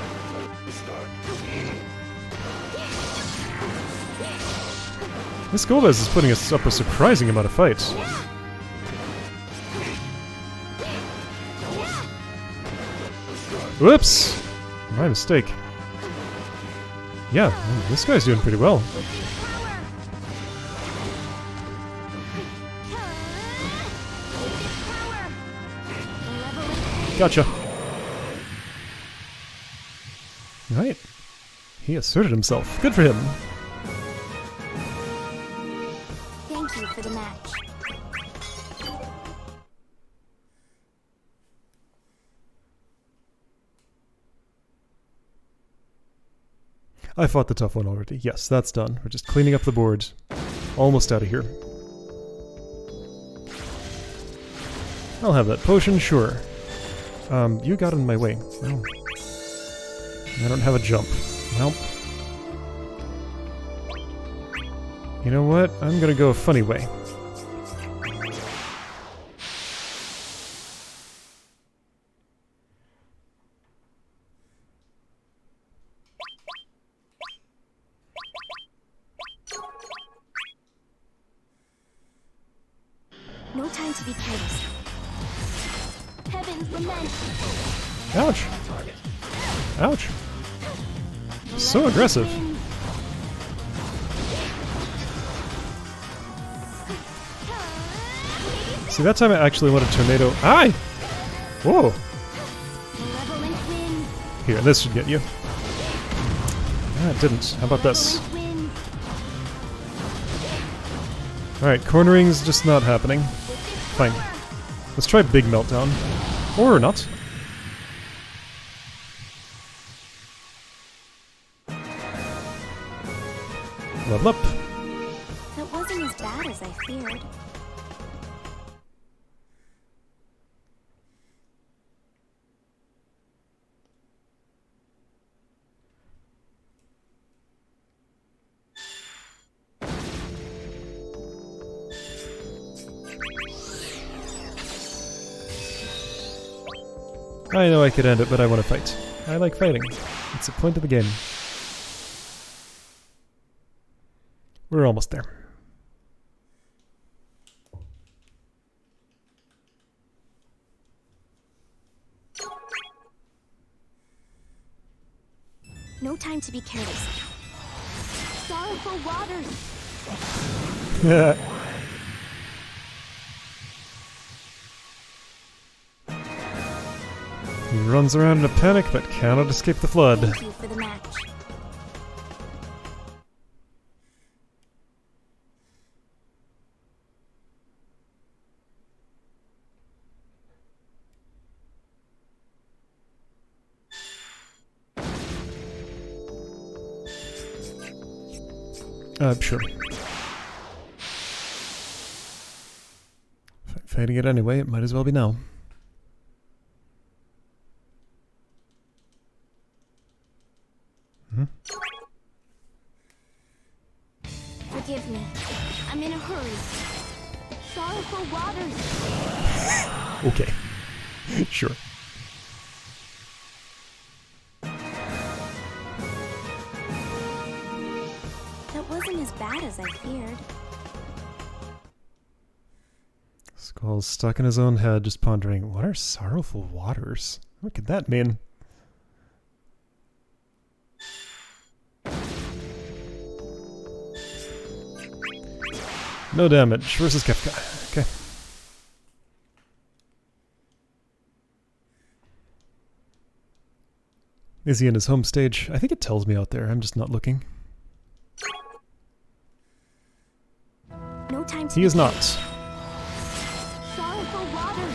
Speaker 1: This Golbez is putting us up a surprising amount of fights. Whoops! My mistake. Yeah, this guy's doing pretty well. Gotcha. Right. He asserted himself. Good for him.
Speaker 2: Thank you for the match.
Speaker 1: I fought the tough one already. Yes, that's done. We're just cleaning up the board. Almost out of here. I'll have that potion, sure. You got in my way. Oh. I don't have a jump. Well. You know what? I'm gonna go a funny way.
Speaker 2: No time to be careless. Heavens lament.
Speaker 1: Ouch! Ouch! So aggressive. See, that time I actually wanted tornado. Aye! Whoa!
Speaker 2: Malevolent wind.
Speaker 1: Here, this should get you. Ah, it didn't. How about this?
Speaker 2: Malevolent wind.
Speaker 1: Alright, cornering's just not happening. Fine. Let's try big meltdown. Or not. Level up.
Speaker 2: That wasn't as bad as I feared.
Speaker 1: I know I could end it, but I want to fight. I like fighting. It's the point of the game. We're almost there.
Speaker 2: No time to be careless. Sorrowful waters.
Speaker 1: He runs around in a panic, but cannot escape the flood.
Speaker 2: Thank you for the match.
Speaker 1: Sure. Fighting it anyway, it might as well be now.
Speaker 2: Forgive me. I'm in a hurry. Sorrowful waters.
Speaker 1: Okay. Sure.
Speaker 2: That wasn't as bad as I feared.
Speaker 1: Skull's stuck in his own head, just pondering, what are sorrowful waters? What could that mean? No damage versus Kefka. Okay. Is he in his home stage? I think it tells me out there. I'm just not looking.
Speaker 2: No time to
Speaker 1: He is not.
Speaker 2: Sorrowful waters.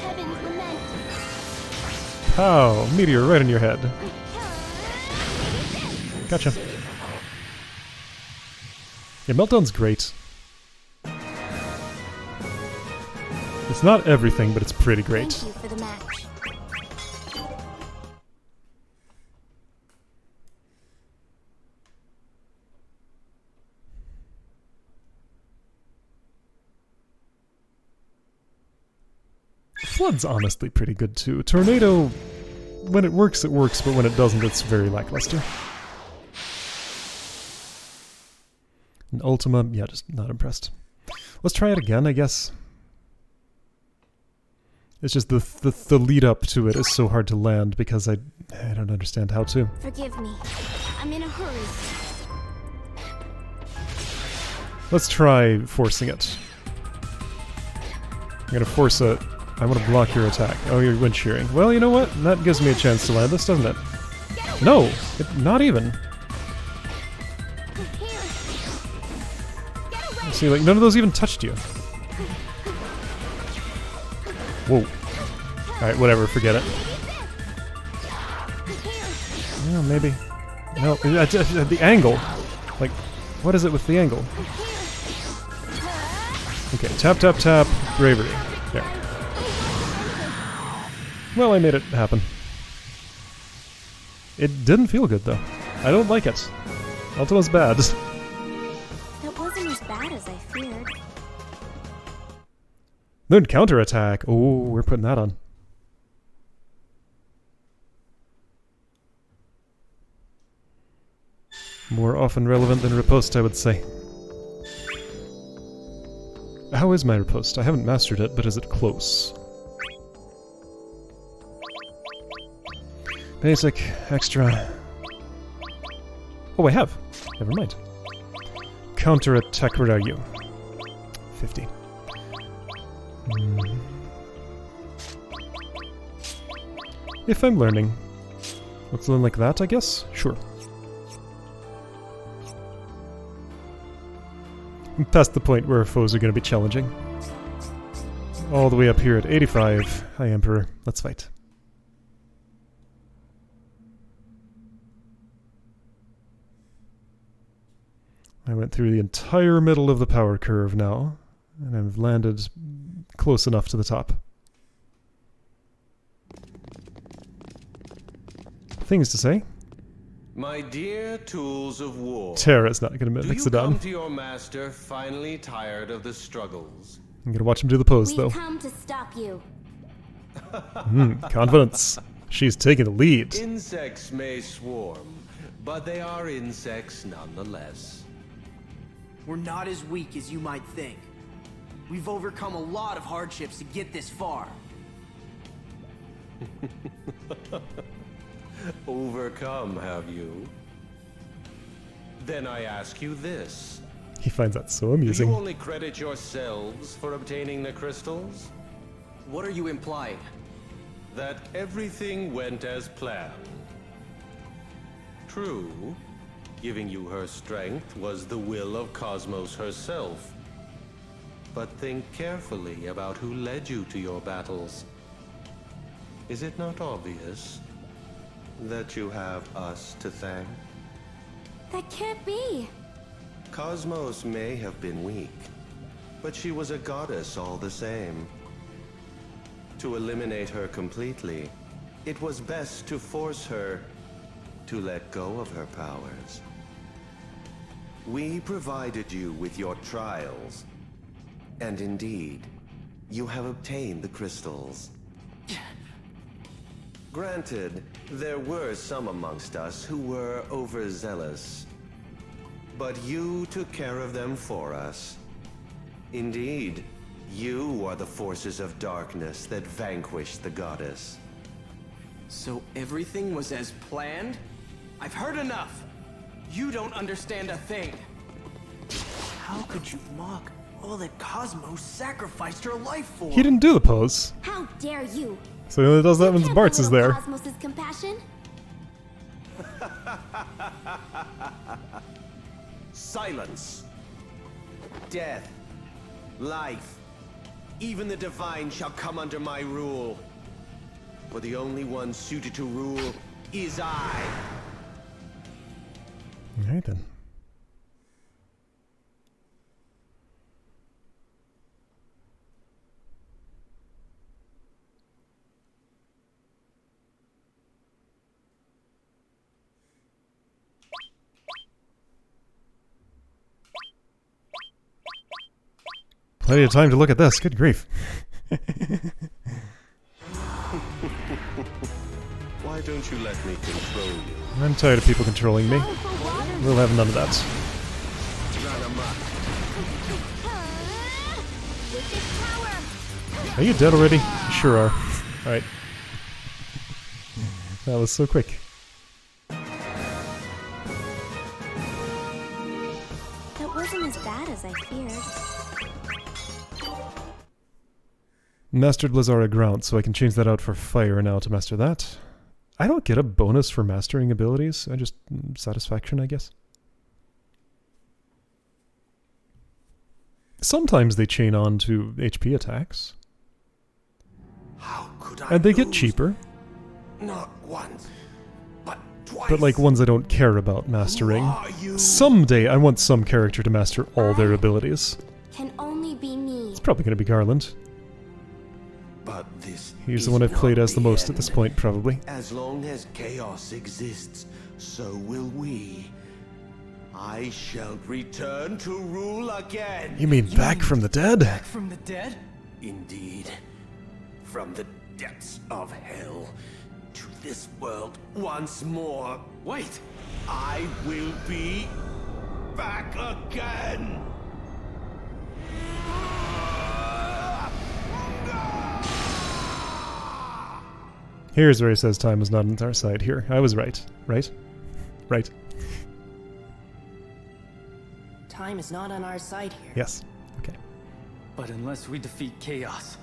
Speaker 2: Heavens lament.
Speaker 1: Pow! Meteor right in your head. Gotcha. Yeah, Meltdown's great. It's not everything, but it's pretty great.
Speaker 2: Thank you for the match.
Speaker 1: Flood's honestly pretty good too. Tornado, when it works, but when it doesn't, it's very lackluster. And Ultima, yeah, just not impressed. Let's try it again, I guess. It's just the lead up to it is so hard to land because I don't understand how to.
Speaker 2: Forgive me. I'm in a hurry.
Speaker 1: Let's try forcing it. I'm gonna force it. I want to block your attack. Oh, you're wind shearing. Well, you know what? That gives me a chance to land this, doesn't it? No! Not even. See, like, none of those even touched you. Whoa. Alright, whatever, forget it. Yeah, maybe. No, the angle. Like, what is it with the angle? Okay, tap, tap, tap, bravery. There. Well, I made it happen. It didn't feel good, though. I don't like it. Ultima's bad.
Speaker 2: That wasn't as bad as I feared.
Speaker 1: Learn counterattack. Oh, we're putting that on. More often relevant than riposte, I would say. How is my riposte? I haven't mastered it, but is it close? Basic, extra. Oh, I have. Never mind. Counterattack, where are you? 50. If I'm learning. Let's learn like that, I guess? Sure. I'm past the point where our foes are going to be challenging. All the way up here at 85. Hi, Emperor. Let's fight. I went through the entire middle of the power curve now, and I've landed close enough to the top. Things to say.
Speaker 6: My dear tools of war.
Speaker 1: Terra's not going to mix it
Speaker 6: Do you
Speaker 1: down.
Speaker 6: come to your master finally tired of the struggles?
Speaker 1: I'm going to watch him do the pose, though.
Speaker 2: We've come to stop you.
Speaker 1: Confidence. She's taking the lead.
Speaker 6: Insects may swarm, but they are insects nonetheless.
Speaker 10: We're not as weak as you might think. We've overcome a lot of hardships to get this far.
Speaker 6: Overcome, have you? Then I ask you this.
Speaker 1: He finds that so
Speaker 6: Do
Speaker 1: amusing.
Speaker 6: you only credit yourselves for obtaining the crystals?
Speaker 10: What are you implying?
Speaker 6: That everything went as planned. True, giving you her strength was the will of Cosmos herself. But think carefully about who led you to your battles. Is it not obvious that you have us to thank?
Speaker 2: That can't be.
Speaker 6: Cosmos may have been weak, but she was a goddess all the same. To eliminate her completely, it was best to force her to let go of her powers. We provided you with your trials, and indeed, you have obtained the crystals. Granted, there were some amongst us who were overzealous, but you took care of them for us. Indeed, you are the forces of darkness that vanquished the goddess.
Speaker 10: So everything was as planned? I've heard enough! You don't understand a thing! How could you mock all that Cosmos sacrificed her life for?
Speaker 1: He didn't do the pose.
Speaker 2: How dare you?
Speaker 1: So he only does that when
Speaker 2: Can't
Speaker 1: Bart's is
Speaker 2: belittle
Speaker 1: there.
Speaker 2: Cosmos's compassion.
Speaker 6: Silence! Death, life, even the divine shall come under my rule. For the only one suited to rule is I.
Speaker 1: Alright then. Plenty of time to look at this. Good grief.
Speaker 6: Why don't you let me control you?
Speaker 1: I'm tired of people controlling me. We'll have none of that.
Speaker 6: Run amok.
Speaker 1: Are you dead already? You sure are. Alright. That was so quick.
Speaker 2: That wasn't as bad as I feared.
Speaker 1: Mastered Lazara Ground, so I can change that out for fire now to master that. I don't get a bonus for mastering abilities. I just... satisfaction, I guess. Sometimes they chain on to HP attacks.
Speaker 3: How could I
Speaker 1: And they get
Speaker 3: lose?
Speaker 1: cheaper.
Speaker 3: Not once, but twice.
Speaker 1: But like ones I don't care about mastering.
Speaker 3: Who are you?
Speaker 1: Someday I want some character to master all their abilities.
Speaker 2: Can only be me.
Speaker 1: It's probably going to be Garland.
Speaker 3: But this
Speaker 1: He's the one I've played as the most at this point, probably.
Speaker 6: As long as chaos exists, so will we. I shall return to rule again.
Speaker 1: You mean back from the dead?
Speaker 7: Back from the dead?
Speaker 6: Indeed. From the depths of hell to this world once more.
Speaker 7: Wait!
Speaker 6: I will be back again.
Speaker 1: Here's where he says time is not on our side here. I was right. Right? Right.
Speaker 8: Time is not on our side here.
Speaker 1: Yes. Okay.
Speaker 7: But unless we defeat chaos,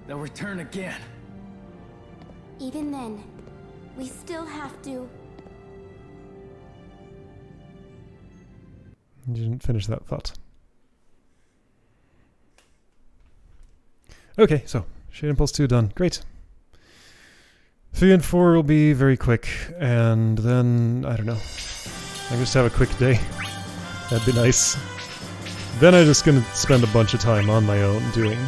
Speaker 7: they'll return again.
Speaker 2: Even then, we still have to.
Speaker 1: You didn't finish that thought. Okay, so Shade Impulse 2 done. Great. 3 and 4 will be very quick, and then, I don't know. I just have a quick day. That'd be nice. Then I'm just gonna spend a bunch of time on my own doing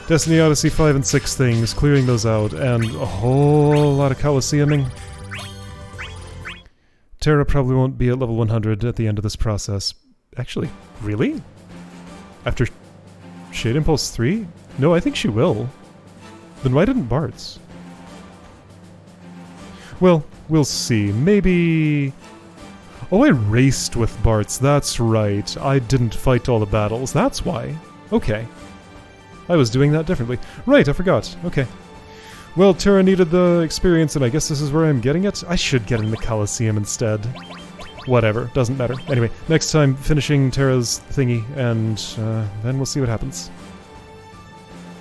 Speaker 1: Destiny Odyssey 5 and 6 things, clearing those out, and a whole lot of Coliseuming. Terra probably won't be at level 100 at the end of this process. Actually, really? After Shade Impulse 3? No, I think she will. Then why didn't Bart's? Well, we'll see. Maybe... Oh, I raced with Bart's, that's right. I didn't fight all the battles, that's why. Okay. I was doing that differently. Right, I forgot. Okay. Well, Terra needed the experience, and I guess this is where I'm getting it? I should get in the Coliseum instead. Whatever, doesn't matter. Anyway, next time, finishing Terra's thingy, and then we'll see what happens.